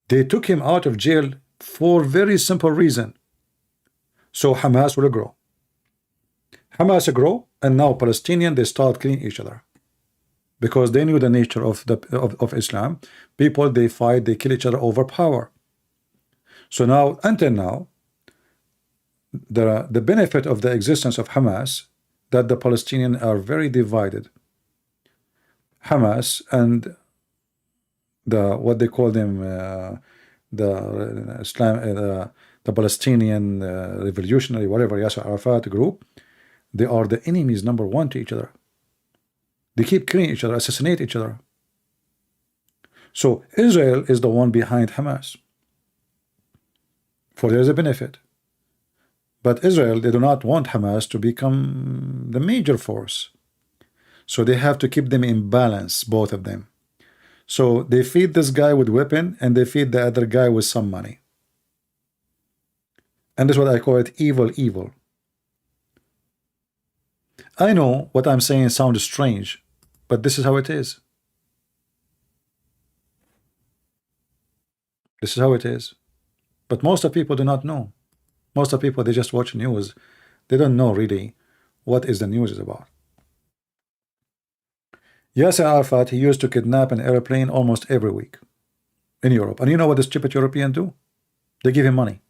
They took him out of jail for very simple reason. So Hamas will grow. Hamas grow, and now Palestinian, they start killing each other. Because they knew the nature of Islam. People, they fight, they kill each other over power. So now, until now, the benefit of the existence of Hamas, that the Palestinians are very divided. Hamas and what they call them, the Palestinian revolutionary, whatever, Yasser Arafat group, they are the enemies #1 to each other. They keep killing each other, assassinate each other. So Israel is the one behind Hamas for there's a benefit. But Israel, they do not want Hamas to become the major force. So they have to keep them in balance, both of them. So they feed this guy with weapon, and they feed the other guy with some money. And that's what I call it, evil. I know what I'm saying sounds strange, but this is how it is. This is how it is. But most of people do not know. Most of people, they just watch news. They don't know really what is the news is about. Yasser Arafat, he used to kidnap an airplane almost every week in Europe. And you know what the stupid Europeans do? They give him money.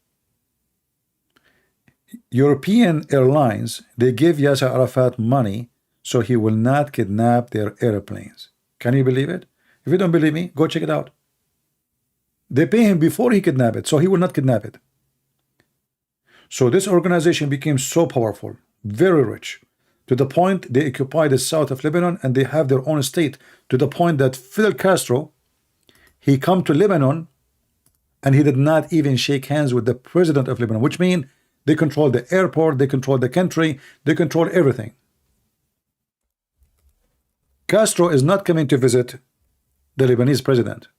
European airlines, they give Yasser Arafat money so he will not kidnap their airplanes. Can you believe it? If you don't believe me, go check it out. They pay him before he kidnap it, so he will not kidnap it. So this organization became so powerful, very rich, to the point they occupy the south of Lebanon and they have their own state, to the point that Fidel Castro, he come to Lebanon and he did not even shake hands with the president of Lebanon, which means they control the airport, they control the country, they control everything. Castro is not coming to visit the Lebanese president.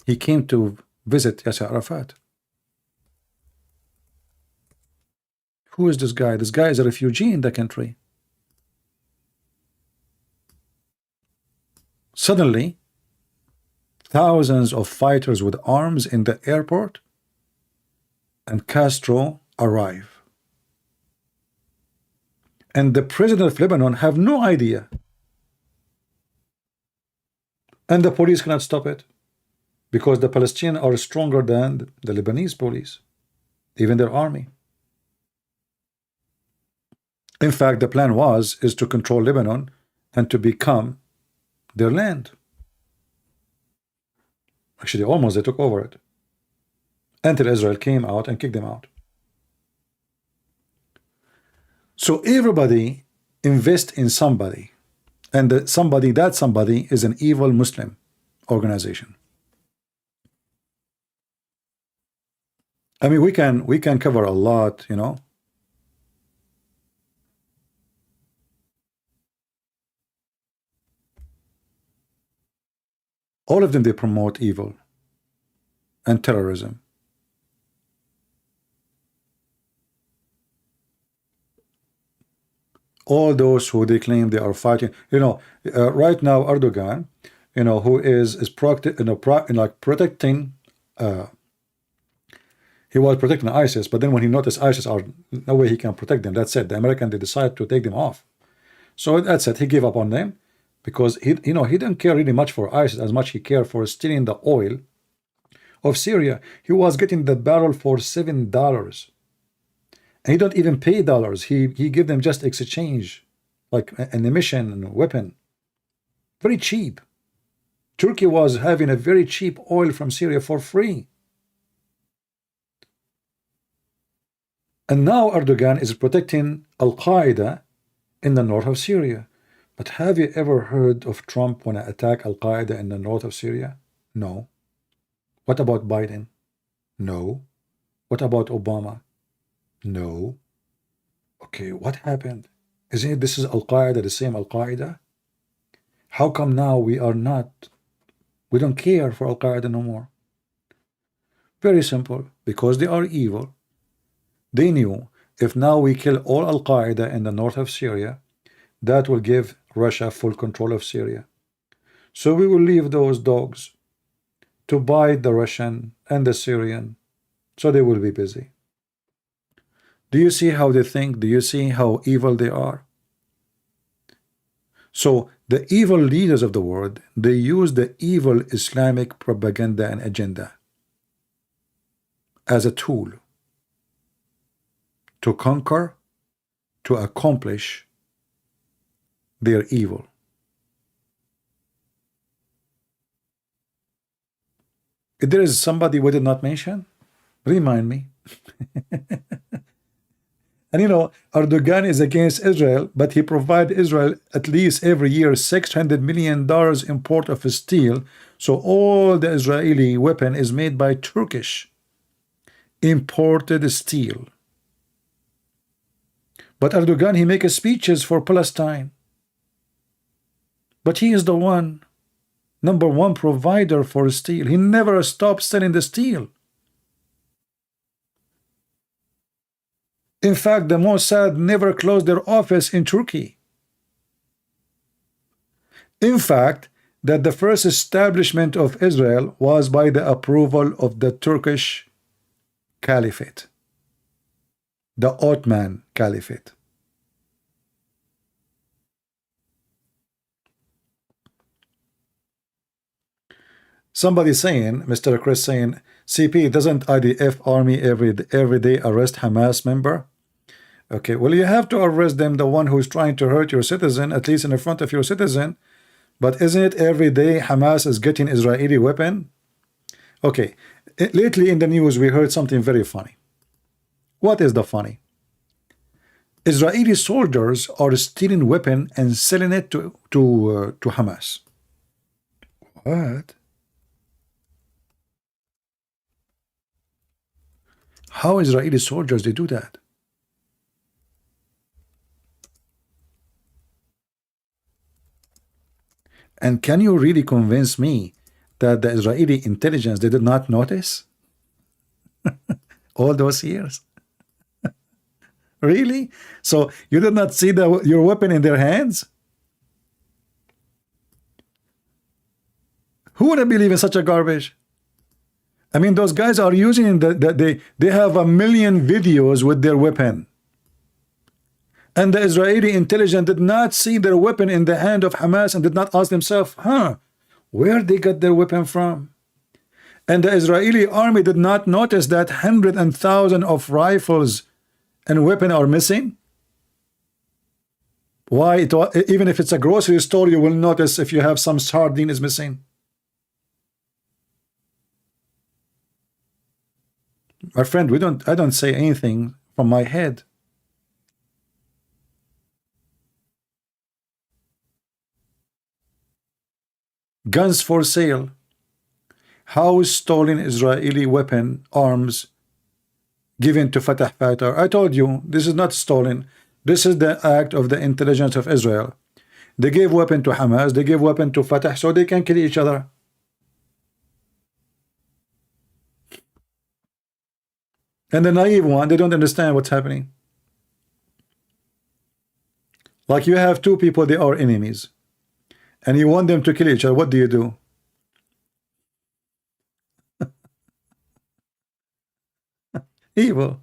He came to visit Yasser Arafat. Who is this guy? This guy is a refugee in the country. Suddenly, thousands of fighters with arms in the airport, and Castro arrive. And the president of Lebanon have no idea. And the police cannot stop it, because the Palestinians are stronger than the Lebanese police, even their army. In fact, the plan is to control Lebanon and to become their land. Actually, almost they took over it, until Israel came out and kicked them out. So everybody invest in somebody, and that somebody is an evil Muslim organization. I mean, we can cover a lot, you know. All of them, they promote evil and terrorism. All those who they claim they are fighting, you know, right now Erdoğan, you know, who is protecting. He was protecting ISIS, but then when he noticed ISIS are no way he can protect them, that's it. The American, they decided to take them off. So that's it. He gave up on them because he didn't care really much for ISIS as much he cared for stealing the oil of Syria. He was getting the barrel for $7. And he don't even pay dollars. He give them just exchange, like an emission and a weapon. Very cheap. Turkey was having a very cheap oil from Syria for free. And now Erdogan is protecting Al-Qaeda in the north of Syria. But have you ever heard of Trump when I attack Al-Qaeda in the north of Syria? No. What about Biden? No. What about Obama? No. Okay, what happened? Isn't it this is Al-Qaeda, the same Al-Qaeda? How come now we don't care for Al-Qaeda no more? Very simple, because they are evil. They knew if now we kill all Al-Qaeda in the north of Syria, that will give Russia full control of Syria. So we will leave those dogs to bite the Russian and the Syrian, so they will be busy. Do you see how they think? Do you see how evil they are? So the evil leaders of the world, they use the evil Islamic propaganda and agenda as a tool to conquer, to accomplish their evil. If there is somebody we did not mention, remind me. And you know, Erdogan is against Israel, but he provides Israel at least every year $600 million import of steel. So all the Israeli weapon is made by Turkish imported steel. But Erdogan, he makes speeches for Palestine. But he is the number one provider for steel. He never stops selling the steel. In fact, the Mossad never closed their office in Turkey. In fact, that the first establishment of Israel was by the approval of the Turkish Caliphate, the Ottoman Caliphate. Somebody saying, Mr. Chris saying, CP, doesn't IDF army every day arrest Hamas member? Okay, well, you have to arrest them, the one who's trying to hurt your citizen, at least in the front of your citizen. But isn't it every day Hamas is getting Israeli weapon? Okay, lately in the news we heard something very funny. What is the funny? Israeli soldiers are stealing weapon and selling it to Hamas. What? How Israeli soldiers they do that? And can you really convince me that the Israeli intelligence they did not notice all those years? Really? So you did not see your weapon in their hands? Who would believe in such a garbage? I mean, those guys are using they have 1 million videos with their weapon. And the Israeli intelligence did not see their weapon in the hand of Hamas and did not ask themselves, where they got their weapon from? And the Israeli army did not notice that hundreds and thousands of rifles and weapons are missing? Why? Even if it's a grocery store, you will notice if you have some sardine is missing. My friend, I don't say anything from my head. Guns for sale. How is stolen Israeli weapon arms given to Fatah fighter? I told you, this is not stolen. This is the act of the intelligence of Israel. They gave weapon to Hamas, they gave weapon to Fatah so they can kill each other. And the naive one, they don't understand what's happening. Like you have two people, they are enemies. And you want them to kill each other, what do you do? Evil.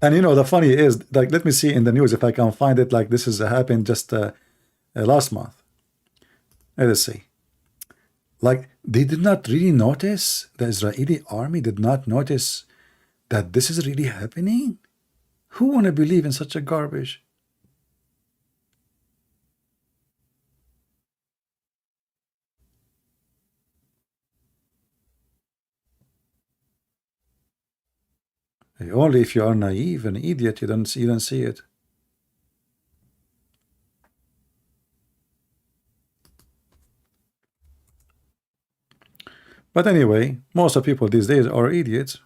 And you know, the funny is, like, let me see in the news if I can find it, like this has happened just last month. Let us see. Like, they did not really notice, the Israeli army did not notice that this is really happening? Who want to believe in such a garbage? Only if you are naive and idiot, you don't see it. But anyway, most of people these days are idiots.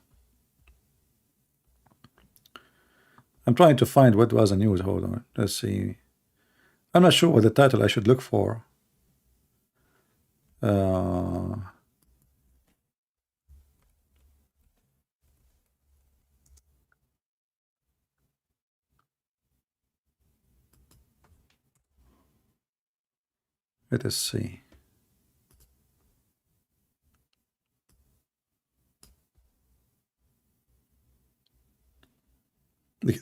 I'm trying to find what was the news. Hold on. Let's see. I'm not sure what the title I should look for. Let us see.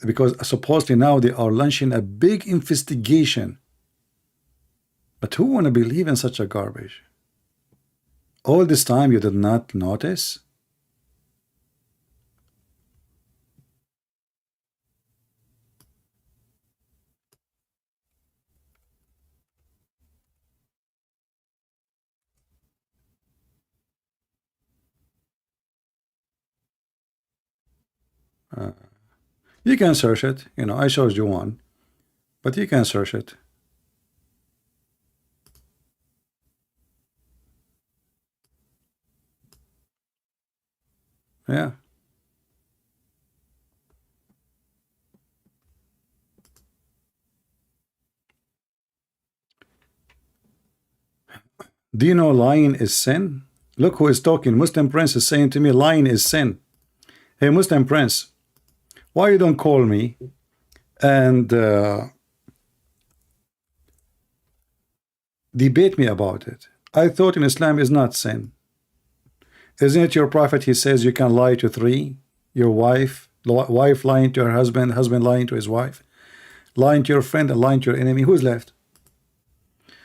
Because supposedly now they are launching a big investigation. But who want to believe in such a garbage? All this time you did not notice? You can search it. You know, I showed you one. But you can search it. Yeah. Do you know lying is sin? Look who is talking. Muslim Prince is saying to me, lying is sin. Hey, Muslim Prince, why you don't call me and debate me about it? I thought in Islam is not sin. Isn't it your prophet? He says you can lie to three: your wife lying to her husband, husband lying to his wife, lying to your friend, and lying to your enemy. Who's left?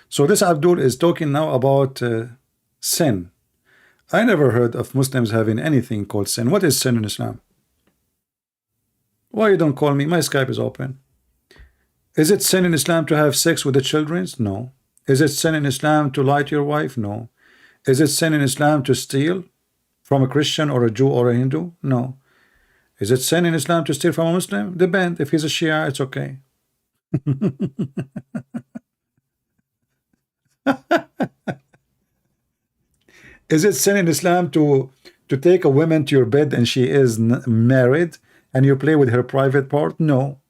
So this Abdul is talking now about sin. I never heard of Muslims having anything called sin. What is sin in Islam? Why you don't call me? My Skype is open. Is it sin in Islam to have sex with the children? No. Is it sin in Islam to lie to your wife? No. Is it sin in Islam to steal from a Christian or a Jew or a Hindu? No. Is it sin in Islam to steal from a Muslim? Depends. If he's a Shia, it's okay. Is it sin in Islam to take a woman to your bed and she is married and you play with her private part? No.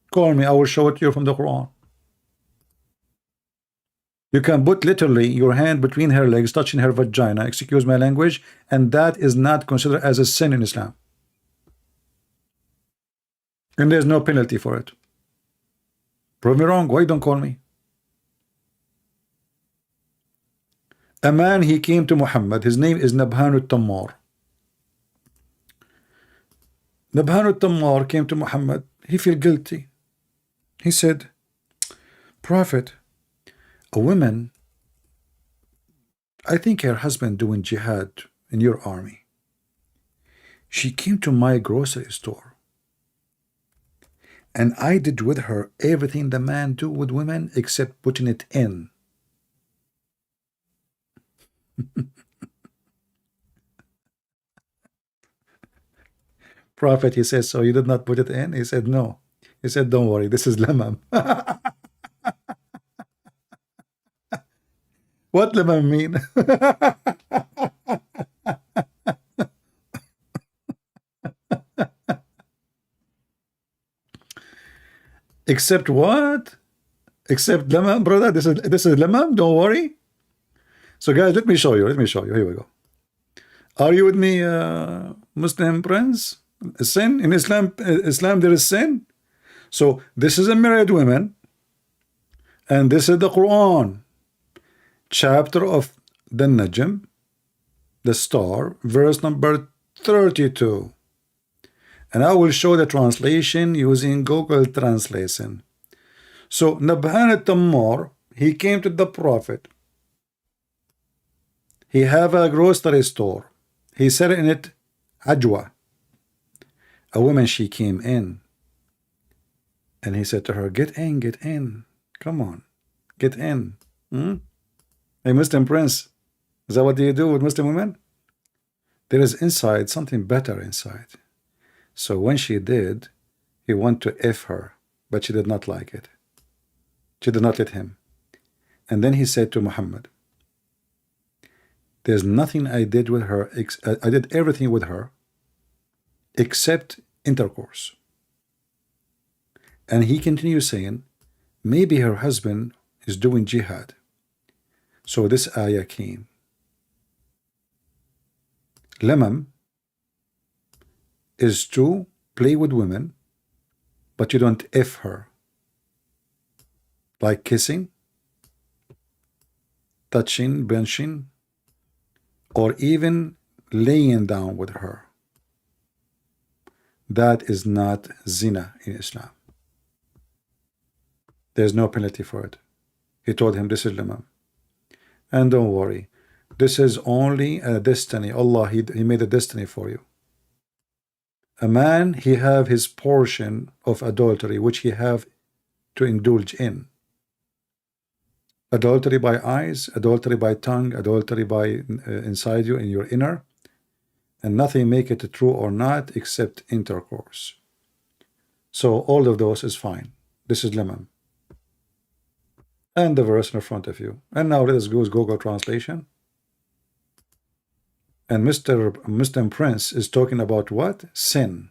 Call me, I will show it to you from the Quran. You can put literally your hand between her legs, touching her vagina, excuse my language, and that is not considered as a sin in Islam. And there's no penalty for it. Prove me wrong. Why don't call me? A man, he came to Muhammad. His name is Nabhan al-Tammar. Nabhan al-Tammar came to Muhammad. He felt guilty. He said, Prophet, a woman, I think her husband doing jihad in your army. She came to my grocery store. And I did with her everything the man do with women except putting it in. Prophet, he says, so you did not put it in? He said, no. He said, don't worry, this is lamam. What lamam mean? Except what? Except lamam, brother. This is lamam. Don't worry. So guys, let me show you. Here we go. Are you with me, Muslim friends? Sin in Islam. Islam there is sin. So this is a married woman, and this is the Quran, chapter of the Najm, the star, verse number 32. And I will show the translation using Google Translation. So Nabhan al-Tammar, he came to the Prophet. He have a grocery store. He said in it, Ajwa. A woman, she came in. And he said to her, get in, get in. Come on, get in. Hey, Muslim Prince, is that what you do with Muslim women? There is inside something better inside. So when she did, he wanted to F her, but she did not like it. She did not let him. And then he said to Muhammad, there's nothing I did with her, I did everything with her except intercourse. And he continues saying, maybe her husband is doing jihad. So this ayah came. Lamam is to play with women, but you don't F her. Like kissing, touching, benching, or even laying down with her. That is not zina in Islam. There's no penalty for it. He told him this is lamam. And don't worry, this is only a destiny. Allah, he made a destiny for you. A man, he have his portion of adultery, which he have to indulge in. Adultery by eyes, adultery by tongue, adultery by inside you, in your inner. And nothing make it true or not except intercourse. So all of those is fine. This is lamam. And the verse in front of you. And now let us go to Google Translation. And Mr. Muslim Prince is talking about what? Sin.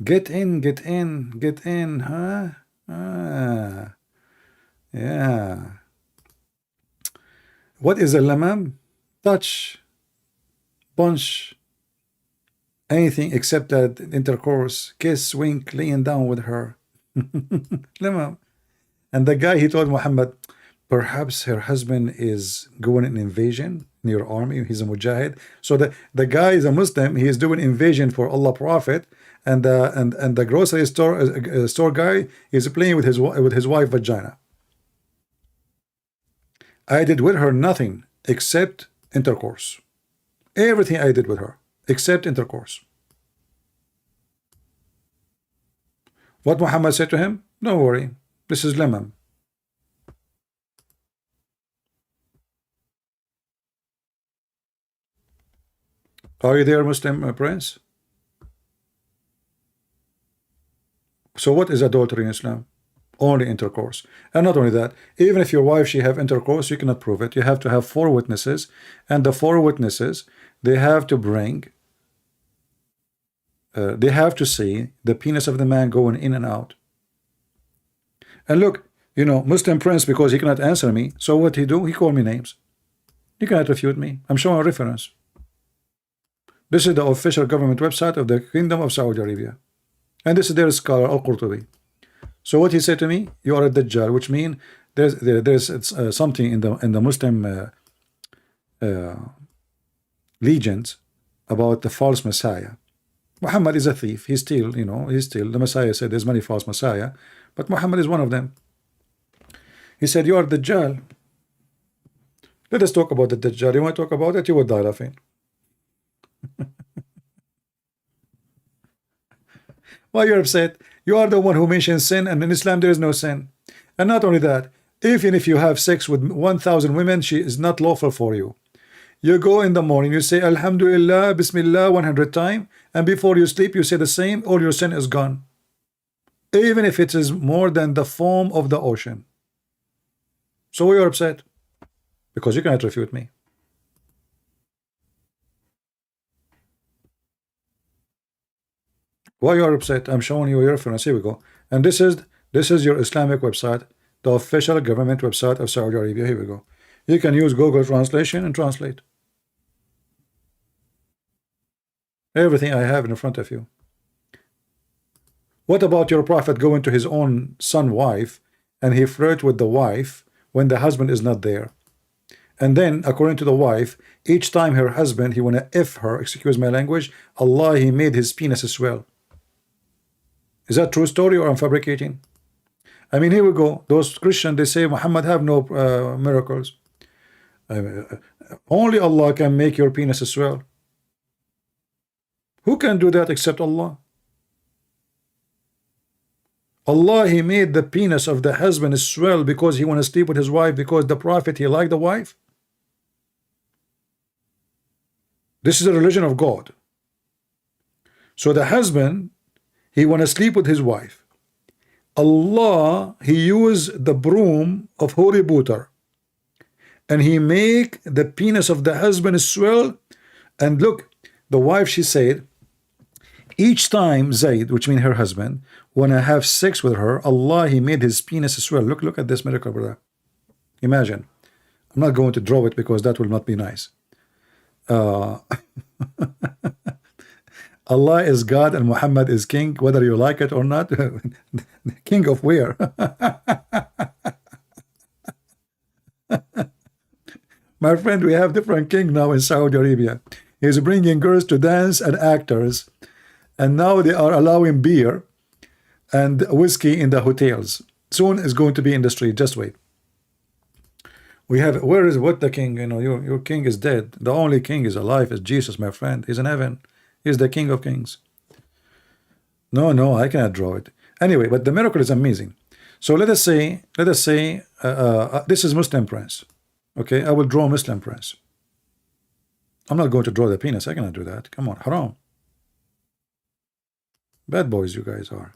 Get in, get in, get in, huh? Yeah. What is a lamam? Touch, punch, anything except that intercourse, kiss, wink, laying down with her. Lamam. And the guy, he told Muhammad, perhaps her husband is going an invasion in your army. He's a mujahid. So the guy is a Muslim. He is doing invasion for Allah Prophet, and the grocery store guy is playing with his wife vagina. I did with her nothing except intercourse. Everything I did with her except intercourse. What Muhammad said to him? Don't worry, this is lamam. Are you there, Muslim prince? So what is adultery in Islam? Only intercourse. And not only that, even if your wife, she have intercourse, you cannot prove it. You have to have 4 witnesses, and the 4 witnesses, they have to bring, they have to see the penis of the man going in and out. And look, you know, Muslim prince, because he cannot answer me, so what he do? He call me names. You cannot refute me. I'm showing a reference. This is the official government website of the Kingdom of Saudi Arabia. And this is their scholar, Al-Qurtubi. So what he said to me, you are a Dajjal, which means there's something in the Muslim legends about the false Messiah. Muhammad is a thief. He's still, you know, the Messiah said there's many false Messiah, but Muhammad is one of them. He said, you are Dajjal. Let us talk about the Dajjal. You want to talk about it? You will die laughing. Why you're upset? You are the one who mentions sin, and in Islam there is no sin. And not only that, even if you have sex with 1,000 women, she is not lawful for you. You go in the morning, you say Alhamdulillah, Bismillah 100 times, and before you sleep you say the same, all your sin is gone. Even if it is more than the foam of the ocean. So why you're upset? Because you cannot refute me. Why you are upset? I'm showing you your reference. Here we go. And this is your Islamic website, the official government website of Saudi Arabia. Here we go. You can use Google translation and translate. Everything I have in front of you. What about your prophet going to his own son wife and he flirt with the wife when the husband is not there? And then, according to the wife, each time her husband, he wanna F her, excuse my language, Allah, he made his penis swell. Is that true story or I'm fabricating? I mean, here we go. Those Christians, they say Muhammad have no miracles. Only Allah can make your penis swell. Who can do that except Allah? Allah, he made the penis of the husband swell because he want to sleep with his wife, because the prophet, he liked the wife. This is the religion of God. So the husband, he want to sleep with his wife. Allah, he used the broom of holy butter, and he make the penis of the husband swell. And look, the wife, she said, each time Zayd, which means her husband, wanna have sex with her, Allah, he made his penis swell. Look at this miracle, brother. Imagine. I'm not going to draw it because that will not be nice. Allah is God and Muhammad is king, whether you like it or not. King of where? My friend, we have different king now in Saudi Arabia. He's bringing girls to dance and actors, and now they are allowing beer and whiskey in the hotels. Soon it's going to be in the street. Just wait. We have, where is what the king? You know, your king is dead. The only king is alive is Jesus, my friend. He's in heaven. He's the King of Kings. No, I cannot draw it. Anyway, but the miracle is amazing. So let us say, this is Muslim prince. Okay, I will draw Muslim prince. I'm not going to draw the penis. I cannot do that. Come on, haram. Bad boys you guys are.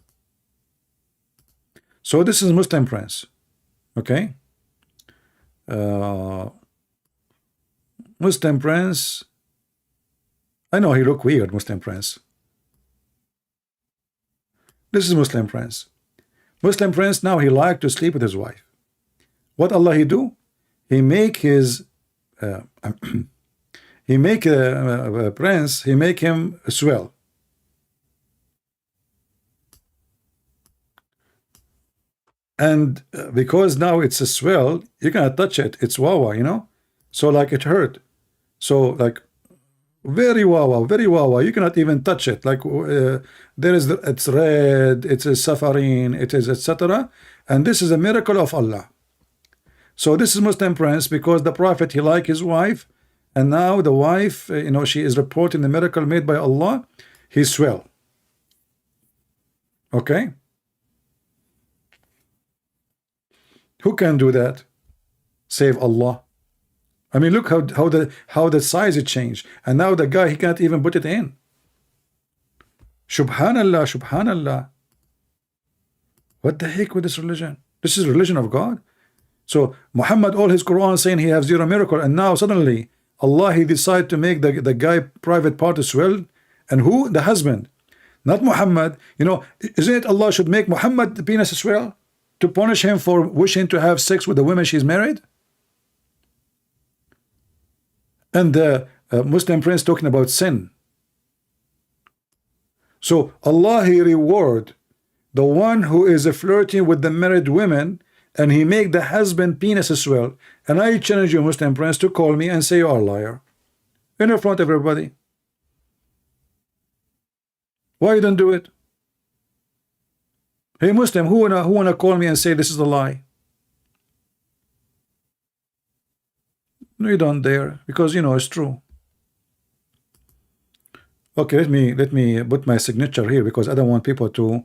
So this is Muslim prince. Okay. Muslim prince. I know he look weird, Muslim prince. This is Muslim prince. Muslim prince, now he like to sleep with his wife. What Allah he do? He make his he make a prince, he make him swell. And because now it's a swell, you cannot touch it. It's wawa, you know. So like it hurt. So like very wawa, very wawa. You cannot even touch it. Like there is it's red, it's a suffering, it is etc. And this is a miracle of Allah. So this is Muslim prince because the Prophet he like his wife, and now the wife, you know, she is reporting the miracle made by Allah. He swell. Okay. Who can do that? Save Allah. I mean, look how the size it changed, and now the guy he can't even put it in. Subhanallah, Subhanallah. What the heck with this religion? This is religion of God. So Muhammad, all his Quran saying he has zero miracle, and now suddenly Allah he decide to make the guy private part swell, and who? The husband, not Muhammad. You know, isn't it Allah should make Muhammad the penis swell to punish him for wishing to have sex with the women she's married? And the Muslim prince talking about sin. So Allah he reward the one who is flirting with the married women, and he make the husband penis swell. And I challenge you, Muslim prince, to call me and say you are a liar in front of everybody. Why you don't do it? Hey Muslim, who wanna call me and say this is a lie? No, you don't dare, because you know it's true. Okay, let me put my signature here because I don't want people to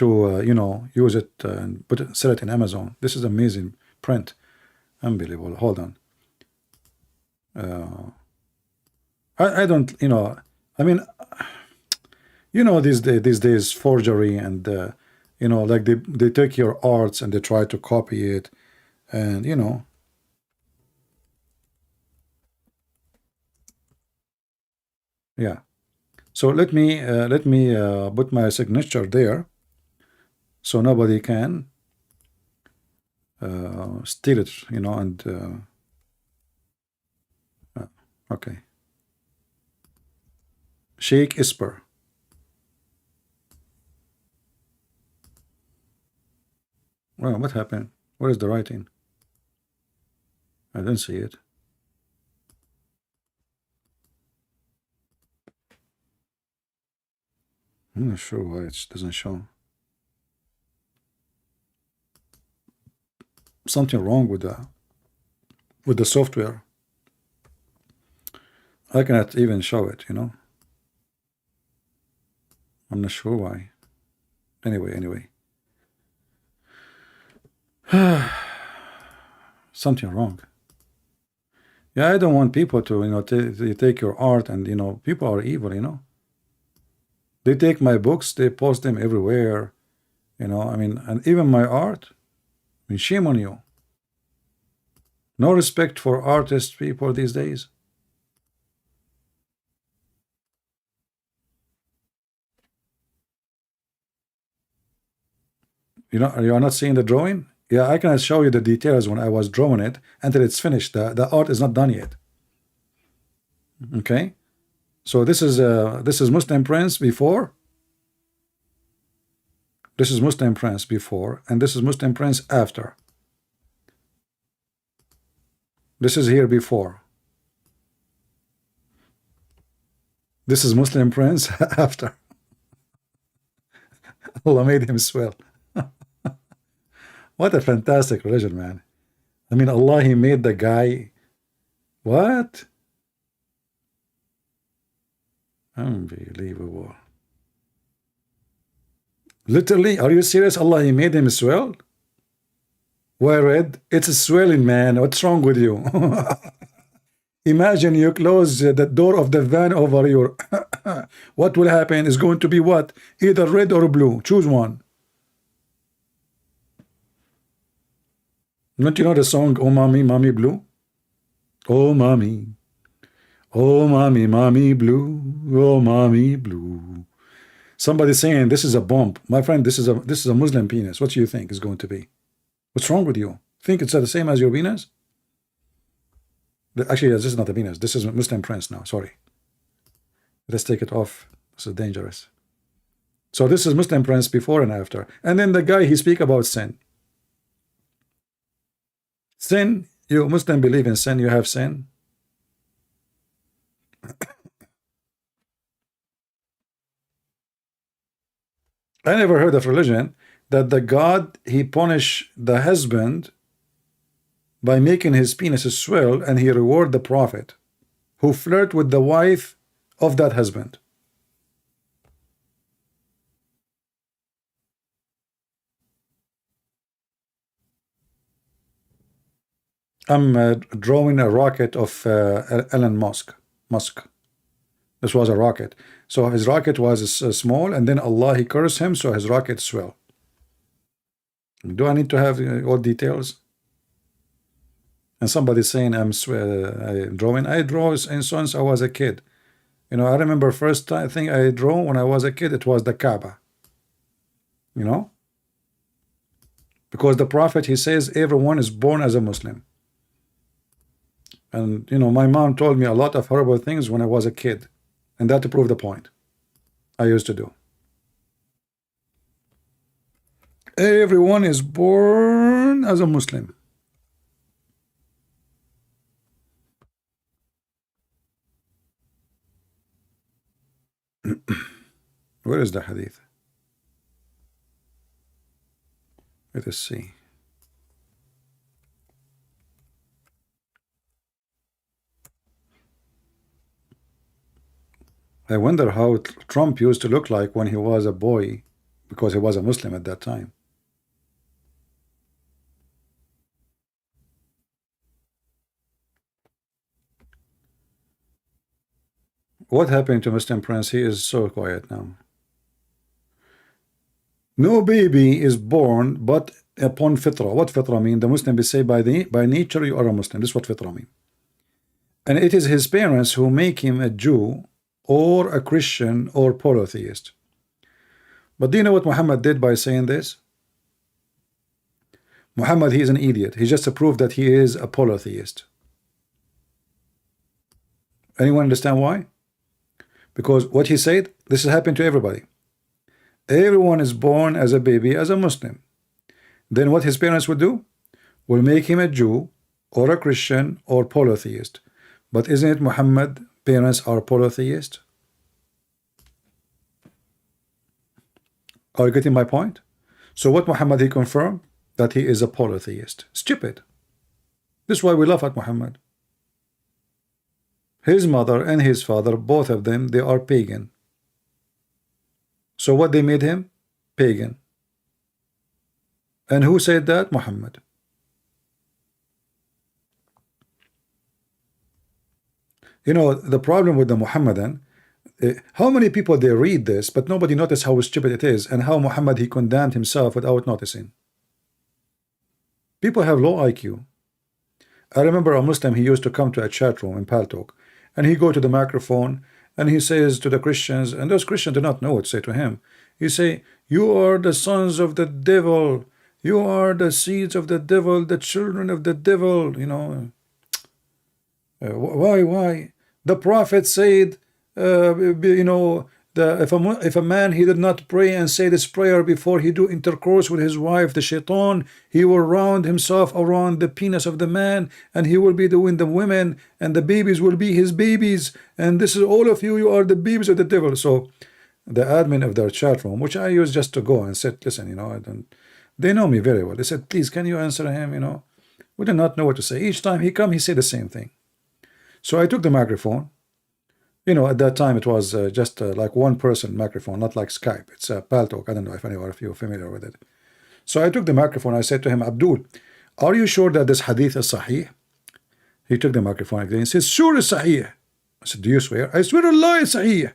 you know, use it and sell it in Amazon. This is amazing print, unbelievable. Hold on. I don't, you know, I mean, you know, these days forgery and you know, like they take your arts and they try to copy it, and you know. Yeah. So let me put my signature there, so nobody can steal it, you know. And okay. Sheikh Isper. Well, what happened? Where is the writing? I didn't see it. I'm not sure why it doesn't show. Something wrong with the software. I cannot even show it, you know. I'm not sure why. Anyway. Something wrong. Yeah, I don't want people to, you know, they take your art, and you know, people are evil, you know. They take my books, they post them everywhere, you know. I mean, and even my art. I mean, shame on you. No respect for artists, people these days. You know, you are not seeing the drawing? Yeah, I can show you the details when I was drawing it until it's finished. The art is not done yet. Okay, so this is Muslim prince before. This is Muslim prince before, and this is Muslim prince after. This is here before. This is Muslim prince after. Allah made him swell. What a fantastic religion, man. I mean, Allah, he made the guy. What? Unbelievable. Literally, are you serious? Allah, he made him swell? Why red? It's a swelling, man. What's wrong with you? Imagine you close the door of the van over your... What will happen is going to be what? Either red or blue. Choose one. Don't you know the song, Oh Mommy, Mommy Blue? Oh Mommy. Oh Mommy, Mommy Blue. Oh Mommy Blue. Somebody saying this is a bomb. My friend, this is a Muslim penis. What do you think is going to be? What's wrong with you? Think it's the same as your penis? Actually, this is not a penis. This is a Muslim prince now. Sorry. Let's take it off. This is dangerous. So this is Muslim prince before and after. And then the guy, he speak about sin. Sin, you Muslim believe in sin, you have sin. I never heard of religion that the God, he punish the husband by making his penis swell, and he reward the prophet who flirt with the wife of that husband. I'm drawing a rocket of Elon Musk. This was a rocket. So his rocket was small, and then Allah, he cursed him, so his rocket swell. Do I need to have all details? And somebody saying I'm drawing. I draw since I was a kid. You know, I remember first thing I drew when I was a kid, it was the Kaaba. You know? Because the Prophet, he says everyone is born as a Muslim. And, you know, my mom told me a lot of horrible things when I was a kid. And that to prove the point. I used to do. Everyone is born as a Muslim. Where is the hadith? Let us see. I wonder how Trump used to look like when he was a boy, because he was a Muslim at that time. What happened to Muslim Prince? He is so quiet now. No baby is born but upon fitra. What fitra mean? The Muslim will say by nature you are a Muslim. This is what fitra mean. And it is his parents who make him a Jew or a Christian or polytheist. But do you know what Muhammad did by saying this? Muhammad, he is an idiot. He just proved that he is a polytheist. Anyone understand why? Because what he said, this has happened to everybody. Everyone is born as a baby as a Muslim. Then what his parents would do? Will make him a Jew or a Christian or polytheist. But isn't it Muhammad parents are polytheist? Are you getting my point? So what Muhammad he confirmed? That he is a polytheist. Stupid. This is why we laugh at Muhammad. His mother and his father, both of them, they are pagan. So what they made him? Pagan. And who said that? Muhammad. You know, the problem with the Muhammadan, how many people they read this, but nobody notice how stupid it is, and how Muhammad he condemned himself without noticing. People have low IQ. I remember a Muslim, he used to come to a chat room in Paltalk, and he go to the microphone and he says to the Christians, and those Christians do not know what to say to him. He say, you are the sons of the devil, you are the seeds of the devil, the children of the devil. You know, why? The Prophet said, you know, if a man he did not pray and say this prayer before he do intercourse with his wife, the shaitan, he will round himself around the penis of the man, and he will be doing the women, and the babies will be his babies, and this is all of you, you are the babies of the devil. So the admin of their chat room, which I use just to go and said, listen, you know, they know me very well. They said, please, can you answer him? You know, we did not know what to say. Each time he come, he said the same thing. So I took the microphone. You know, at that time it was just like one person microphone, not like Skype. It's a Paltalk. I don't know if any of you are familiar with it. So I took the microphone. I said to him, Abdul, are you sure that this hadith is sahih? He took the microphone again. He says, sure it's sahih. I said, do you swear? I swear Allah it's sahih.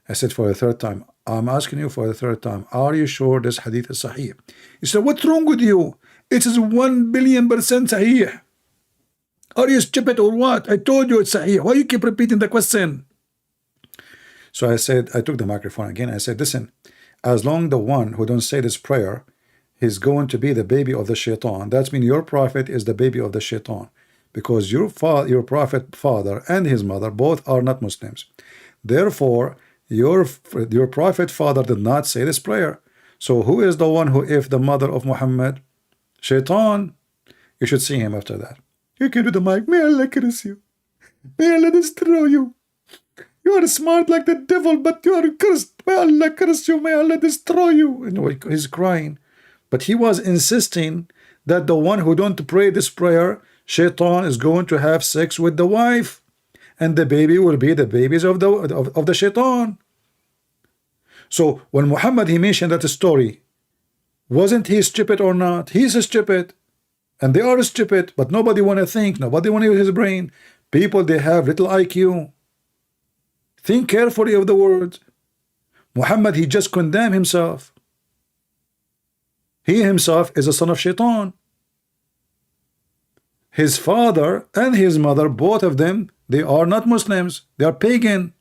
I said for the third time, I'm asking you for the third time, are you sure this hadith is sahih? He said, what's wrong with you? It is 1,000,000,000% sahih. Are you stupid or what? I told you it's sahih. Why you keep repeating the question? So I said, I took the microphone again. I said, listen, as long the one who don't say this prayer, he's going to be the baby of the shaitan. That means your prophet is the baby of the shaitan. because your prophet father and his mother both are not Muslims. Therefore, your prophet father did not say this prayer. So who is the one who if the mother of Muhammad? Shaitan. You should see him after that. You can do the mic. May Allah curse you. May Allah destroy you. You are smart like the devil, but you are cursed. May Allah curse you. May Allah destroy you. And he's crying. But he was insisting that the one who don't pray this prayer, Shaitan is going to have sex with the wife. And the baby will be the babies of the Shaitan. So when Muhammad, he mentioned that story, wasn't he stupid or not? He's stupid. And they are stupid, but nobody want to think. Nobody want to use his brain. People, they have little IQ. Think carefully of the words. Muhammad, he just condemned himself. He himself is a son of Shaitan. His father and his mother, both of them, they are not Muslims. They are pagan.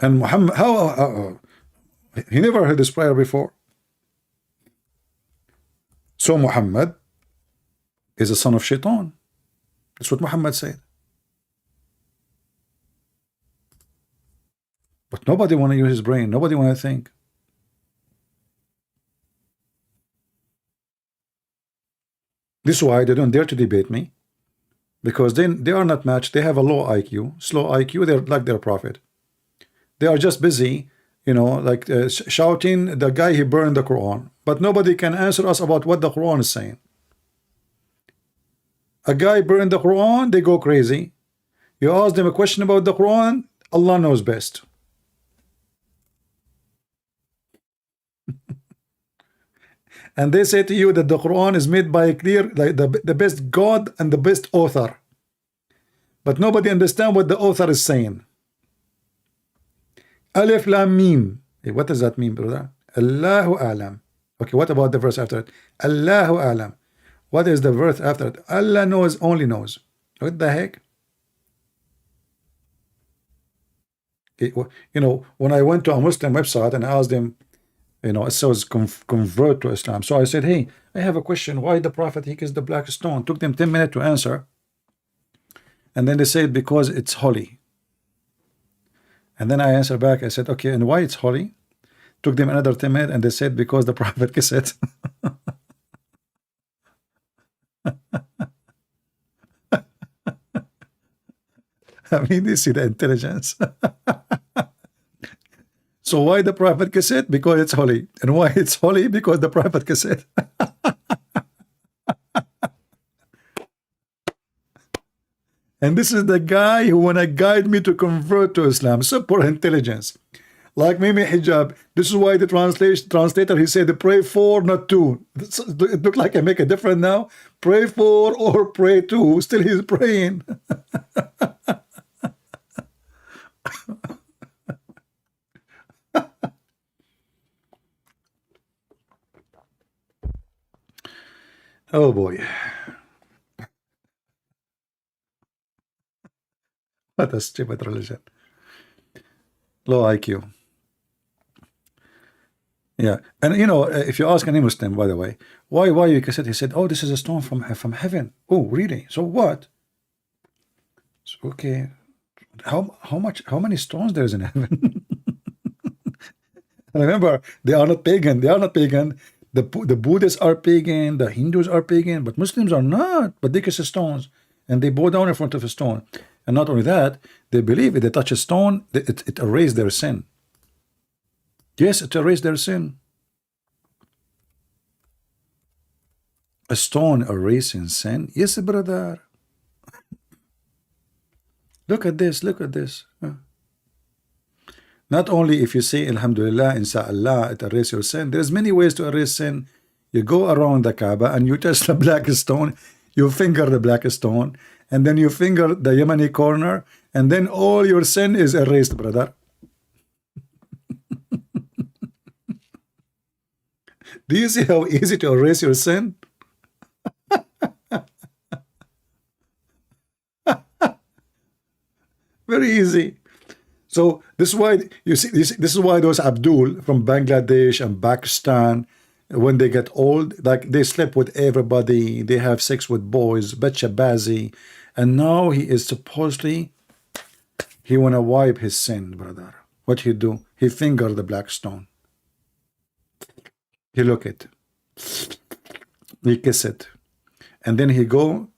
And Muhammad, he never heard this prayer before. So Muhammad is a son of Shaitan. That's what Muhammad said. But nobody want to use his brain. Nobody want to think. This is why they don't dare to debate me. Because they are not matched. They have a low IQ, slow IQ. They're like their prophet. They are just busy, you know, like shouting, the guy he burned the Quran. But nobody can answer us about what the Quran is saying. A guy burned the Quran, they go crazy. You ask them a question about the Quran, Allah knows best. And they say to you that the Quran is made by a clear, like the best God and the best author. But nobody understands what the author is saying. Alif Lam Mim. What does that mean, brother? Allahu Alam. Okay, what about the verse after it? Allahu Alam. What is the verse after it? Allah knows, only knows. What the heck? Okay, you know, when I went to a Muslim website and asked them, you know, it says convert to Islam. So I said, hey, I have a question. Why the Prophet he kissed the black stone? Took them 10 minutes to answer. And then they said, because it's holy. And then I answered back. I said, okay, and why it's holy? Took them another 10 minutes, and they said, because the Prophet kissed it. I mean, you see the intelligence. So why the Prophet kissed it? Because it's holy. And why it's holy? Because the Prophet kissed it. And this is the guy who wanna guide me to convert to Islam. Super intelligence. Like Mimi Hijab. This is why the translator, he said, pray for, not to. It looked like I make a difference now. Pray for or pray to. Still he's praying. Oh boy. What a stupid religion. Low IQ. Yeah. And you know, if you ask any Muslim, by the way, why you said, he said, oh, this is a stone from heaven. Oh, really? So what? So, okay. How many stones there is in heaven? Remember, they are not pagan. They are not pagan. The Buddhists are pagan, the Hindus are pagan, but Muslims are not. But they kiss stones and they bow down in front of a stone. And not only that, they believe if they touch a stone, it erases their sin. Yes, it erases their sin. A stone erasing sin? Yes, brother. Look at this, look at this. Not only if you say Alhamdulillah, Inshallah, it erases your sin. There's many ways to erase sin. You go around the Kaaba and you touch the black stone, you finger the black stone, and then you finger the Yemeni corner, and then all your sin is erased, brother. Do you see how easy to erase your sin? Very easy. So this is why you see this is why those Abdul from Bangladesh and Pakistan when they get old, like they sleep with everybody, they have sex with boys, bazi, and now he is supposedly, he wanna wipe his sin, brother. What he do? He finger the black stone. He look it. He kiss it. And then he go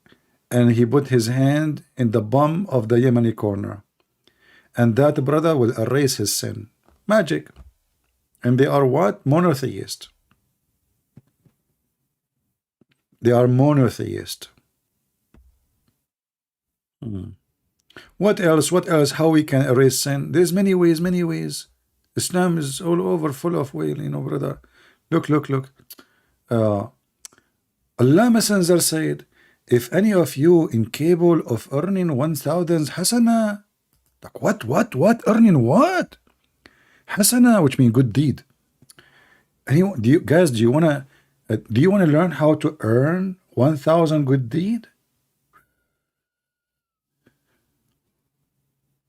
and he put his hand in the bum of the Yemeni corner. And that brother will erase his sin. Magic. And they are what? Monotheist. They are monotheist. What else? What else? How we can erase sin? There's many ways, many ways. Islam is all over, full of way, you know, brother. Look, look, look. Allah Messenger said, if any of you incapable of earning 1,000 hasana, like what? Earning what? Hasana, which means good deed. And do you wanna learn how to earn 1,000 good deed?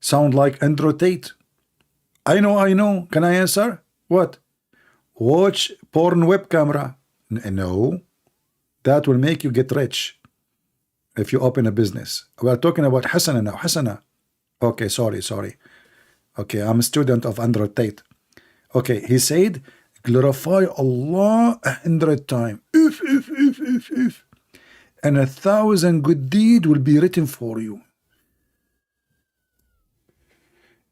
Sound like Andrew Tate. I know. Can I answer? What? Watch porn web camera. No. That will make you get rich if you open a business. We are talking about Hasana now. Hasana. Okay, sorry. Okay, I'm a student of Andrew Tate. Okay, he said, glorify Allah 100 times. If. And 1,000 good deed will be written for you.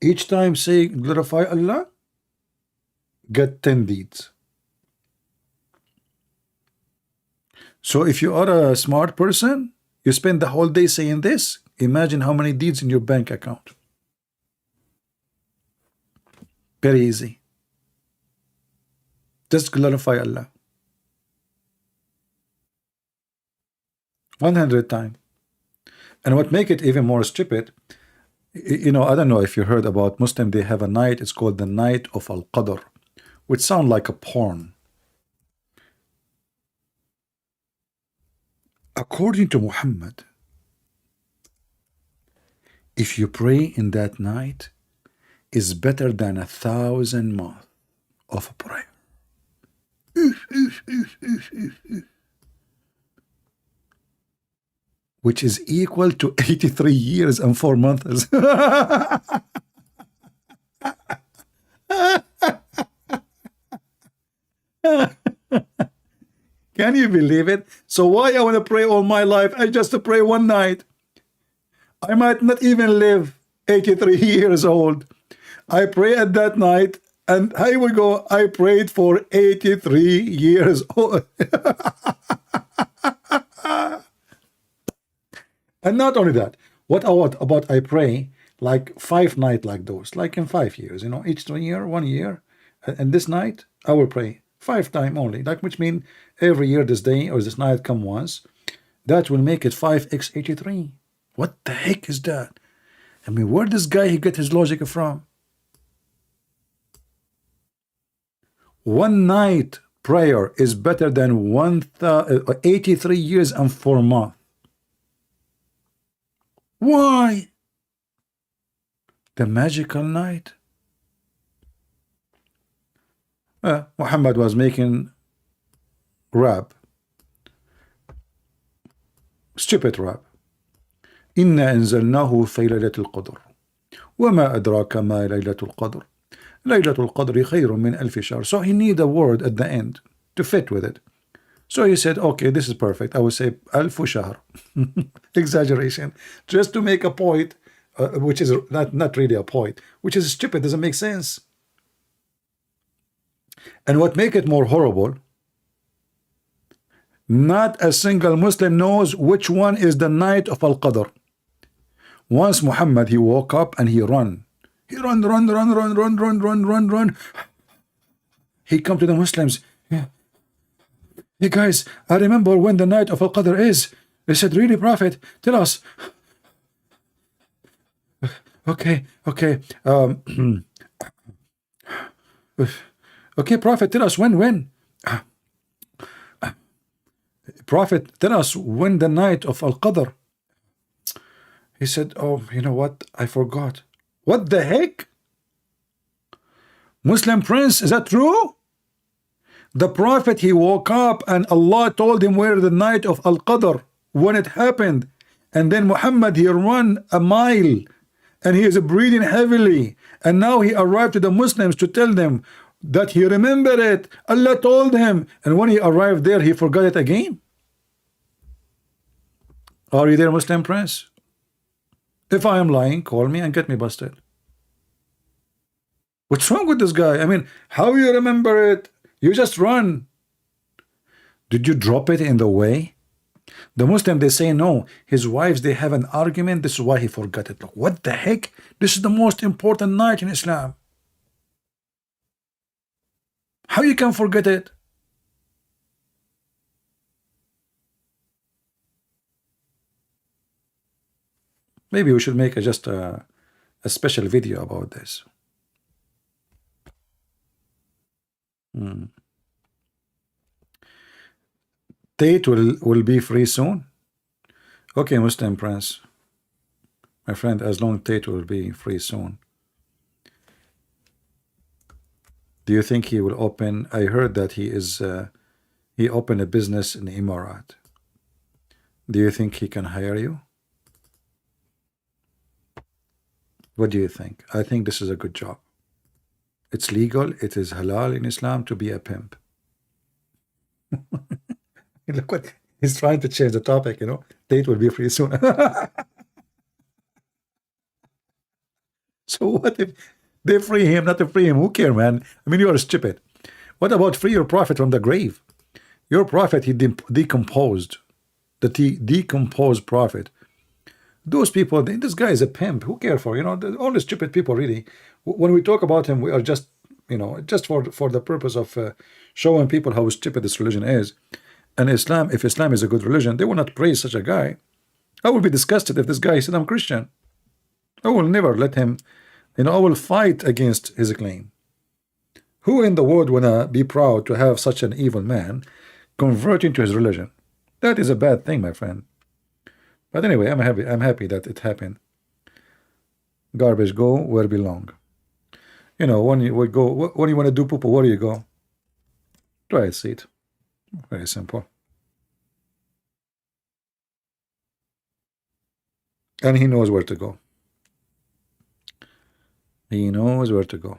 Each time say glorify Allah, get 10 deeds. So if you are a smart person, you spend the whole day saying this, imagine how many deeds in your bank account. Very easy. Just glorify Allah. 100 times. And what make it even more stupid, you know, I don't know if you heard about Muslim, they have a night, it's called the night of Al-Qadr, which sound like a porn. According to Muhammad, if you pray in that night, is better than 1,000 months of prayer. Which is equal to 83 years and 4 months. Can you believe it? So why I want to pray all my life? I just pray one night. I might not even live 83 years old. I pray at that night, and I will go, I prayed for 83 years old. And not only that, what about I pray like 5 nights like those, like in 5 years, you know, each year, 1 year. And this night, I will pray 5 times only, like which mean every year this day or this night come once. That will make it 5x83. What the heck is that? I mean, where this guy he get his logic from? 1 night prayer is better than 83 years and 4 months. Why? The magical night. Muhammad was making rap. Stupid rap. إنا أنزلناه في ليلة القدر وما أدراك ما ليلة القدر ليلة القدر خير من 1000 شهر. So he need a word at the end to fit with it. So he said, okay, this is perfect. I will say 1000 شهر. Exaggeration. Just to make a point, which is not really a point, which is stupid, doesn't make sense. And what make it more horrible, not a single Muslim knows which one is the night of Al-Qadr. Once Muhammad, he woke up and he run. He run. He come to the Muslims. Yeah. Hey guys, I remember when the night of Al-Qadr is. They said, really, Prophet? Tell us. Okay. Okay, Prophet, tell us when. Prophet, tell us when the night of Al-Qadr. He said, oh, you know what? I forgot. What the heck? Muslim prince, is that true? The Prophet, he woke up and Allah told him where the night of Al-Qadr, when it happened. And then Muhammad, he ran a mile and he is breathing heavily. And now he arrived to the Muslims to tell them that he remembered it. Allah told him. And when he arrived there, he forgot it again. Are you there, Muslim Prince? If I am lying, call me and get me busted. What's wrong with this guy? I mean, how you remember it? You just run. Did you drop it in the way? The Muslim, they say no. His wives, they have an argument. This is why he forgot it. Look, what the heck? This is the most important night in Islam. How you can forget it? Maybe we should make just a special video about this. Tate will be free soon. Okay, Muslim Prince, my friend, as long as Tate will be free soon. Do you think he will open? I heard that he opened a business in Emirat. Do you think he can hire you? What do you think? I think this is a good job. It's legal, it is halal in Islam to be a pimp. Look what he's trying to change the topic, you know. Tate will be free soon. So what if they free him, not to free him? Who care, man? I mean, you are stupid. What about free your prophet from the grave? Your prophet, he decomposed. The decomposed prophet. Those people, this guy is a pimp. Who care for, you know, all the stupid people, really. When we talk about him, we are just, you know, just for the purpose of showing people how stupid this religion is. And Islam, if Islam is a good religion, they will not praise such a guy. I will be disgusted if this guy said I'm Christian. I will never let him, you know, I will fight against his claim. Who in the world wanna be proud to have such an evil man convert into his religion? That is a bad thing, my friend. But anyway, I'm happy that it happened. Garbage, go where it belong. You know, when you would go, when you want to do poo-poo, where do you go? Try a seat. Very simple. And he knows where to go. He knows where to go.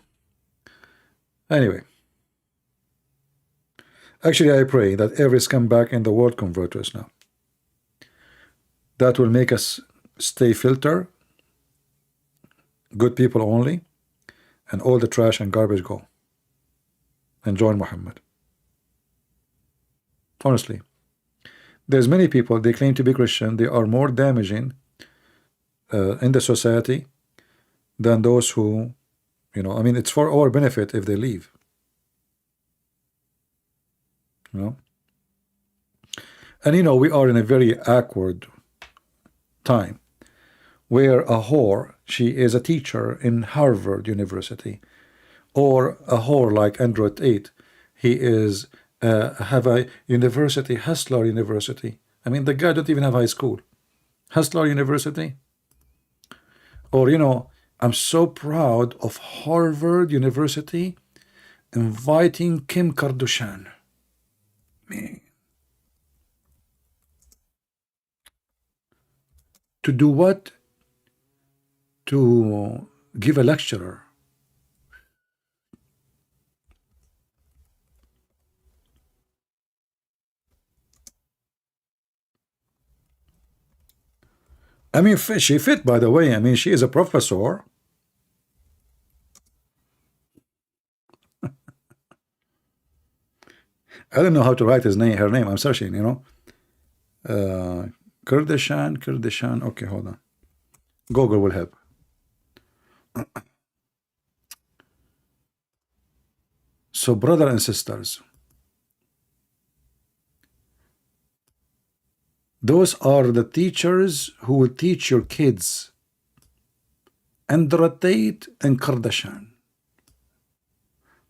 Anyway. Actually, I pray that every scumbag in the world convert to Islam. That will make us stay filter, good people only, and all the trash and garbage go. And join Muhammad. Honestly. There's many people, they claim to be Christian, they are more damaging in the society than those who, you know, I mean, it's for our benefit if they leave. You know? And you know, we are in a very awkward time where a whore, she is a teacher in Harvard University, or a whore like Andrew Tate, he is have a university, Hustler University. I mean, the guy don't even have high school. Hustler University. Or, you know, I'm so proud of Harvard University inviting Kim Kardashian. Man. To do what? To give a lecture. I mean, she fit, by the way. I mean, she is a professor. I don't know how to write her name. I'm searching, you know. Kardashian. Okay, hold on. Google will help. So, brothers and sisters, those are the teachers who will teach your kids. Andrew Tate and Kardashian.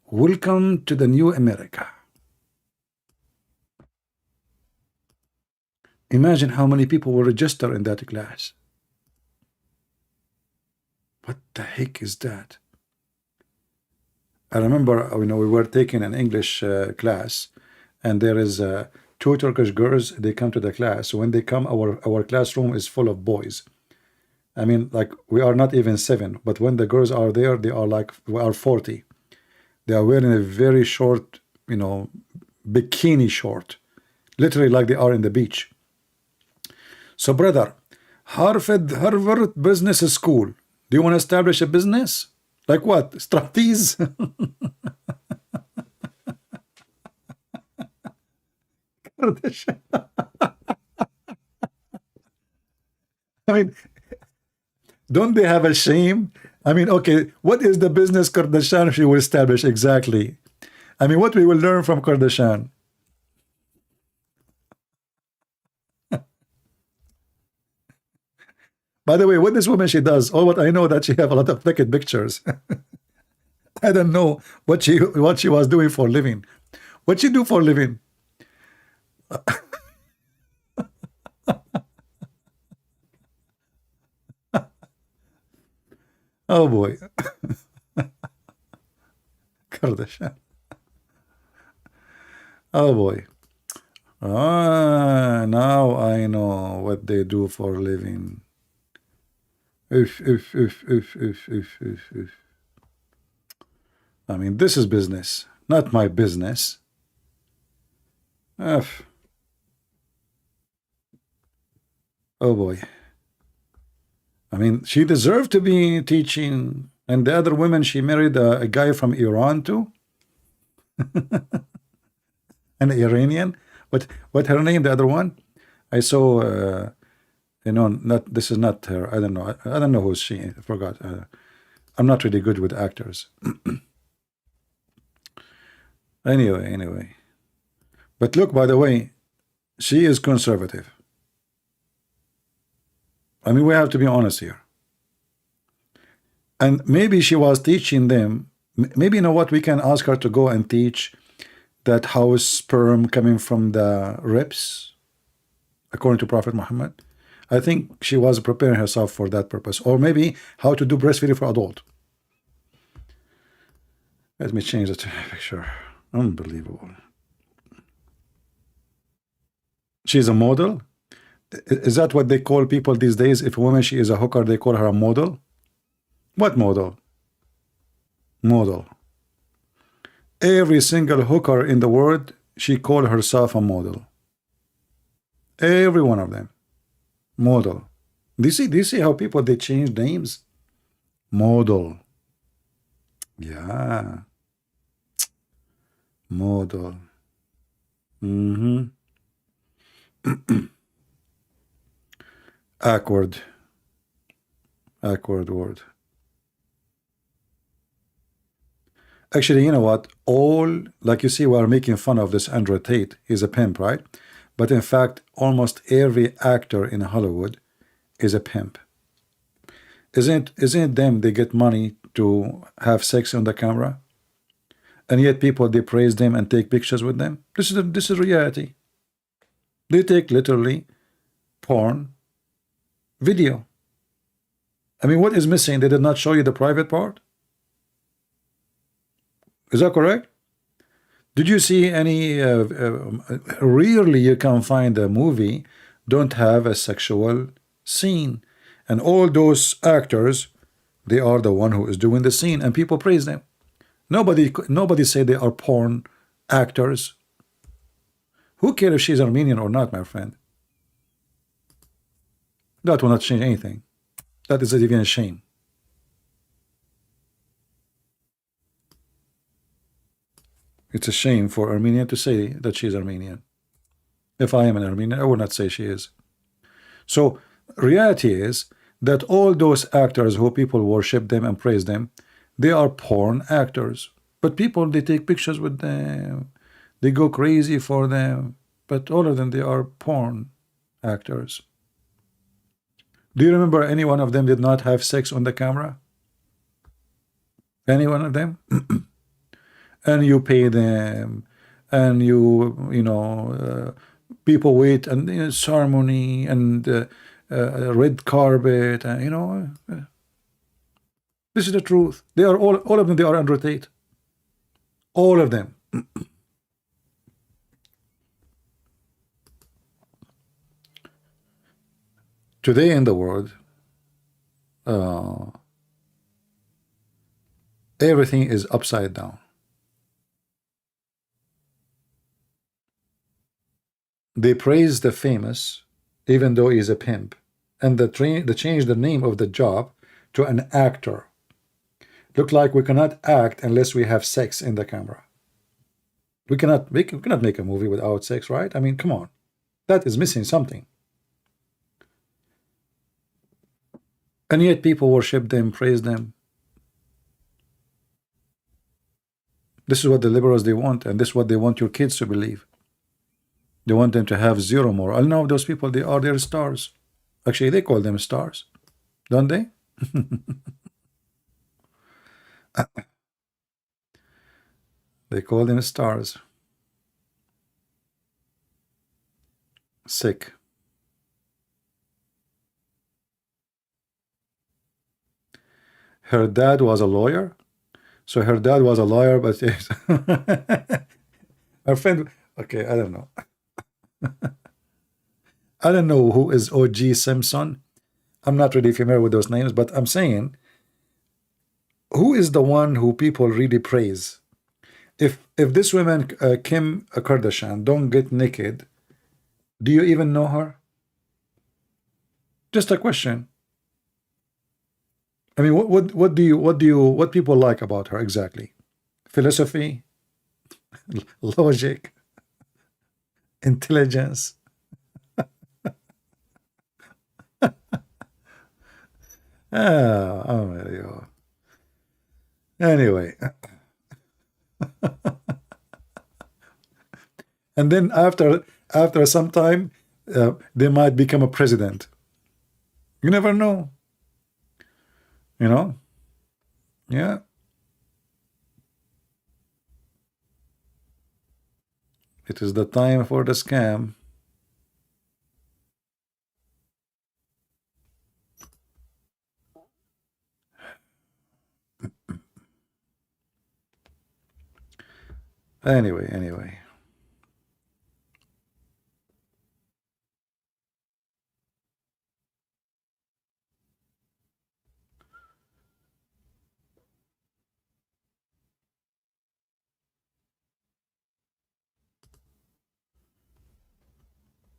Welcome to the new America. Imagine how many people will register in that class. What the heck is that? I remember, we were taking an English class, and there is two Turkish girls. They come to the class. When they come, our classroom is full of boys. I mean, like, we are not even 7, but when the girls are there, they are like, we are 40. They are wearing a very short, bikini short, literally like they are in the beach. So, brother, Harvard Business School. Do you want to establish a business? Like what? Striptease? Kurdish. I mean, don't they have a shame? I mean, okay, what is the business Kardashian she will establish exactly? I mean, what we will learn from Kardashian? By the way, what this woman she does, all what I know that she have a lot of naked pictures. I don't know what she was doing for a living. What she do for a living? Oh boy. Kardashian. Oh boy. Ah, now I know what they do for a living. If. I mean, this is business, not my business. If. Oh boy. I mean, she deserved to be teaching, and the other women, she married a guy from Iran too. An Iranian. What her name, the other one? I saw, not, this is not her. I don't know. I don't know who's she. I forgot. I'm not really good with actors. Anyway. But look, by the way, she is conservative. I mean, we have to be honest here. And maybe she was teaching them, maybe, you know what, we can ask her to go and teach that how is sperm coming from the ribs, according to Prophet Muhammad. I think she was preparing herself for that purpose. Or maybe how to do breastfeeding for adult. Let me change the picture. Unbelievable. She's a model. Is that what they call people these days? If a woman, she is a hooker, they call her a model? What model? Model. Every single hooker in the world, she called herself a model. Every one of them. Model. Do you see how people, they change names? Model. Yeah. Model. Awkward word. Actually, you know what? All, like you see, we are making fun of this Andrew Tate. He's a pimp, right? But in fact, almost every actor in Hollywood is a pimp. Isn't it them, they get money to have sex on the camera? And yet people, they praise them and take pictures with them. This is reality. They take literally porn video. I mean, what is missing? They did not show you the private part? Is that correct? Did you see any, rarely you can find a movie don't have a sexual scene. And all those actors, they are the one who is doing the scene, and people praise them. Nobody say they are porn actors. Who cares if she's Armenian or not, my friend? That will not change anything. That is even a shame. It's a shame for Armenian to say that she's Armenian. If I am an Armenian, I would not say she is. So reality is that all those actors who people worship them and praise them, they are porn actors. But people, they take pictures with them. They go crazy for them. But all of them, they are porn actors. Do you remember any one of them did not have sex on the camera? Any one of them? And you pay them, and people wait, and ceremony, and red carpet, this is the truth. They are all of them, they are Andrew Tate. All of them. Today in the world, everything is upside down. They praise the famous, even though he's a pimp, and they change the name of the job to an actor. Look like we cannot act unless we have sex in the camera. We cannot make a movie without sex, right? I mean, come on, that is missing something. And yet people worship them, praise them. This is what the liberals they want, and this is what they want your kids to believe. They want them to have zero moral. Now those people, they are their stars. Actually, they call them stars, don't they? They call them stars. Sick. Her dad was a lawyer. So her dad was a lawyer, but her friend, okay, I don't know. I don't know who is OG Simpson. I'm not really familiar with those names, but I'm saying, who is the one who people really praise? If this woman, Kim Kardashian, don't get naked, do you even know her? Just a question. I mean, what people like about her exactly? Philosophy, logic, intelligence. Oh my God. Anyway, and then after some time, they might become a president. You never know. You know? Yeah. It is the time for the scam. Anyway.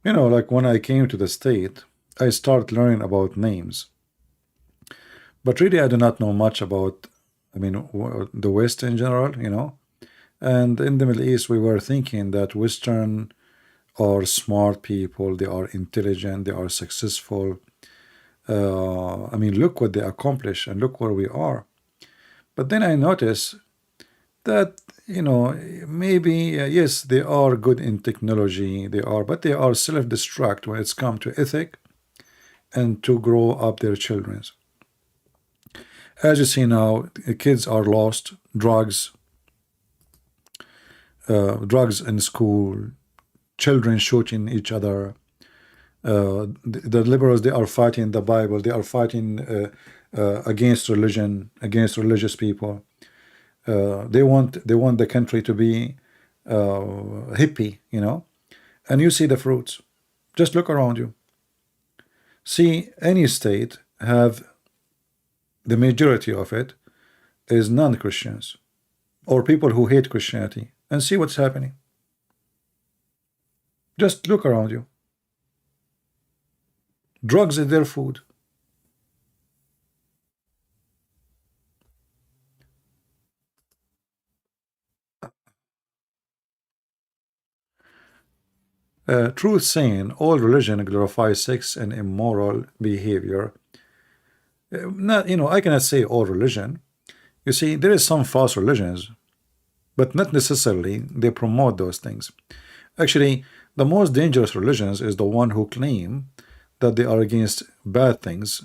You know, like when I came to the state, I started learning about names. But really, I do not know much about, I mean, the West in general, you know. And in the Middle East, we were thinking that Western are smart people, they are intelligent, they are successful. I mean, look what they accomplish and look where we are. But then I notice that, you know, maybe, yes, they are good in technology, but they are self-destruct when it's come to ethic and to grow up their children. As you see now, kids are lost, drugs in school, children shooting each other. The liberals, they are fighting the Bible, they are fighting against religion, against religious people. They want the country to be hippie, you know. And you see the fruits. Just look around you. See, any state have the majority of it is non-Christians or people who hate Christianity, and see what's happening. Just look around you. Drugs is their food. Truth saying, all religion glorifies sex and immoral behavior. Not, you know, I cannot say all religion. You see, there is some false religions, but not necessarily they promote those things. Actually, the most dangerous religions is the one who claim that they are against bad things,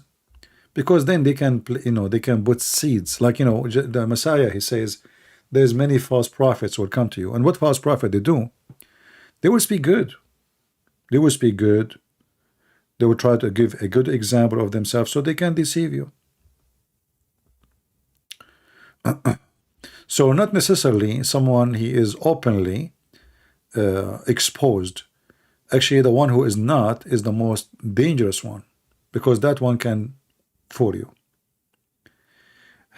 because then they can, you know, they can put seeds. Like, you know, the Messiah, he says, there's many false prophets will come to you. And what false prophet they do? They will speak good. They will speak good. They will try to give a good example of themselves so they can deceive you. So not necessarily someone he is openly exposed. Actually, the one who is not is the most dangerous one, because that one can fool you.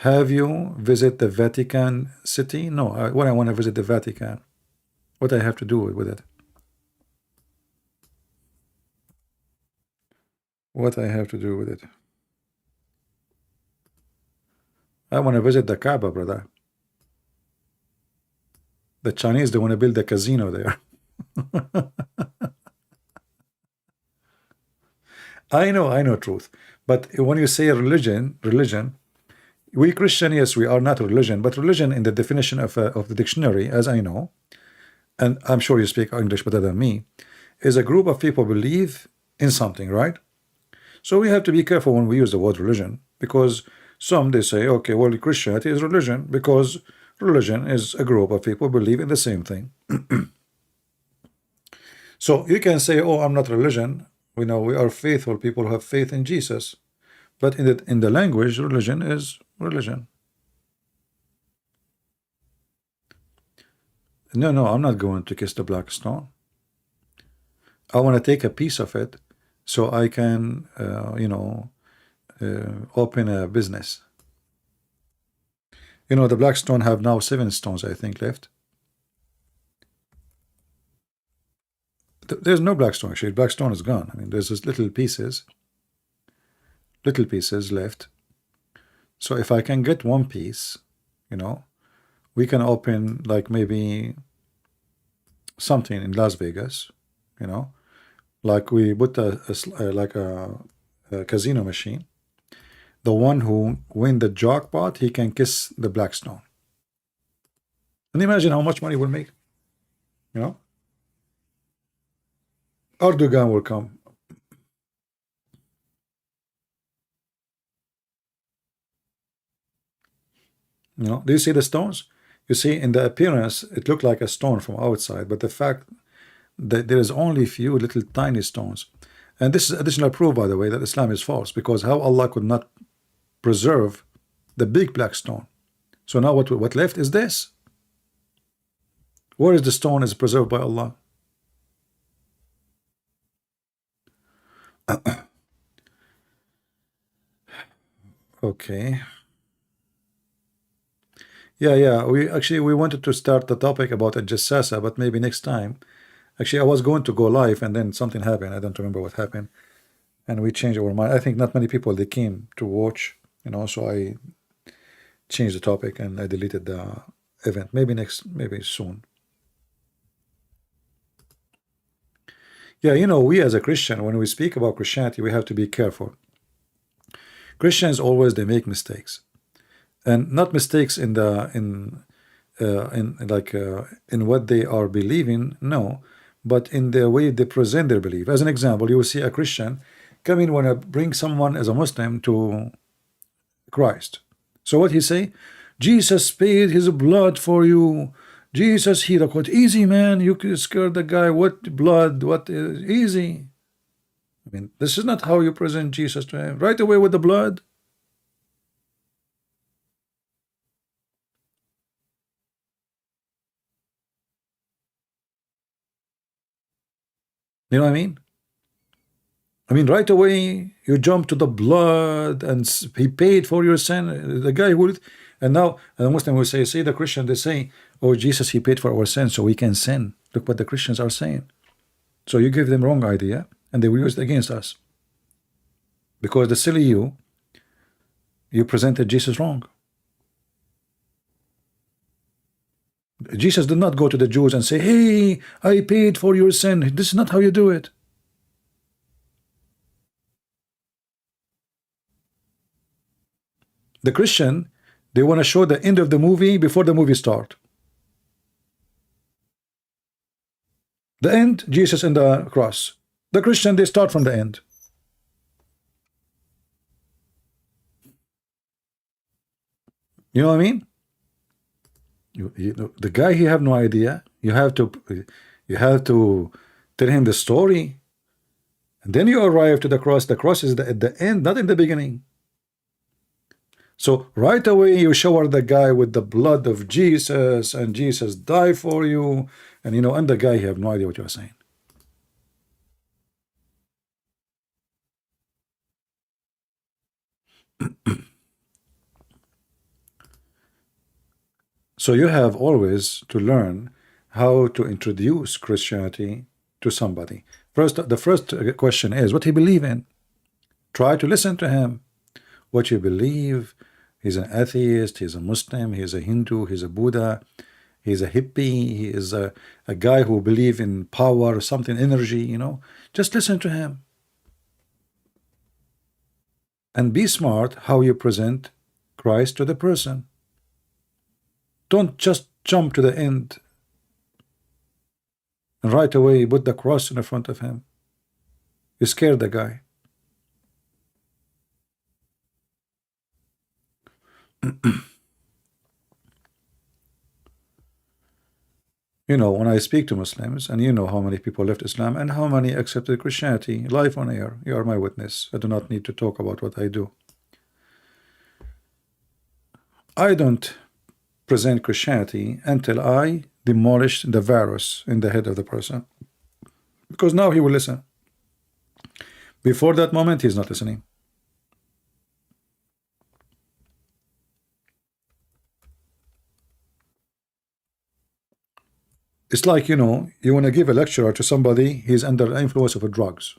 Have you visited the Vatican City? No. When I want to visit the Vatican, what I have to do with it? What I have to do with it? I want to visit the Kaaba, brother. The Chinese, they want to build a casino there. I know truth. But when you say religion, we Christian, yes, we are not religion, but religion in the definition of the dictionary, as I know, and I'm sure you speak English better than me, is a group of people believe in something, right? So we have to be careful when we use the word religion, because some they say, okay, well, Christianity is religion because religion is a group of people believe in the same thing. So you can say, oh, I'm not religion. We know we are faithful people who have faith in Jesus. But in the language, religion is religion. No, I'm not going to kiss the black stone. I want to take a piece of it so I can, open a business. You know, the black stone have now 7 stones, I think, left. There's no black stone, actually. Black stone is gone. I mean, there's just little pieces left. So if I can get one piece, we can open like maybe something in Las Vegas, like we put a casino machine. The one who win the jackpot, he can kiss the black stone. And imagine how much money we'll make. Erdoğan will come. Do you see the stones? You see, in the appearance, it looked like a stone from outside, but the fact that there is only few little tiny stones. And this is additional proof, by the way, that Islam is false, because how Allah could not preserve the big black stone. So now what left is this. Where is the stone is preserved by Allah? Okay. Yeah. We wanted to start the topic about Al-Jassasa, but maybe next time. Actually, I was going to go live, and then something happened. I don't remember what happened, and we changed our mind. I think not many people they came to watch, so I changed the topic and I deleted the event. Maybe soon. Yeah, we as a Christian, when we speak about Christianity, we have to be careful. Christians always they make mistakes, and not mistakes in what they are believing, no, but in the way they present their belief. As an example, you will see a Christian come in when I bring someone as a Muslim to Christ. So what he say? Jesus paid his blood for you. Jesus healed. Quote, easy man, you could scare the guy. What blood? What is easy? I mean, this is not how you present Jesus to him. Right away with the blood. You know what I mean? I mean, right away you jump to the blood, and he paid for your sin. The guy who, and now the Muslim will say, see the Christian, they say, oh, Jesus, he paid for our sin, so we can sin. Look what the Christians are saying. So you give them wrong idea, and they will use it against us. Because the silly you presented Jesus wrong. Jesus did not go to the Jews and say, hey, I paid for your sin. This is not how you do it. The Christian, they want to show the end of the movie before the movie starts. The end, Jesus and the cross. The Christian, they start from the end. You know what I mean? The guy, he have no idea. You have to tell him the story, and then you arrive to the cross. The cross is at the end, not in the beginning. So right away you shower the guy with the blood of Jesus, and Jesus died for you, and and the guy, you have no idea what you're saying. So you have always to learn how to introduce Christianity to somebody. The first question is what he believe in. Try to listen to him. What you believe. He's an atheist, he's a Muslim, he's a Hindu, he's a Buddha, he's a hippie, he is a guy who believe in power or something, energy, Just listen to him. And be smart how you present Christ to the person. Don't just jump to the end and right away put the cross in the front of him. You scare the guy. When I speak to Muslims, and how many people left Islam and how many accepted Christianity, live on air, you are my witness. I do not need to talk about what I do. I don't present Christianity until I demolish the virus in the head of the person, because now he will listen. Before that moment, he's not listening. It's like, you want to give a lecture to somebody, he's under the influence of drugs.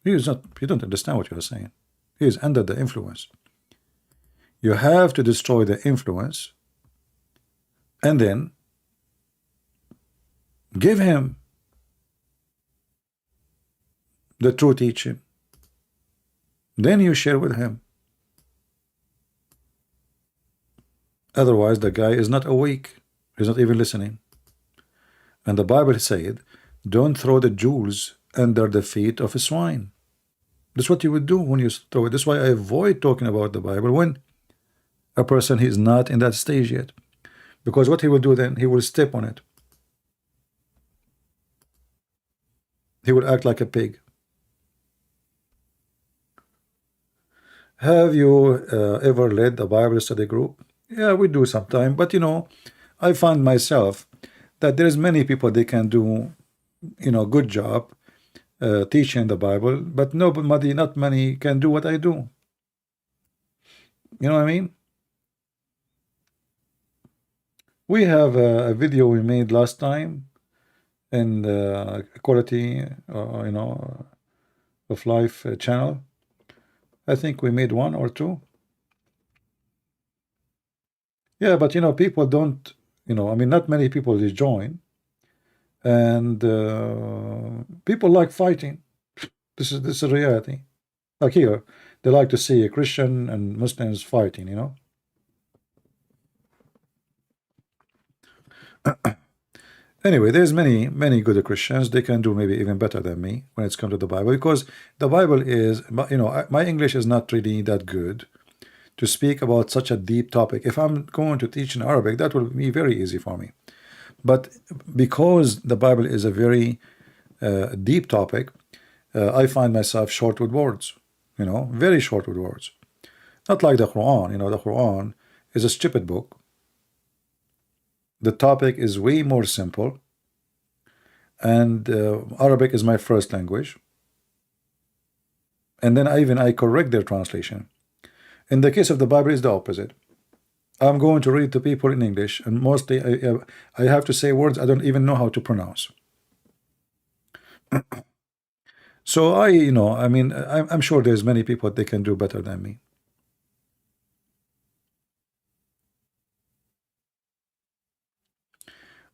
You don't understand what you're saying. He is under the influence. You have to destroy the influence and then give him the true teaching. Then you share with him. Otherwise, the guy is not awake. He's not even listening. And the Bible said, don't throw the jewels under the feet of a swine. That's what you would do when you throw it. That's why I avoid talking about the Bible when a person is not in that stage yet. Because what he will do then, he will step on it. He will act like a pig. Have you ever led a Bible study group? Yeah, we do sometime. But I find myself that there's many people, they can do good job teaching the Bible, but nobody, not many, can do what I do. You know what I mean? We have a video we made last time in the quality of life channel. I think we made one or two. Yeah, but people don't, not many people they join, and people like fighting. This is a reality. Like here, they like to see a Christian and Muslims fighting. Anyway, there's many good Christians. They can do maybe even better than me when it's come to the Bible, because the Bible is, my English is not really that good to speak about such a deep topic. If I'm going to teach in Arabic, that will be very easy for me. But because the Bible is a very deep topic, I find myself short with words, very short with words. Not like the Quran. The Quran is a stupid book. The topic is way more simple, and Arabic is my first language. And then I correct their translation. In the case of the Bible, it's the opposite. I'm going to read to people in English, and mostly I have to say words I don't even know how to pronounce. So I'm sure there's many people they can do better than me.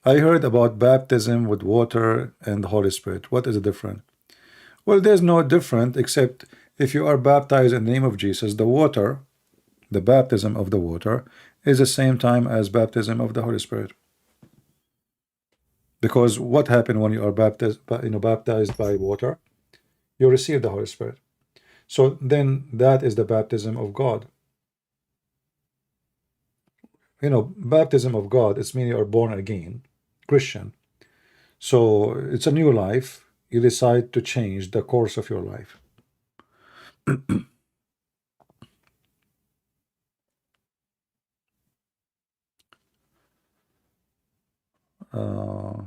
I heard about baptism with water and the Holy Spirit. What is the difference? Well, there's no difference, except if you are baptized in the name of Jesus, the water, the baptism of the water, is the same time as baptism of the Holy Spirit. Because what happened when you are baptized by water? You receive the Holy Spirit. So then that is the baptism of God. Baptism of God, it's meaning you are born again, Christian. So it's a new life. You decide to change the course of your life. do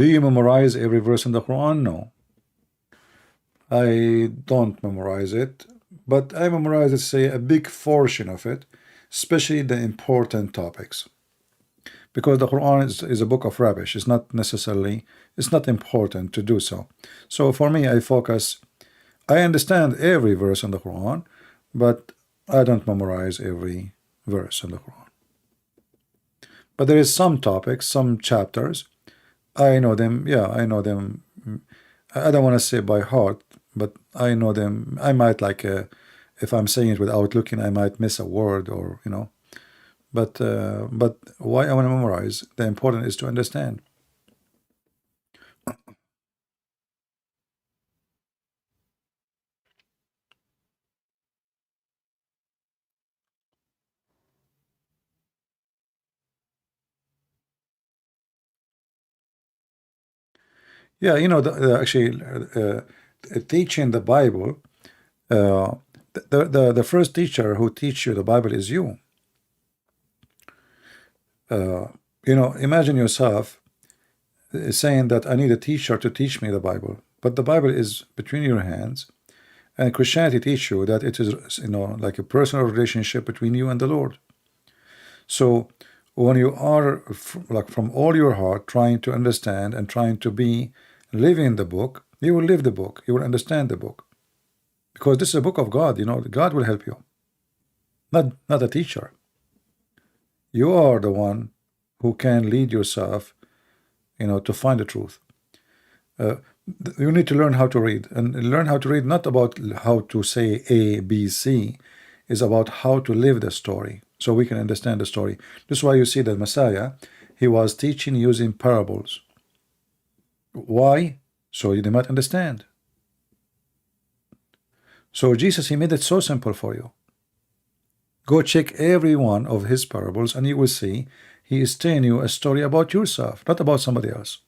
you memorize every verse in the Quran? No, I don't memorize it, but I memorize, let's say, a big portion of it, especially the important topics, because the Quran is a book of rubbish. It's not necessarily, it's not important to do so. So for me, I understand every verse in the Quran, but I don't memorize every verse in the Quran. But there is some topics, some chapters, I know them. Yeah, I know them. I don't want to say by heart, but I know them. I might if I'm saying it without looking, I might miss a word, or But why I want to memorize? The important is to understand. Yeah, actually, teaching the Bible. The first teacher who teach you the Bible is you. Imagine yourself saying that I need a teacher to teach me the Bible, but the Bible is between your hands, and Christianity teach you that it is like a personal relationship between you and the Lord. So when you are like from all your heart trying to understand and trying to be living the book, you will live the book, you will understand the book, because this is a book of God. God will help you, not a teacher. You are the one who can lead yourself to find the truth. You need to learn how to read, and learn how to read not about how to say A, B, C, is about how to live the story, so we can understand the story. This is why you see that Messiah, he was teaching using parables. Why? So you might understand. So Jesus, he made it so simple for you. Go check every one of his parables, and you will see he is telling you a story about yourself, not about somebody else.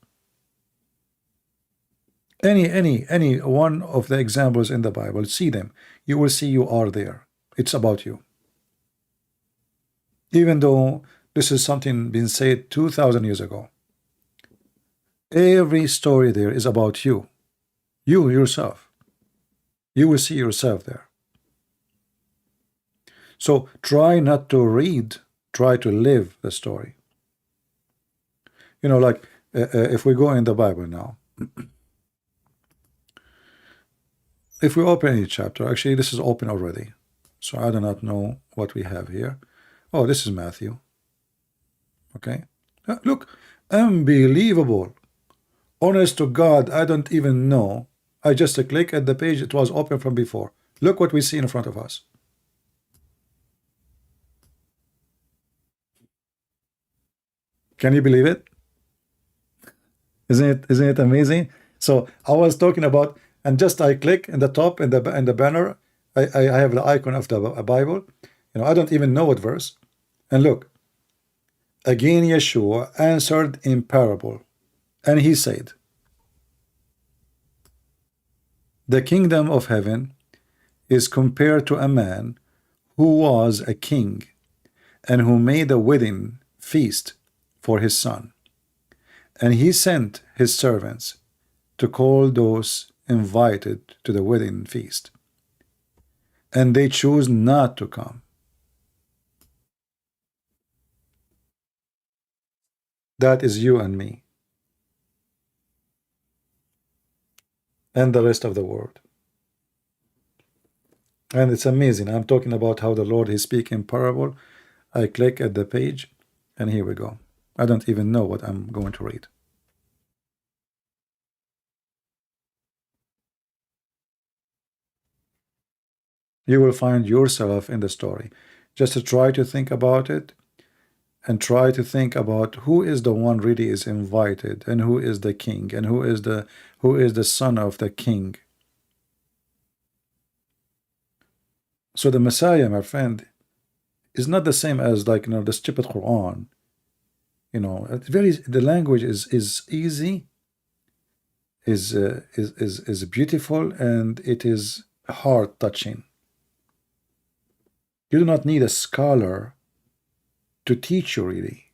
Any one of the examples in the Bible, see them. You will see you are there. It's about you. Even though this is something been said 2,000 years ago, every story there is about you. You yourself. You will see yourself there. So try not to read, try to live the story. Like if we go in the Bible now, if we open any chapter, actually this is open already, so I do not know what we have here. Oh, this is Matthew. Okay, look, unbelievable. Honest to God, I don't even know. I just click at the page, it was open from before. Look what we see in front of us. Can you believe it? Isn't it amazing? So I was talking about, and just I click in the top in the banner, I have the icon of the Bible. I don't even know what verse. And look, again Yeshua answered in parable, and he said, the kingdom of heaven is compared to a man who was a king, and who made a wedding feast for his son. And he sent his servants to call those invited to the wedding feast, and they chose not to come. That is you and me, and the rest of the world. And it's amazing. I'm talking about how the Lord is speaking parable. I click at the page, and here we go. I don't even know what I'm going to read. You will find yourself in the story. Just to try to think about it, and try to think about who is the one really is invited, and who is the king, and who is the son of the king. So the Messiah, my friend, is not the same as the stupid Quran. The language is easy, is beautiful, and it is heart touching. You do not need a scholar to teach you really.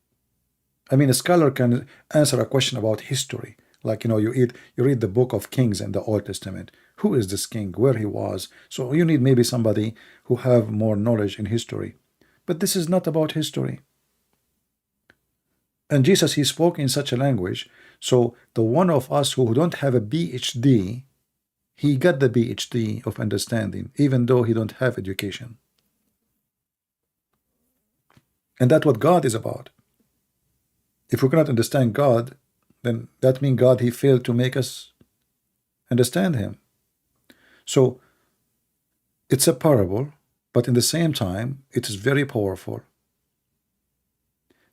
I mean, a scholar can answer a question about history. Like, you read the book of Kings in the Old Testament. Who is this king? Where he was? So you need maybe somebody who have more knowledge in history. But this is not about history. And Jesus, he spoke in such a language. So the one of us who don't have a PhD, he got the PhD of understanding, even though he don't have education. And that's what God is about. If we cannot understand God, then that means God, he failed to make us understand him. So it's a parable, but in the same time, it is very powerful.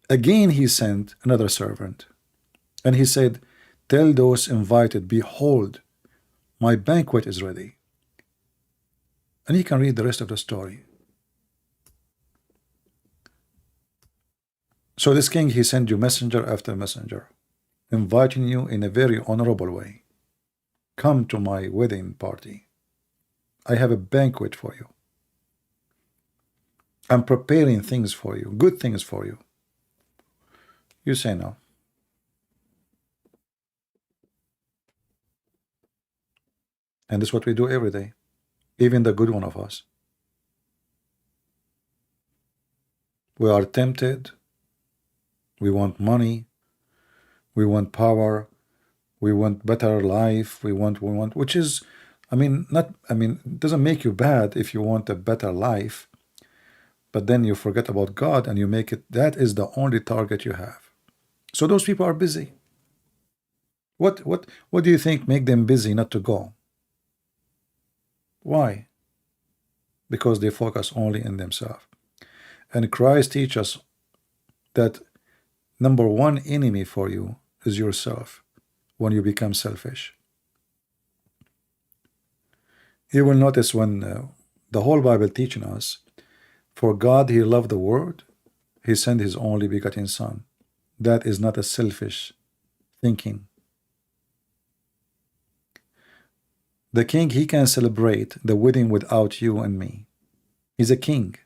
Again, he sent another servant, and he said, tell those invited, behold, my banquet is ready. And you can read the rest of the story. So this king, he sent you messenger after messenger, inviting you in a very honorable way. Come to my wedding party. I have a banquet for you. I'm preparing things for you, good things for you. You say no. And this is what we do every day, even the good one of us. We are tempted. We want money. We want power. We want better life. We want, which is, it doesn't make you bad if you want a better life, but then you forget about God and you make it, that is the only target you have. So those people are busy. What do you think make them busy not to go? Why? Because they focus only in themselves. And Christ teaches us that number one enemy for you is yourself when you become selfish. You will notice when the whole Bible teaching us, for God he loved the world, he sent his only begotten son. That is not a selfish thinking. The king, he can celebrate the wedding without you and me. He's a king.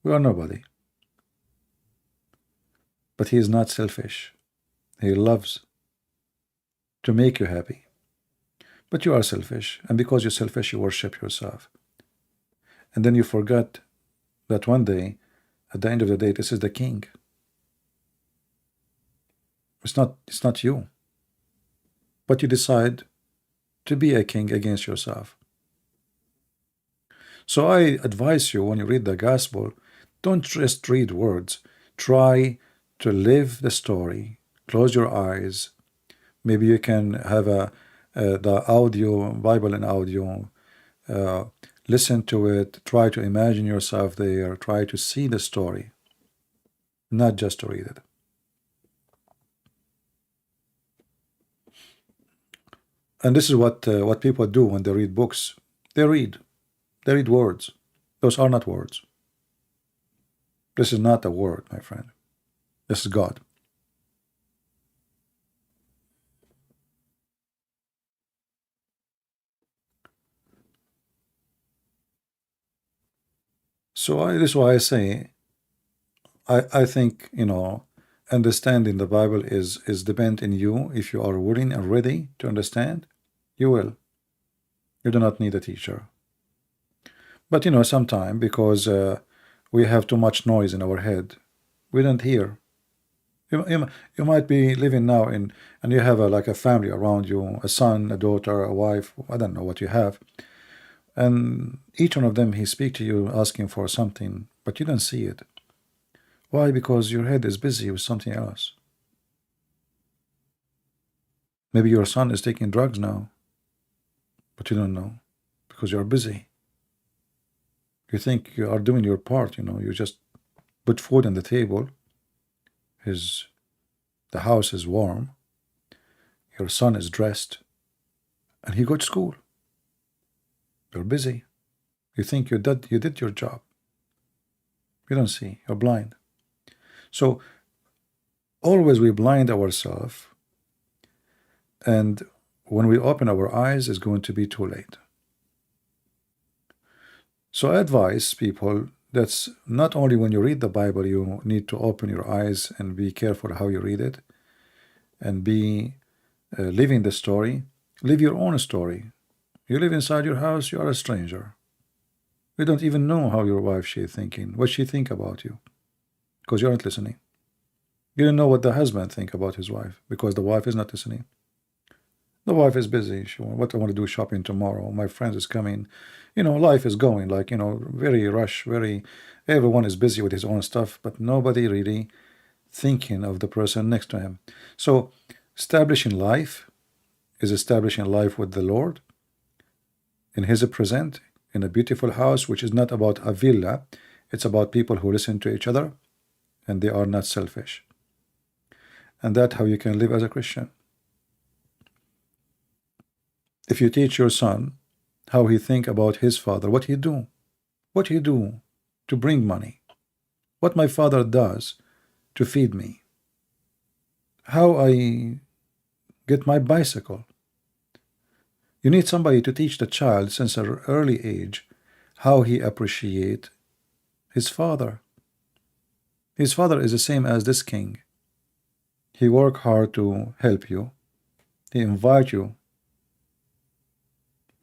We are nobody. But he is not selfish. He loves to make you happy. But you are selfish, and because you're selfish, you worship yourself. And then you forget that one day, at the end of the day, this is the king. It's not you. But you decide to be a king against yourself. So I advise you, when you read the gospel, don't just read words. Try to live the story. Close your eyes. Maybe you can have the audio, Bible in audio. Listen to it. Try to imagine yourself there. Try to see the story, not just to read it. And this is what people do when they read books. They read words. Those are not words. This is not a word, my friend. This is God. So this is why I say, I think, understanding the Bible is dependent in you. If you are willing and ready to understand, you will. You do not need a teacher. But sometimes, because we have too much noise in our head, we don't hear. You might be living now and you have like a family around you, a son, a daughter, a wife, I don't know what you have. And each one of them, he speak to you asking for something, but you don't see it. Why? Because your head is busy with something else. Maybe your son is taking drugs now, but you don't know because you're busy. You think you are doing your part, you just put food on the table. The house is warm. Your son is dressed, and he go to school. You're busy. You think you did your job. You don't see. You're blind. So always we blind ourselves, and when we open our eyes, it's going to be too late. So I advise people, That's not only when you read the Bible, you need to open your eyes and be careful how you read it, and be living the story. Live your own story. You live inside your house, you are a stranger. You don't even know how your wife she's thinking, what she think about you, because you aren't listening. You don't know what the husband think about his wife, because the wife is not listening. The wife is busy. She what I want to do shopping tomorrow. My friends is coming. Life is going like, very rush, everyone is busy with his own stuff, but nobody really thinking of the person next to him. So establishing life is establishing life with the Lord in his present, in a beautiful house, which is not about a villa. It's about people who listen to each other and they are not selfish. And that's how you can live as a Christian. If you teach your son how he think about his father, what he do to bring money, what my father does to feed me, how I get my bicycle. You need somebody to teach the child since an early age how he appreciate his father. His father is the same as this king. He work hard to help you. He invite you,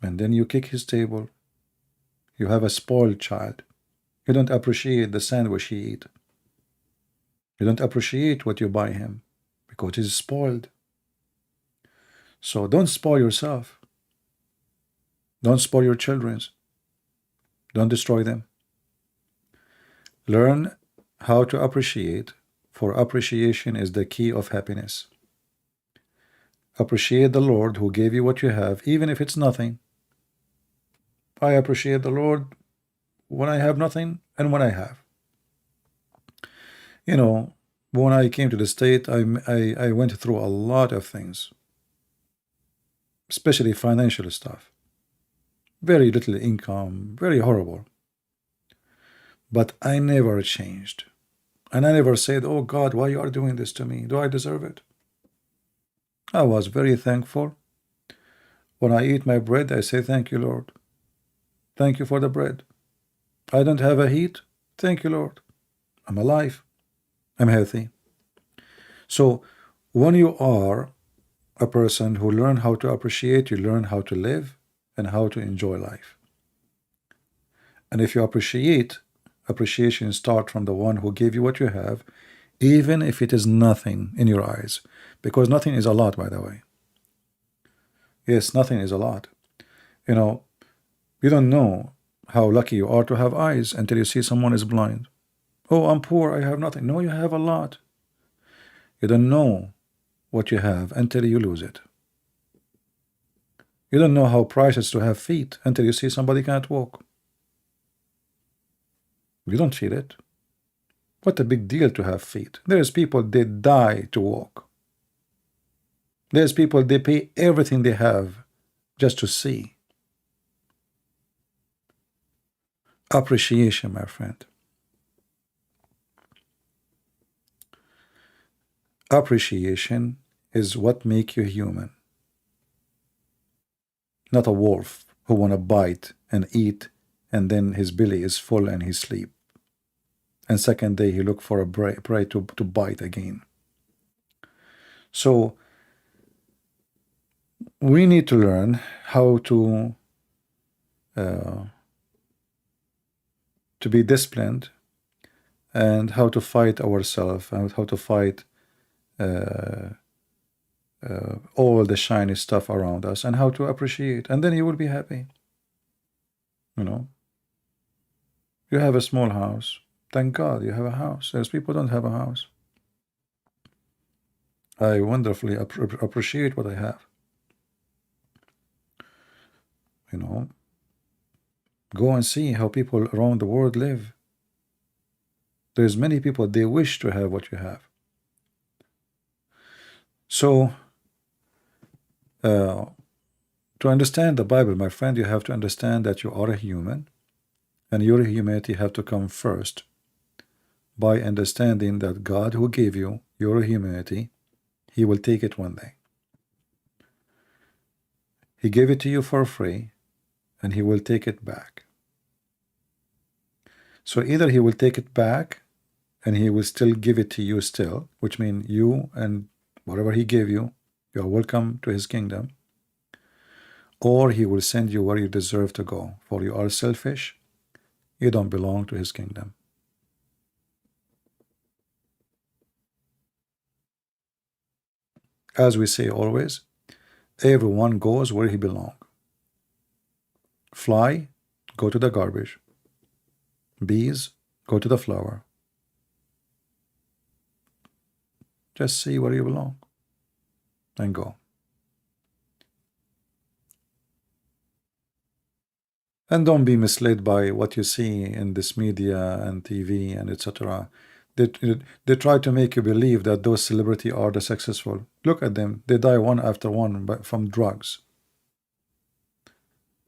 and then you kick his table. You have a spoiled child. You don't appreciate the sandwich he eat. You don't appreciate what you buy him because he's spoiled. So don't spoil yourself. Don't spoil your children. Don't destroy them. Learn how to appreciate, for appreciation is the key of happiness. Appreciate the Lord who gave you what you have, even if it's nothing. I appreciate the Lord when I have nothing and when I have. When I came to the state, I went through a lot of things, especially financial stuff. Very little income, very horrible. But I never changed. And I never said, oh God, why you are doing this to me? Do I deserve it? I was very thankful. When I eat my bread, I say, thank you, Lord. Thank you for the bread. I don't have a heat. Thank you, Lord. I'm alive. I'm healthy. So when you are a person who learn how to appreciate, you learn how to live and how to enjoy life. And if you appreciate, appreciation starts from the one who gave you what you have, even if it is nothing in your eyes, because nothing is a lot, by the way. Yes, nothing is a lot. You don't know how lucky you are to have eyes until you see someone is blind. Oh, I'm poor, I have nothing. No, you have a lot. You don't know what you have until you lose it. You don't know how precious to have feet until you see somebody can't walk. You don't feel it. What a big deal to have feet. There's people, they die to walk. There's people, they pay everything they have just to see. Appreciation, my friend. Appreciation is what makes you human. Not a wolf who want to bite and eat, and then his belly is full and he sleep. And second day he look for a prey to bite again. So we need to learn how to be disciplined, and how to fight ourselves, and how to fight all the shiny stuff around us, and how to appreciate, and then you will be happy. You have a small house. Thank God you have a house. There's people don't have a house. I wonderfully appreciate what I have. Go and see how people around the world live. There's many people, they wish to have what you have. So to understand the Bible, my friend, you have to understand that you are a human, and your humanity have to come first by understanding that God who gave you your humanity, he will take it one day. He gave it to you for free, and he will take it back. So either he will take it back and he will still give it to you still, which means you and whatever he gave you, you are welcome to his kingdom, or he will send you where you deserve to go, for you are selfish, you don't belong to his kingdom. As we say always, everyone goes where he belongs. Fly, go to the garbage. Bees, go to the flower. Just see where you belong and go. And don't be misled by what you see in this media and TV and etc. They try to make you believe that those celebrities are the successful. Look at them. They die one after one from drugs.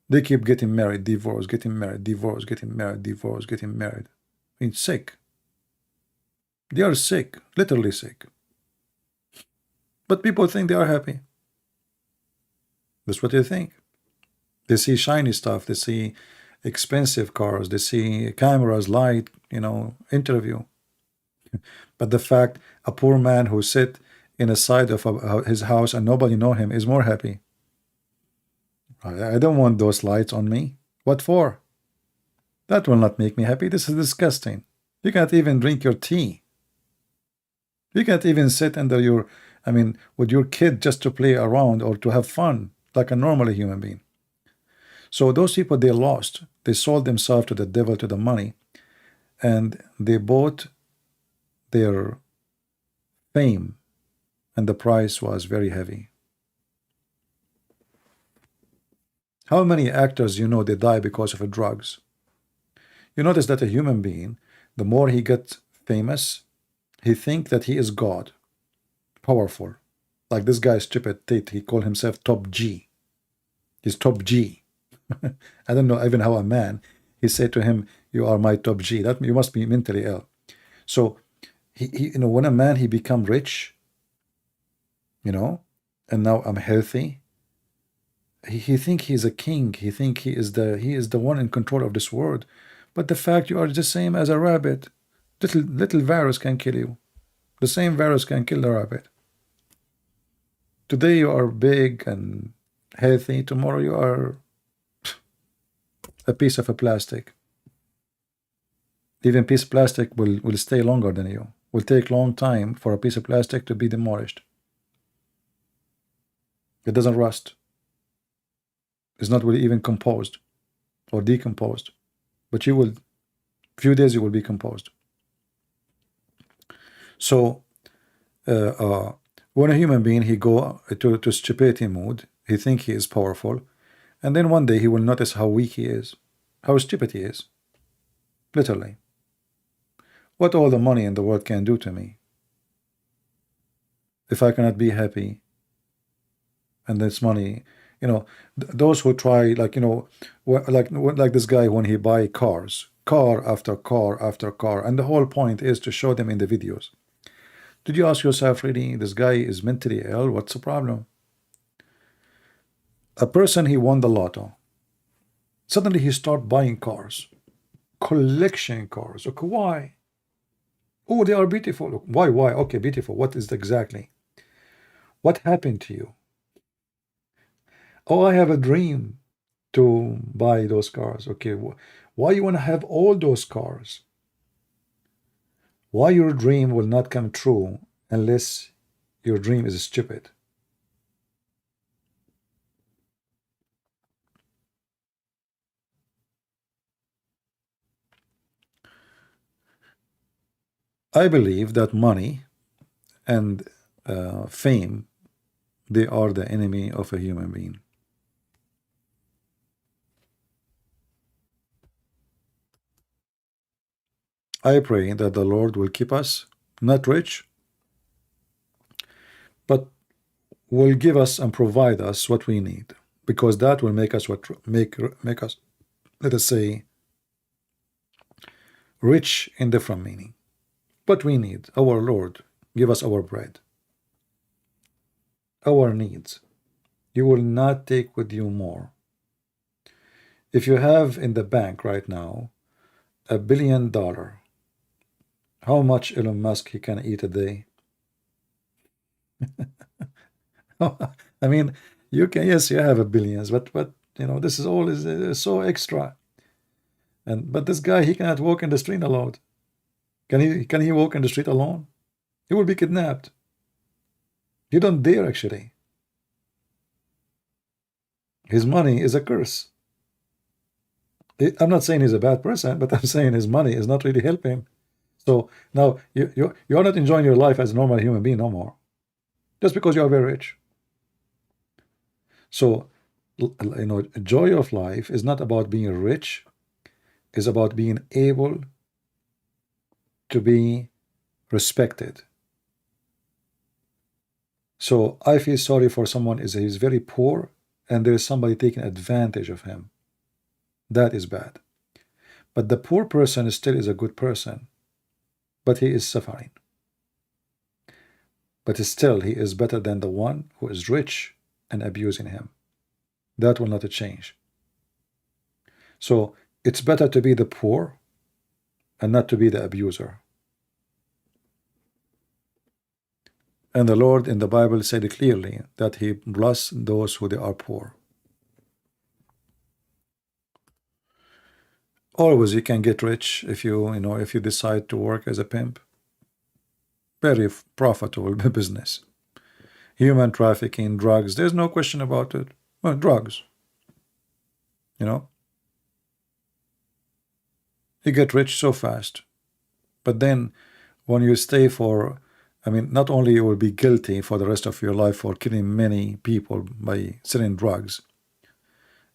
They keep getting married, divorce, getting married, divorce, getting married, divorce, getting married. I mean, sick. They are sick, literally sick. But people think they are happy. That's what they think. They see shiny stuff, they see expensive cars, they see cameras, light, interview. But the fact a poor man who sit in a side of his house and nobody know him is more happy. I don't want those lights on me. What for? That will not make me happy. This is disgusting. You can't even drink your tea. You can't even sit under with your kid just to play around or to have fun like a normal human being. So those people, they lost. They sold themselves to the devil, to the money, and they bought their fame, and the price was very heavy. How many actors they die because of drugs? You notice that a human being, the more he gets famous, he thinks that he is God, powerful. Like this guy, stupid Tate, he called himself Top G. He's Top G. I don't know even how a man, he said to him, you are my Top G. That you must be mentally ill. So he when a man he become rich, and now I'm healthy, he think he's a king. He think he is the one in control of this world. But the fact you are the same as a rabbit. Little virus can kill you. The same virus can kill the rabbit. Today you are big and healthy. Tomorrow you are a piece of a plastic. Even piece of plastic will stay longer than you. Will take long time for a piece of plastic to be demolished. It doesn't rust. It's not really even composed or decomposed. But you will, few days you will be composed. So when a human being he go to stupidity mood, he think he is powerful, and then one day he will notice how weak he is, how stupid he is. Literally. What all the money in the world can do to me if I cannot be happy, and this money, those who try, like this guy when he buy cars, car after car after car, and the whole point is to show them in the videos. Did you ask yourself, really, this guy is mentally ill? What's the problem? A person, he won the lotto. Suddenly he start buying cars, collection cars. Okay, why? Oh, they are beautiful. Why? Okay, beautiful. What is exactly? What happened to you? Oh, I have a dream to buy those cars. Okay, why you want to have all those cars? Why your dream will not come true unless your dream is stupid? I believe that money and fame, they are the enemy of a human being. I pray that the Lord will keep us not rich, but will give us and provide us what we need, because that will make us make us, let us say, rich in different meaning. But we need our Lord give us our bread, our needs. You will not take with you more. If you have in the bank right now $1 billion. How much Elon Musk he can eat a day? I mean, you can, yes, you have a billions, but you know, this is all is so extra. But this guy, he cannot walk in the street alone. Can he walk in the street alone? He will be kidnapped. He don't dare actually. His money is a curse. I'm not saying he's a bad person, but I'm saying his money is not really helping. So now you're not enjoying your life as a normal human being no more, just because you are very rich. So you know, joy of life is not about being rich. It's about being able to be respected. So I feel sorry for someone he's very poor and there is somebody taking advantage of him. That is bad. But the poor person still is a good person, but he is suffering. But still he is better than the one who is rich and abusing him. That will not change. So it's better to be the poor and not to be the abuser. And the Lord in the Bible said clearly that he bless those who they are poor. Always you can get rich if you decide to work as a pimp. Very profitable business. Human trafficking, drugs, there's no question about it. Well, drugs. You know, you get rich so fast. But then when you stay for, I mean, not only you will be guilty for the rest of your life for killing many people by selling drugs,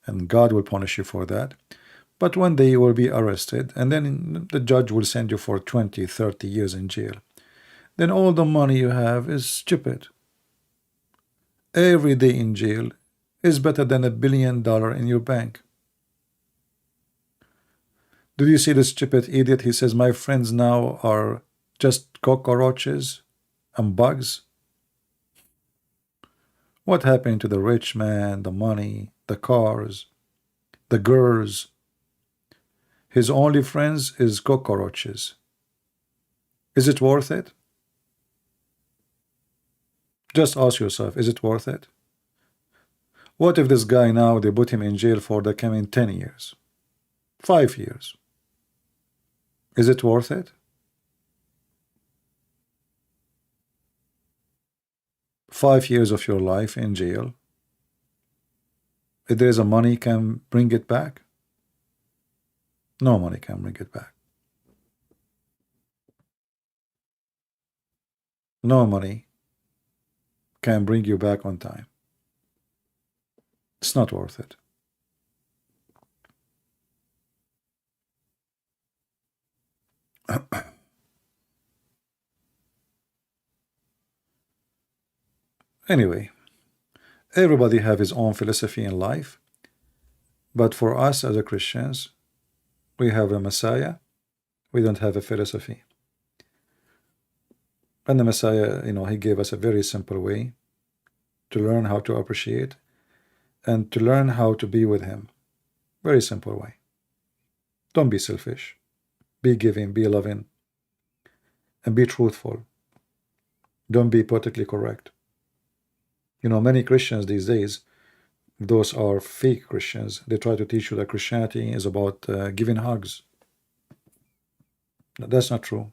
and God will punish you for that, but one day you will be arrested, and then the judge will send you for 20, 30 years in jail. Then all the money you have is stupid. Every day in jail is better than $1 billion in your bank. Did you see the stupid idiot? He says, my friends now are just cockroaches and bugs. What happened to the rich man, the money, the cars, the girls? His only friends is cockroaches. Is it worth it? Just ask yourself, is it worth it? What if this guy now, they put him in jail for the coming 10 years, 5 years? Is it worth it? 5 years of your life in jail, if there is a money can bring it back? No money can bring it back. No money can bring you back on time. It's not worth it. Anyway, everybody have his own philosophy in life, but for us as a Christians, we have a Messiah. We don't have a philosophy. And the Messiah, he gave us a very simple way to learn how to appreciate and to learn how to be with him. Very simple way. Don't be selfish. Be giving, be loving, and be truthful. Don't be politically correct. Many Christians these days, those are fake Christians. They try to teach you that Christianity is about giving hugs. That's not true.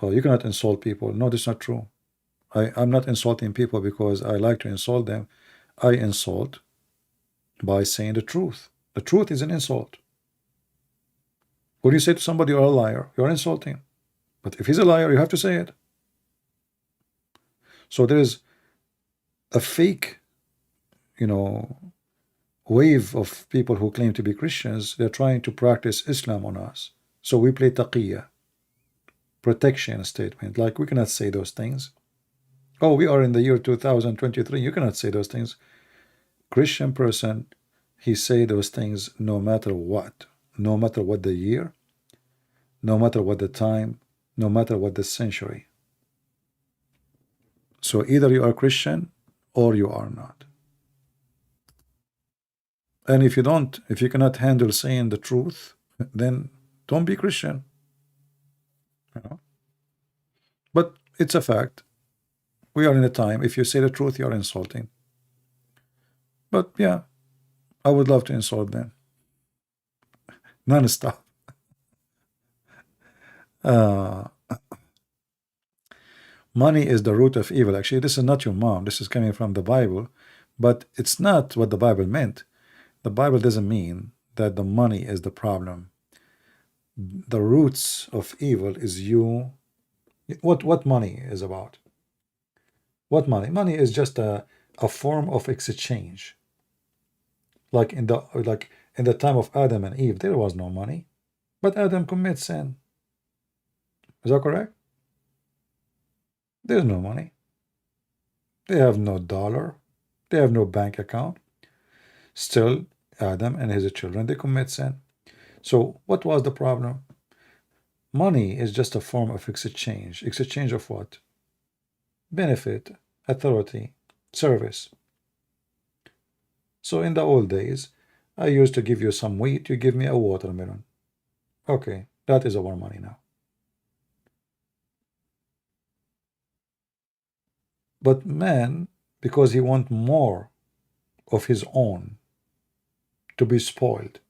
Oh, you cannot insult people. No, that's not true. I'm not insulting people because I like to insult them. I insult by saying the truth. The truth is an insult. When you say to somebody you're a liar, you're insulting. But if he's a liar, you have to say it. So there is a fake, wave of people who claim to be Christians. They're trying to practice Islam on us. So we play taqiyya, protection statement. Like, we cannot say those things. Oh, we are in the year 2023. You cannot say those things. Christian person, he say those things no matter what. No matter what the year, no matter what the time, no matter what the century. So either you are Christian or you are not. And if you cannot handle saying the truth then don't be Christian. You know? But it's a fact. We are in a time, if you say the truth, you are insulting. But yeah, I would love to insult them. Non-stop. Money is the root of evil. Actually, this is not your mom. This is coming from the Bible. But it's not what the Bible meant. The Bible doesn't mean that the money is the problem. The roots of evil is you. What money is about? What money? Money is just a form of exchange. Like in the time of Adam and Eve, there was no money, but Adam commits sin. Is that correct? There's no money. They have no dollar. They have no bank account. Still, Adam and his children, they commit sin. So what was the problem? Money is just a form of exchange. Exchange of what? Benefit, authority, service. So in the old days, I used to give you some wheat, you give me a watermelon. Okay, that is our money now. But man, because he wants more of his own to be spoiled,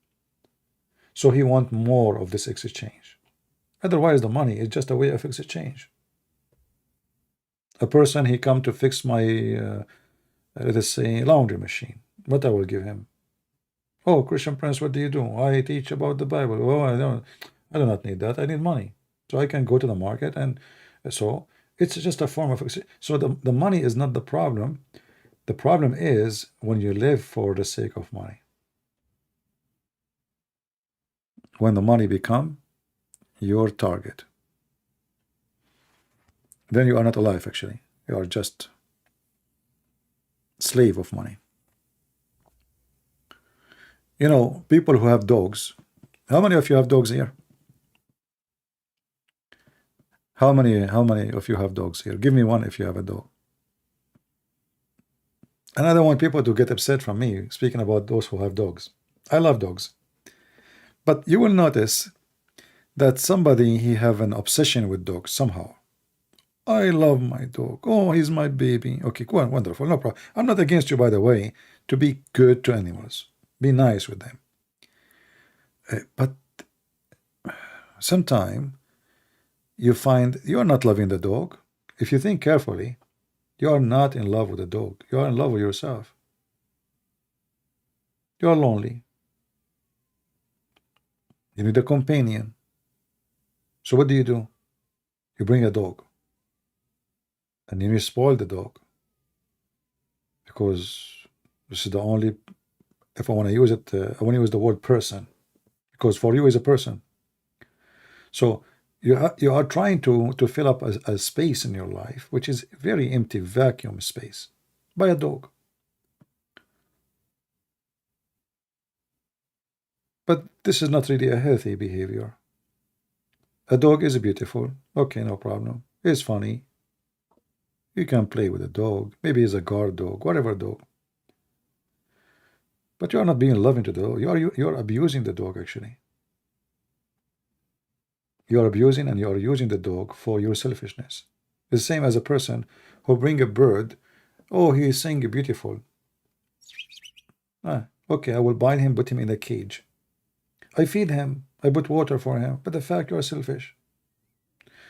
so he wants more of this exchange. Otherwise, the money is just a way of exchange. A person, he come to fix my, let us say, laundry machine. What I will give him? Oh, Christian Prince, what do you do? I teach about the Bible. Oh, I do not need that. I need money. So I can go to the market, and so it's just a form of, so the money is not the problem. The problem is when you live for the sake of money. When the money become your target, then you are not alive actually. You are just slave of money. You know, people who have dogs, how many of you have dogs here? How many of you have dogs here? Give me one if you have a dog. And I don't want people to get upset from me speaking about those who have dogs. I love dogs. But you will notice that somebody, he have an obsession with dogs somehow. I love my dog. Oh, he's my baby. Okay, cool, wonderful, no problem. I'm not against you, by the way, to be good to animals. Be nice with them. But sometime you find you are not loving the dog. If you think carefully, you are not in love with the dog. You are in love with yourself. You are lonely. You need a companion. So what do? You bring a dog. And you spoil the dog. Because this is the only, if I want to use it, I want to use the word person. Because for you is a person. So you are trying to fill up a space in your life, which is very empty, vacuum space, by a dog. But this is not really a healthy behavior. A dog is beautiful. Okay, no problem. It's funny. You can play with a dog. Maybe it's a guard dog, whatever dog. But you are not being loving to the dog. You are abusing the dog actually. You are abusing and you are using the dog for your selfishness. The same as a person who bring a bird. Oh, he is singing beautiful. Okay, I will buy him, put him in a cage. I feed him, I put water for him, but the fact you are selfish.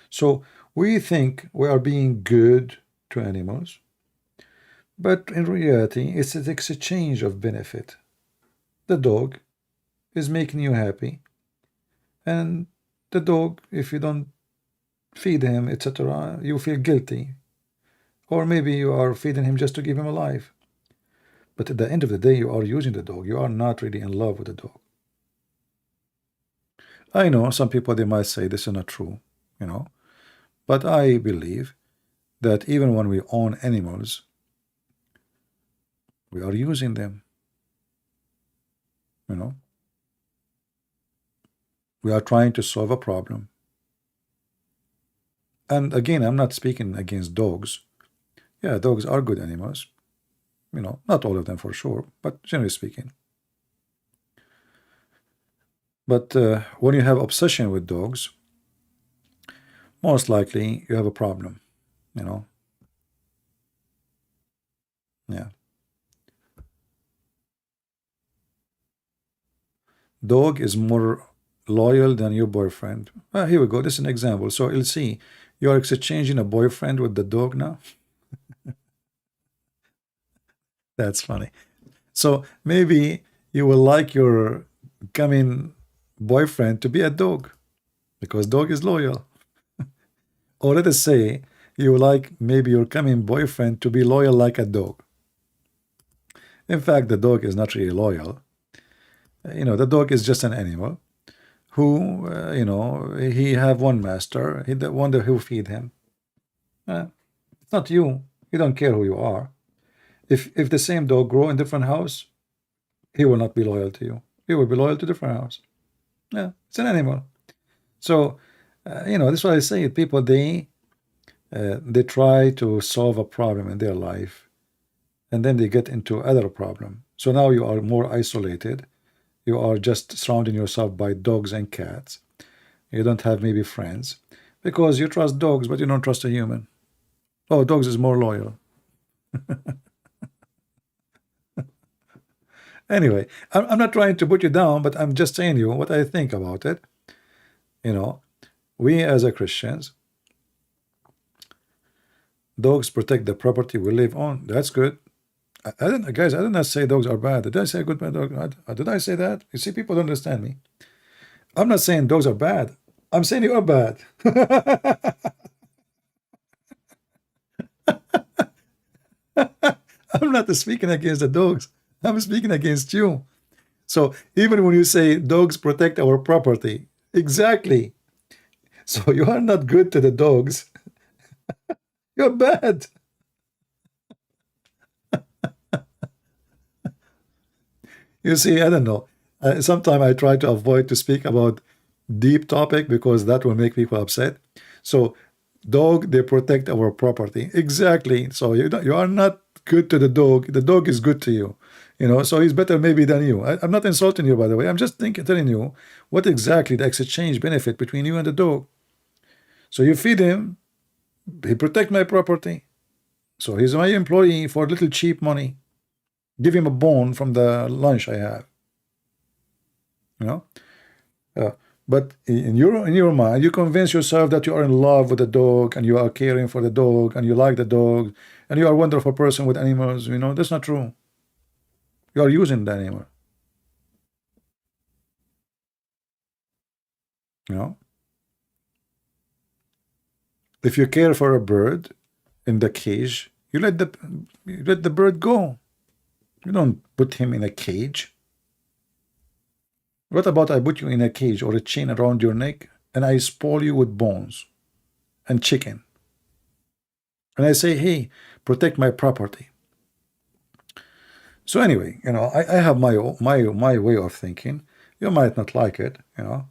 So we think we are being good to animals, but in reality, it's an exchange of benefit. The dog is making you happy, and the dog, if you don't feed him, etc., you feel guilty. Or maybe you are feeding him just to keep him alive. But at the end of the day, you are using the dog. You are not really in love with the dog. I know some people, they might say this is not true, you know, but I believe that even when we own animals, we are using them, you know. We are trying to solve a problem. And again, I'm not speaking against dogs. Yeah, dogs are good animals, you know, not all of them for sure, but generally speaking. But when you have obsession with dogs, most likely you have a problem, you know. Yeah. Dog is more loyal than your boyfriend. Well, here we go. This is an example. So you'll see, you are exchanging a boyfriend with the dog now. That's funny. So maybe you will like your coming boyfriend to be a dog because dog is loyal. Or let us say you like maybe your coming boyfriend to be loyal like a dog. In fact, the dog is not really loyal. You know, the dog is just an animal who, you know, he have one master. He the one who feed him. It's not you. You don't care who you are. If the same dog grow in different house, he will not be loyal to you. He will be loyal to different house. Yeah, it's an animal. So, you know, that's why I say people they try to solve a problem in their life, and then they get into other problem. So now you are more isolated. You are just surrounding yourself by dogs and cats. You don't have maybe friends because you trust dogs, but you don't trust a human. Oh, dogs is more loyal. Anyway, I'm not trying to put you down, but I'm just saying you what I think about it. You know, we as a Christians, dogs protect the property we live on. That's good. I didn't, guys, I did not say dogs are bad. Did I say good bad dog? Did I say that? You see, people don't understand me. I'm not saying dogs are bad. I'm saying you are bad. I'm not speaking against the dogs. I'm speaking against you. So even when you say dogs protect our property, exactly. So you are not good to the dogs. You're bad. You see, I don't know. Sometimes I try to avoid to speak about deep topic because that will make people upset. So dog, they protect our property. Exactly. So you are not good to the dog. The dog is good to you. You know, so he's better maybe than you. I'm not insulting you, by the way. I'm just telling you what exactly the exchange benefit between you and the dog. So you feed him, he protect my property. So he's my employee for little cheap money. Give him a bone from the lunch I have. You know? But in your mind, you convince yourself that you are in love with the dog and you are caring for the dog and you like the dog and you are a wonderful person with animals. You know, that's not true. You are using the animal. You know, if you care for a bird in the cage, you let the bird go. You don't put him in a cage. What about I put you in a cage or a chain around your neck and I spoil you with bones and chicken? And I say, hey, protect my property. So anyway, you know, I have my way of thinking. You might not like it, you know.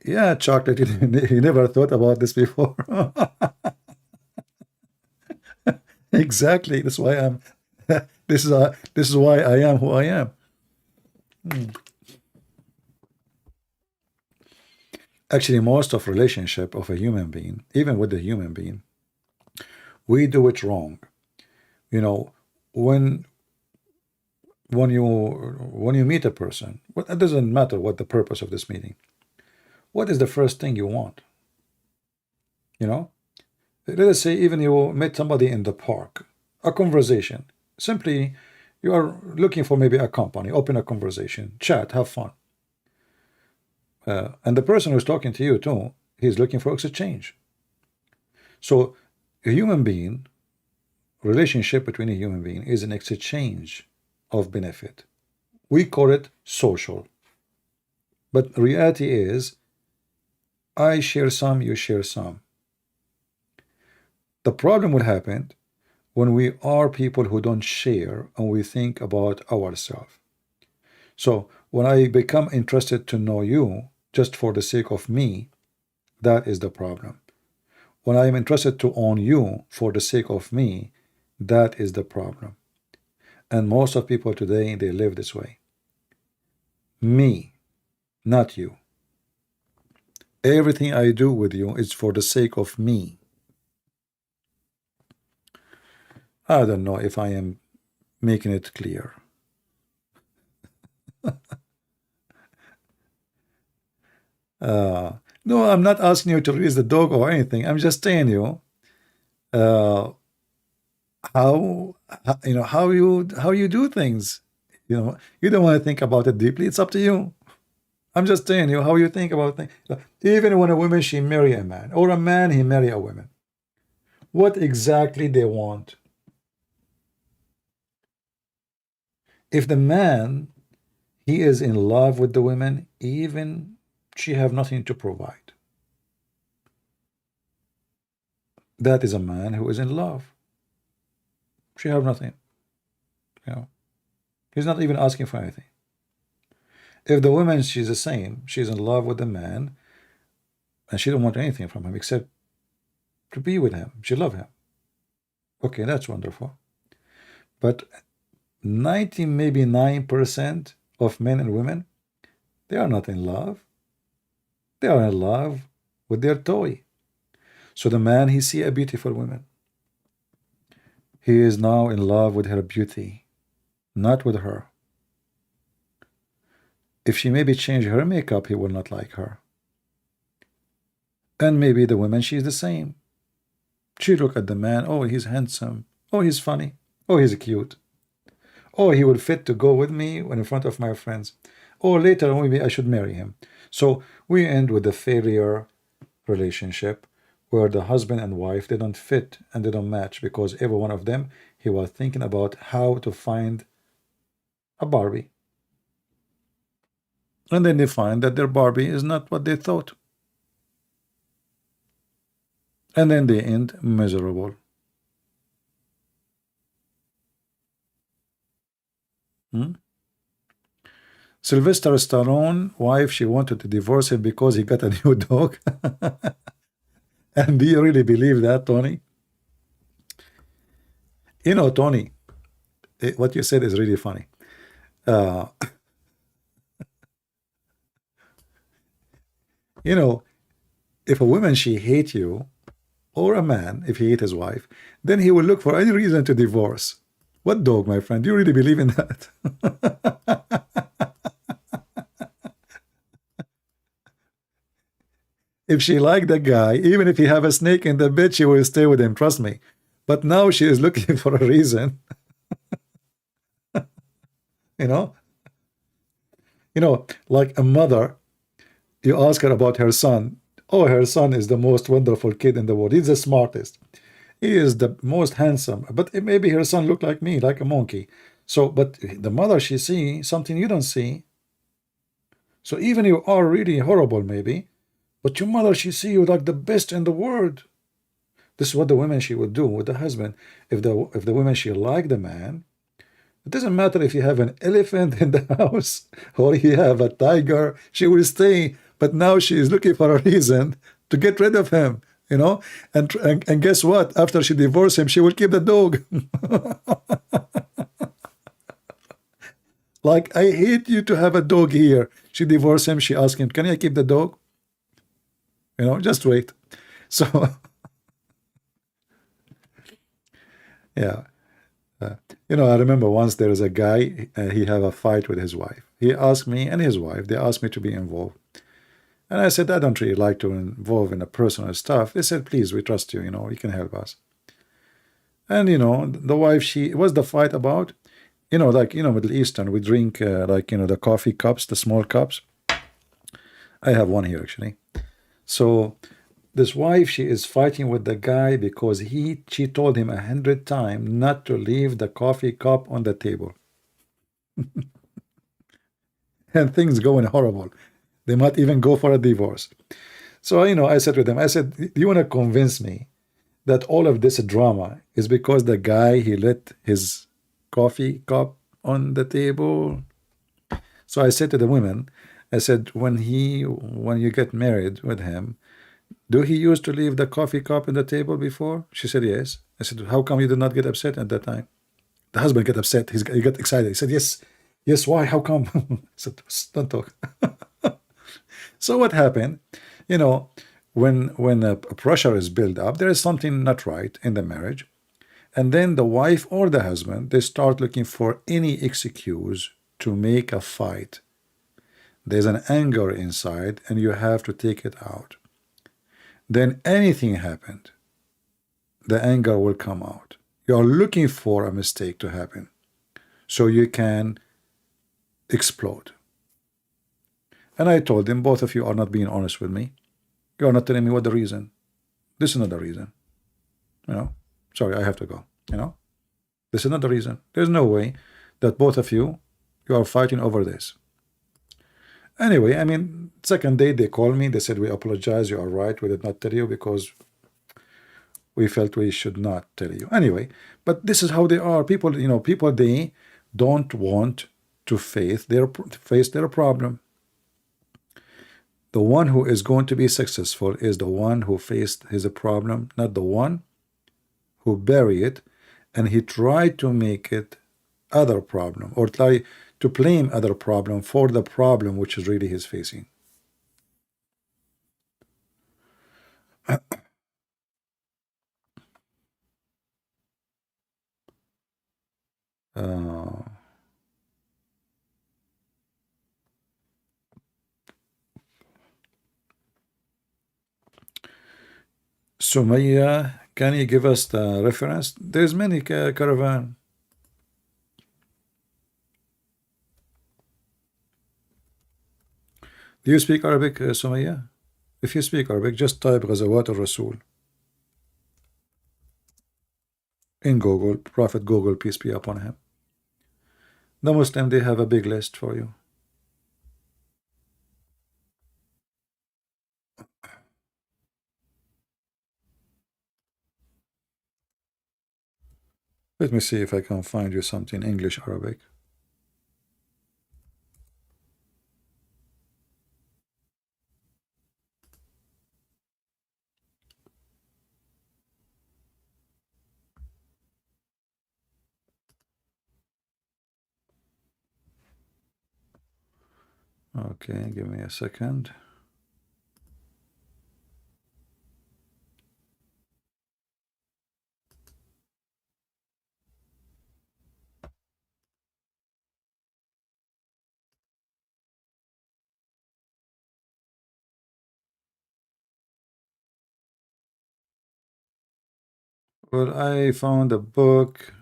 Yeah, chocolate. You never thought about this before. Exactly. That's why I'm. This is why I am who I am. Actually, most of relationship of a human being, even with a human being, we do it wrong. You know, when you meet a person, it doesn't matter what the purpose of this meeting. What is the first thing you want? You know, let us say even you met somebody in the park, a conversation. Simply, you are looking for maybe a company, open a conversation, chat, have fun. And the person who's talking to you too, he's looking for exchange. So a human being, relationship between a human being is an exchange of benefit. We call it social. But reality is, I share some, you share some. The problem will happen when we are people who don't share and we think about ourselves. So when I become interested to know you just for the sake of me, that is the problem. When I am interested to own you for the sake of me, that is the problem. And most of people today, they live this way. Me, not you. Everything I do with you is for the sake of me. I don't know if I am making it clear. No, I'm not asking you to release the dog or anything. I'm just telling you how how you do things. You don't want to think about it deeply. It's up to you. I'm just telling you how you think about things. Even when a woman she marry a man, or a man he marry a woman, what exactly they want? If the man he is in love with the woman, even she have nothing to provide, that is a man who is in love. She have nothing. He's not even asking for anything. If the woman she's the same, she's in love with the man, and she don't want anything from him except to be with him. She love him. Okay, that's wonderful. But 90, maybe 9% of men and women, they are not in love. They are in love with their toy. So the man, he see a beautiful woman. He is now in love with her beauty, not with her. If she maybe change her makeup, he will not like her. And maybe the woman, she's the same. She look at the man, oh, he's handsome. Oh, he's funny. Oh, he's cute. Oh, he would fit to go with me when in front of my friends. Or later, maybe I should marry him. So we end with a failure relationship where the husband and wife, they don't fit and they don't match because every one of them, he was thinking about how to find a Barbie. And then they find that their Barbie is not what they thought. And then they end miserable. Sylvester Stallone wife, she wanted to divorce him because he got a new dog. And do you really believe that, Tony? Tony, what you said is really funny. If a woman, she hate you, or a man, if he hate his wife, then he will look for any reason to divorce. What dog, my friend? Do you really believe in that? If she liked the guy, even if he have a snake in the bed, she will stay with him, trust me. But now she is looking for a reason. Like a mother, you ask her about her son. Oh, her son is the most wonderful kid in the world. He's the smartest. He is the most handsome. But maybe her son look like me, like a monkey. So, but the mother, she see something you don't see. So even you are really horrible, maybe, but your mother, she see you like the best in the world. This is what the women, she would do with the husband. If the women, she like the man, it doesn't matter if you have an elephant in the house or you have a tiger, she will stay. But now she is looking for a reason to get rid of him, and guess what? After she divorced him, she will keep the dog. Like, I hate you to have a dog here. She divorced him. She asked him, can I keep the dog? Just wait. So, yeah. I remember once there was a guy, he had a fight with his wife. He asked me and his wife, they asked me to be involved. And I said, I don't really like to involve in the personal stuff. They said, please, we trust you, you can help us. And, the wife, what's the fight about? Middle Eastern, we drink, the coffee cups, the small cups. I have one here, actually. So this wife, she is fighting with the guy because she told him 100 times not to leave the coffee cup on the table. And things going horrible. They might even go for a divorce. So, I said to them, I said, do you want to convince me that all of this drama is because the guy, he let his coffee cup on the table? So I said to the women, I said, when you get married with him, do he used to leave the coffee cup on the table before? She said, yes. I said, how come you did not get upset at that time? The husband got upset. He got excited. He said, yes, Yes, why? How come? So don't talk. So what happened? You know, when a pressure is built up, there is something not right in the marriage, and then the wife or the husband, they start looking for any excuse to make a fight. There's an anger inside, and you have to take it out. Then anything happened, the anger will come out. You are looking for a mistake to happen so you can explode. And I told him, both of you are not being honest with me. You are not telling me what the reason. This is not the reason. You know, sorry, I have to go. You know, this is not the reason. There's no way that both of you are fighting over this. Anyway, I mean, second day they called me. They said, we apologize. You are right. We did not tell you because we felt we should not tell you. Anyway, but this is how they are. People, you know, people, they don't want to face their problem. The one who is going to be successful is the one who faced his problem, not the one who bury it and he tried to make it other problem, or try to blame other problem for the problem which is really he's facing. Sumaya, can you give us the reference? There's many caravan. Do you speak Arabic, Sumaya? If you speak Arabic, just type Ghazawat al-Rasul in Google, Prophet Google, peace be upon him. The Muslim, they have a big list for you. Let me see if I can find you something English Arabic. Okay, give me a second. Well, I found a book.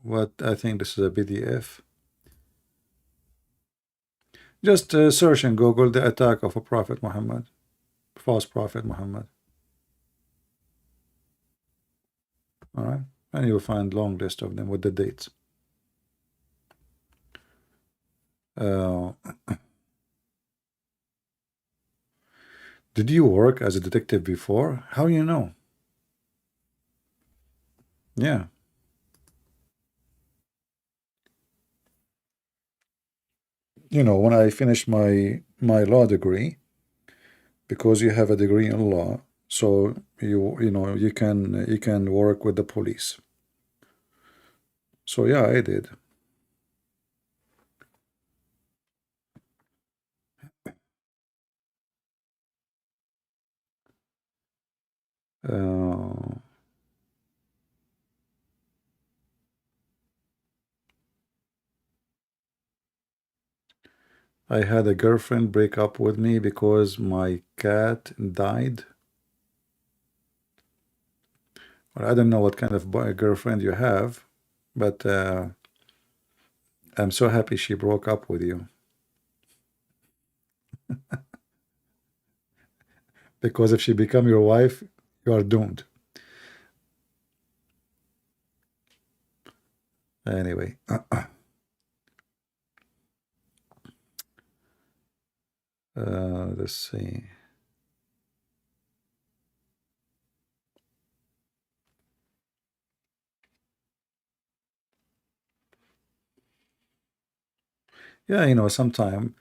What I think this is a PDF. Just search in Google the attack of a Prophet Muhammad, false Prophet Muhammad. All right, and you'll find long list of them with the dates. Did you work as a detective before? How you know? Yeah. You know, when I finished my law degree, because you have a degree in law, so you know you can work with the police. So yeah, I did. Uh, I had a girlfriend break up with me because my cat died. Well, I don't know what kind of girlfriend you have, but I'm so happy she broke up with you. Because if she become your wife, you are doomed. Anyway, let's see. Yeah, you know, sometime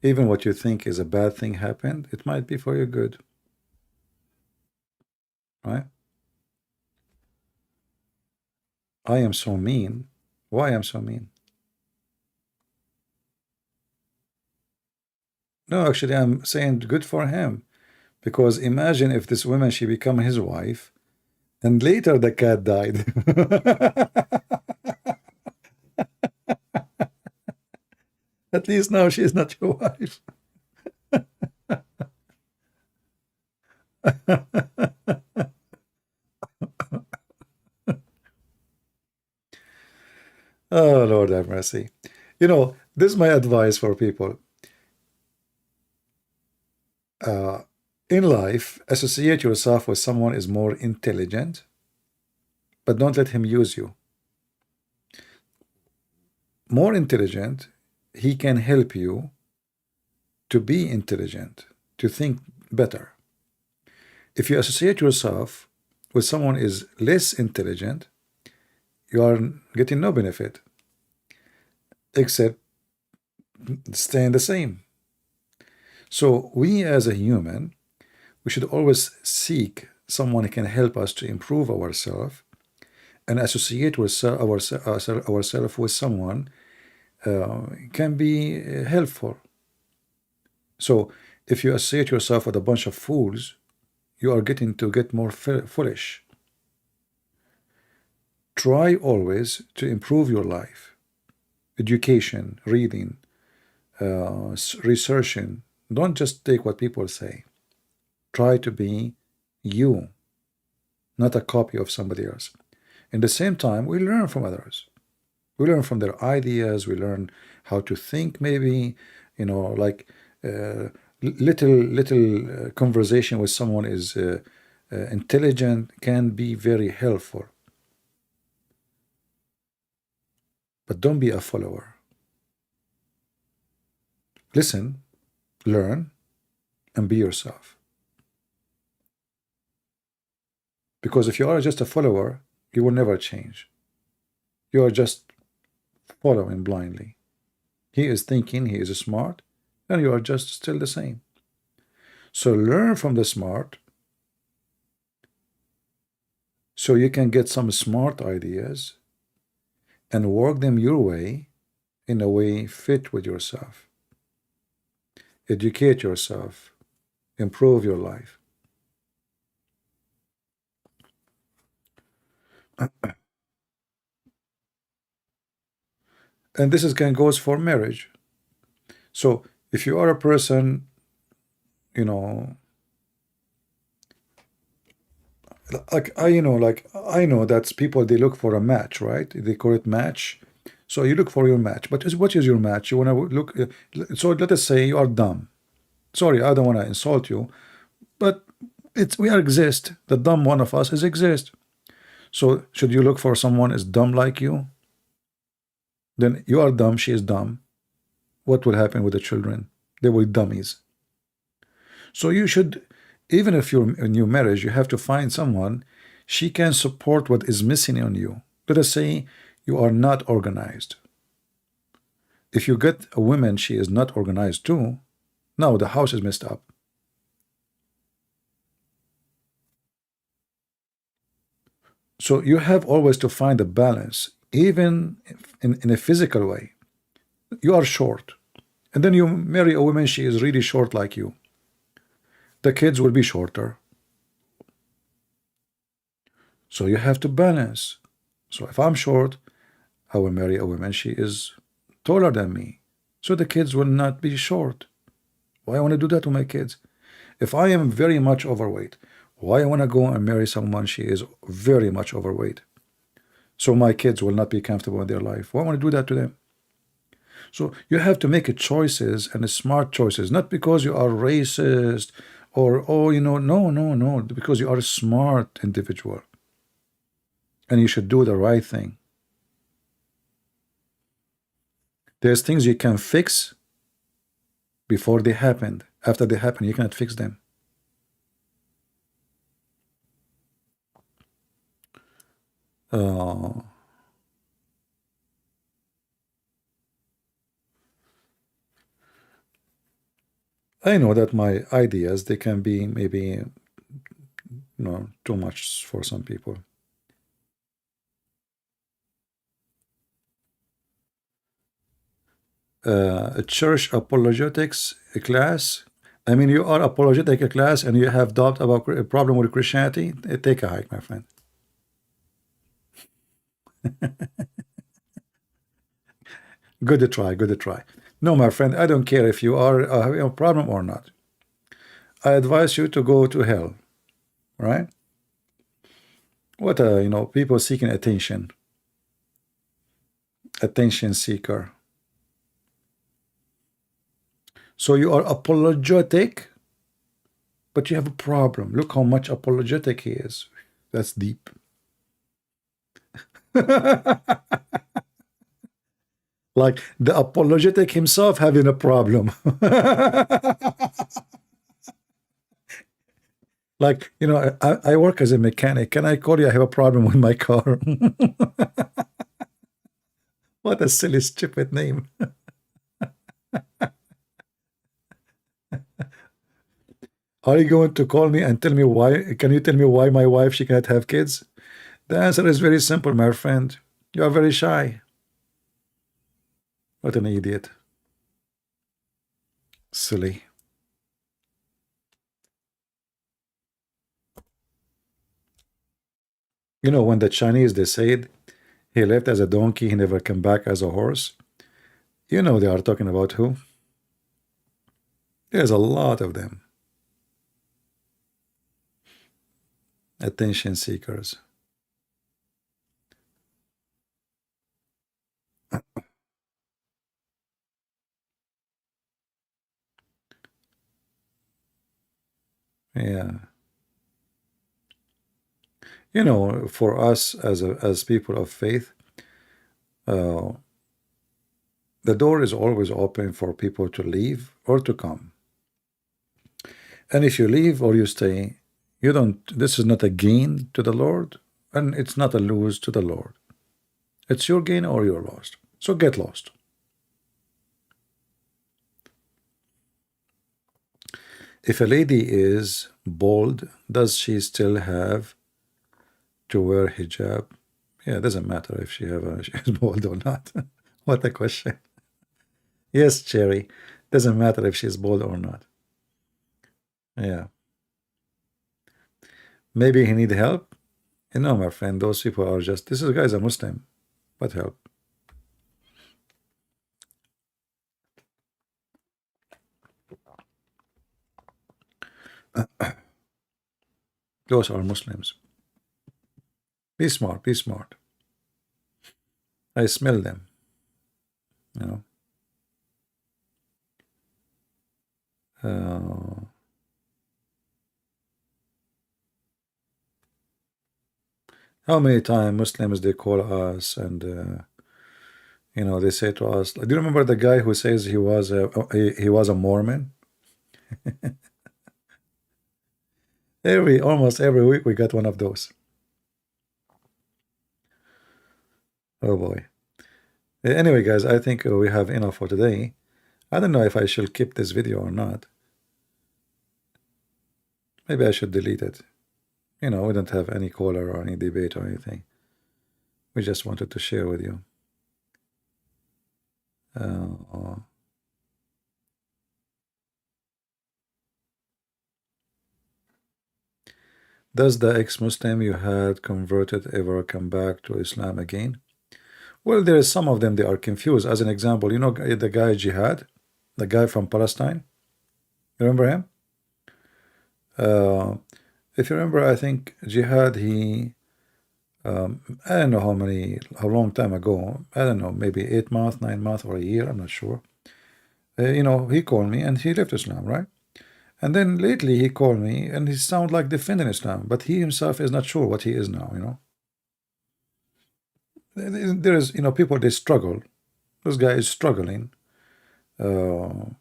even what you think is a bad thing happened, it might be for your good, right? I am so mean. Why am so mean? No, actually, I'm saying good for him. Because imagine if this woman, she become his wife, and later the cat died. At least now she is not your wife. Oh, Lord have mercy. You know, this is my advice for people. In life, associate yourself with someone is more intelligent, but don't let him use you. More intelligent, he can help you to be intelligent, to think better. If you associate yourself with someone is less intelligent, you are getting no benefit except staying the same. So we as a human, we should always seek someone who can help us to improve ourselves and associate ourselves with someone can be helpful. So if you associate yourself with a bunch of fools, you are getting to get more foolish. Try always to improve your life. Education, reading, researching. Don't just take what people say. Try to be you, not a copy of somebody else. In the same time, we learn from others. We learn from their ideas. We learn how to think. Maybe, you know, like little conversation with someone is intelligent can be very helpful. But don't be a follower. Listen, learn, and be yourself. Because if you are just a follower, you will never change. You are just following blindly. He is thinking, he is smart, and you are just still the same. So learn from the smart so you can get some smart ideas and work them your way in a way fit with yourself. Educate yourself, improve your life. And this is goes for marriage. So if you are a person, you know, like I know that people, they look for a match, right? They call it match. So you look for your match, but what is your match? You want to look. So let us say you are dumb. Sorry, I don't want to insult you, but we exist. The dumb one of us is exist. So should you look for someone is dumb like you? Then you are dumb, she is dumb. What will happen with the children? They will be dummies. So you should, even if you're in your marriage, you have to find someone she can support what is missing on you. Let us say you are not organized. If you get a woman, she is not organized too, now the house is messed up. So you have always to find a balance, even in a physical way. You are short, and then you marry a woman, she is really short like you. The kids will be shorter. So you have to balance. So if I'm short, I will marry a woman, she is taller than me. So the kids will not be short. Why I want to do that to my kids? If I am very much overweight, why I want to go and marry someone she is very much overweight? So my kids will not be comfortable in their life. Why I want to do that to them? So you have to make choices, and smart choices, not because you are racist or, oh, you know, no, because you are a smart individual. And you should do the right thing. There's things you can fix before they happened. After they happen, you cannot fix them. I know that my ideas, they can be maybe too much for some people. a church apologetics class. I mean, you are apologetic class and you have doubt about a problem with Christianity. Take a hike, my friend. Good to try. Good to try. No, my friend, I don't care if you are having a problem or not. I advise you to go to hell, right? What people seeking attention, attention seeker. So you are apologetic, but you have a problem. Look how much apologetic he is. That's deep. Like the apologetic himself having a problem. Like, I work as a mechanic. Can I call you? I have a problem with my car. What a silly, stupid name. Are you going to call me and tell me why? Can you tell me why my wife, she cannot have kids? The answer is very simple, my friend. You are very shy. What an idiot. Silly. When the Chinese, they said, he left as a donkey, he never came back as a horse. They are talking about who? There's a lot of them. Attention seekers. Yeah. For us as people of faith, the door is always open for people to leave or to come. And if you leave or you stay, this is not a gain to the Lord, and it's not a lose to the Lord. It's your gain or you're lost. So get lost. If a lady is bald, does she still have to wear hijab? Yeah, it doesn't matter if she is bald or not. What a question. Yes, Cherry. Doesn't matter if she's bald or not. Yeah. Maybe he need help? My friend, those people are just, this guy's a Muslim. What help? Those are Muslims. Be smart, be smart. I smell them. How many times Muslims they call us and they say to us, do you remember the guy who says he was a Mormon? Almost every week we got one of those. Oh boy. Anyway, guys, I think we have enough for today. I don't know if I should keep this video or not. Maybe I should delete it. We don't have any caller or any debate or anything. We just wanted to share with you. Does the ex-Muslim you had converted ever come back to Islam again? Well, there is some of them, they are confused. As an example, the guy Jihad, the guy from Palestine. Remember him? If you remember, I think Jihad, he, I don't know how long time ago, I don't know, maybe 8 months, 9 months, or a year, I'm not sure. He called me and he left Islam, right? And then lately he called me and he sounded like defending Islam, but he himself is not sure what he is now, There is, people, they struggle. This guy is struggling. And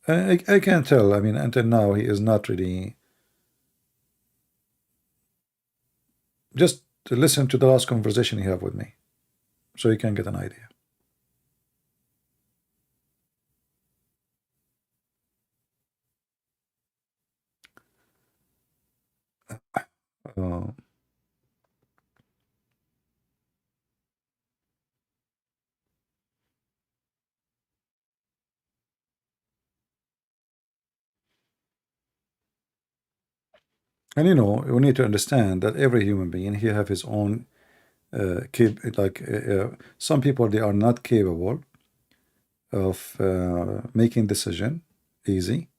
I can't tell, I mean, until now he is not really. Just to listen to the last conversation he had with me, so you can get an idea. Uh, And you know, we need to understand that every human being, he have his own some people, they are not capable of making decision easy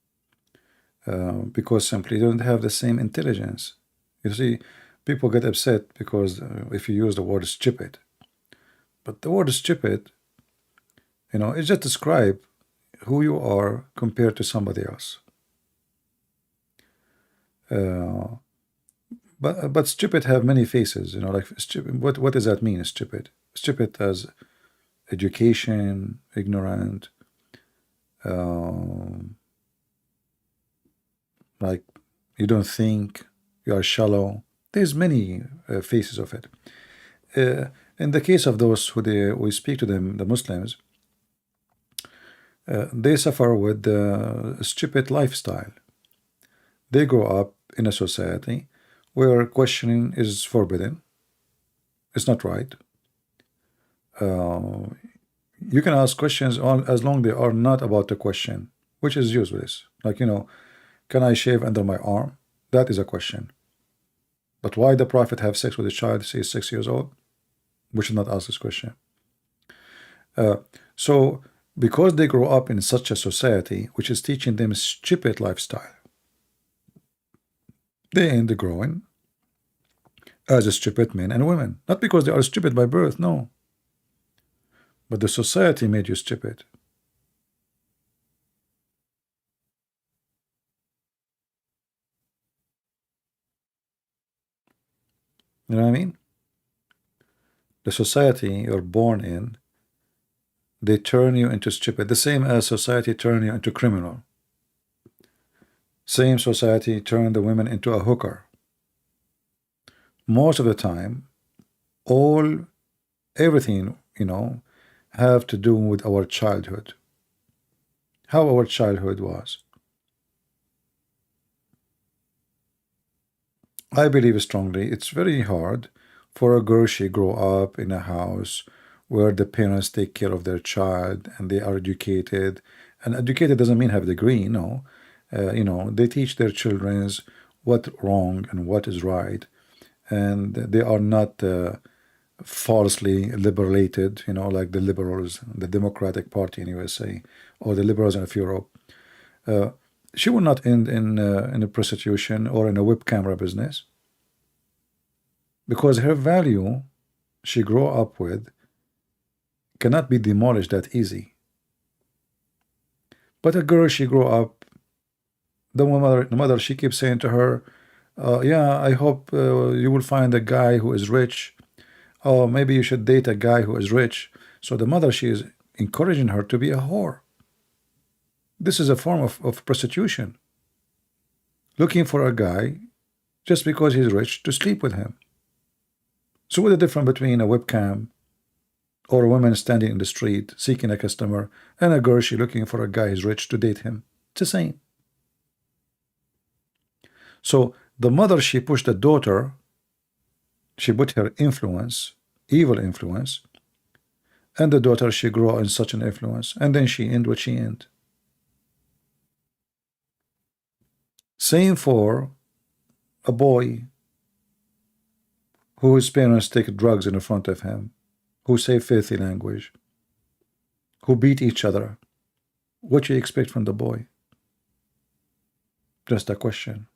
because simply they don't have the same intelligence. You see, people get upset because if you use the word stupid, but the word stupid, you know, it just describe who you are compared to somebody else. But stupid have many faces, you know, like stupid. What does that mean? Stupid. Stupid as education, ignorant, like you don't think, you are shallow. There's many faces of it. In the case of those who we speak to them, the Muslims, they suffer with the stupid lifestyle. They grow up in a society where questioning is forbidden. It's not right. You can ask questions as long they are not about the question, which is useless. Like, you know, can I shave under my arm? That is a question. But why the Prophet have sex with a child, say 6 years old? We should not ask this question. So, because they grow up in such a society which is teaching them stupid lifestyle, they end up growing as a stupid men and women. Not because they are stupid by birth, no. But the society made you stupid. You know what I mean? The society you're born in, they turn you into stupid. The same as society turn you into criminal. Same society turn the women into a hooker. Most of the time, everything, you know, have to do with our childhood. How our childhood was. I believe strongly it's very hard for a girl she grow up in a house where the parents take care of their child and they are educated. And educated doesn't mean have a degree, no. You know, they teach their children what wrong and what is right, and they are not falsely liberated, you know, like the liberals, the Democratic Party in USA, or the liberals in Europe. She will not end in a prostitution or in a web camera business, because her value she grew up with cannot be demolished that easy. But a girl she grew up, the mother she keeps saying to her, yeah, I hope you will find a guy who is rich. Oh, maybe you should date a guy who is rich. So the mother, she is encouraging her to be a whore. This is a form of prostitution. Looking for a guy just because he's rich to sleep with him. So what's the difference between a webcam or a woman standing in the street seeking a customer and a girl she looking for a guy who's rich to date him? It's the same. So the mother, she pushed the daughter, she put her influence, evil influence, and the daughter, she grew in such an influence, and then she end what she end. Same for a boy whose parents take drugs in front of him, who say filthy language, who beat each other. What do you expect from the boy? Just a question.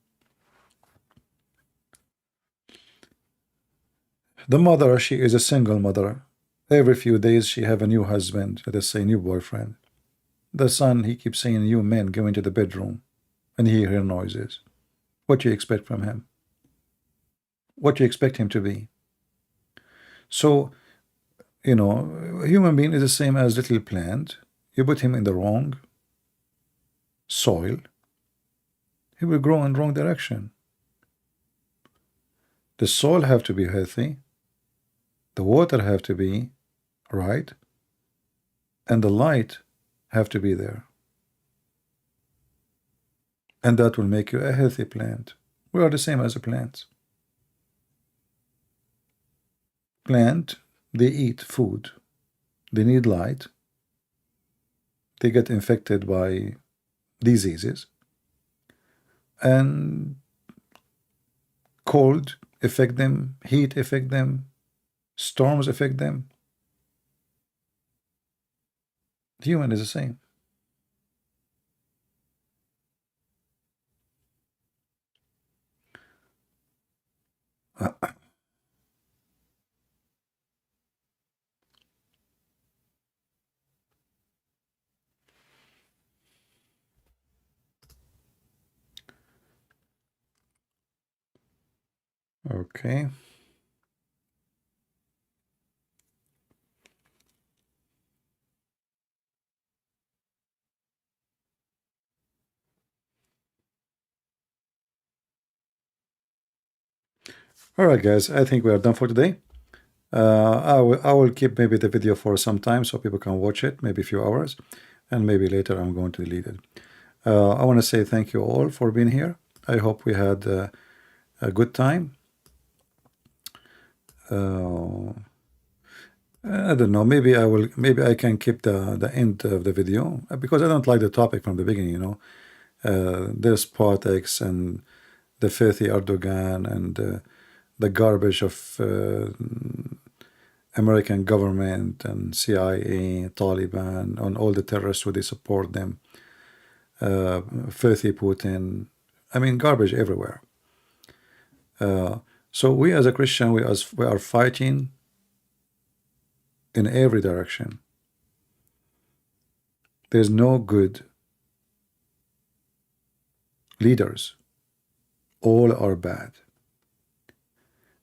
The mother, she is a single mother. Every few days she have a new husband, let us say new boyfriend. The son, he keeps saying, you men go into the bedroom, and he hear noises. What do you expect from him? What do you expect him to be? So, you know, a human being is the same as little plant. You put him in the wrong soil, he will grow in wrong direction. The soil have to be healthy, the water have to be right, and the light have to be there. And that will make you a healthy plant. We are the same as a plant. Plant, they eat food, they need light, they get infected by diseases, and cold affect them, heat affect them, storms affect them. The human is the same. Okay. All right, guys, I think we are done for today. I will keep maybe the video for some time so people can watch it, maybe a few hours, and maybe later I'm going to delete it. I want to say thank you all for being here. I hope we had a good time. I don't know. Maybe I can keep the end of the video because I don't like the topic from the beginning. You know, there's politics and the filthy Erdoğan and the garbage of American government and CIA, Taliban, and all the terrorists who they support them. Filthy Putin. I mean, garbage everywhere. So we as a Christian, we are fighting in every direction. There's no good leaders. All are bad.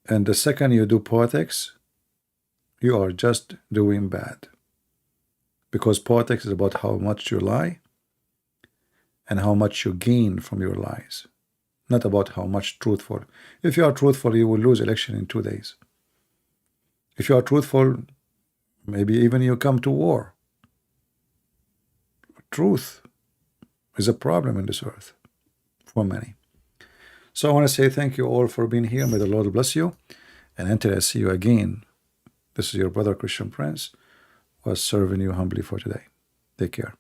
And the second you do politics, you are just doing bad. Because politics is about how much you lie and how much you gain from your lies. Not about how much truthful. If you are truthful, you will lose election in 2 days. If you are truthful, maybe even you come to war. Truth is a problem in this earth for many. So I want to say thank you all for being here. May the Lord bless you. And until I see you again, this is your brother Christian Prince, was serving you humbly for today. Take care.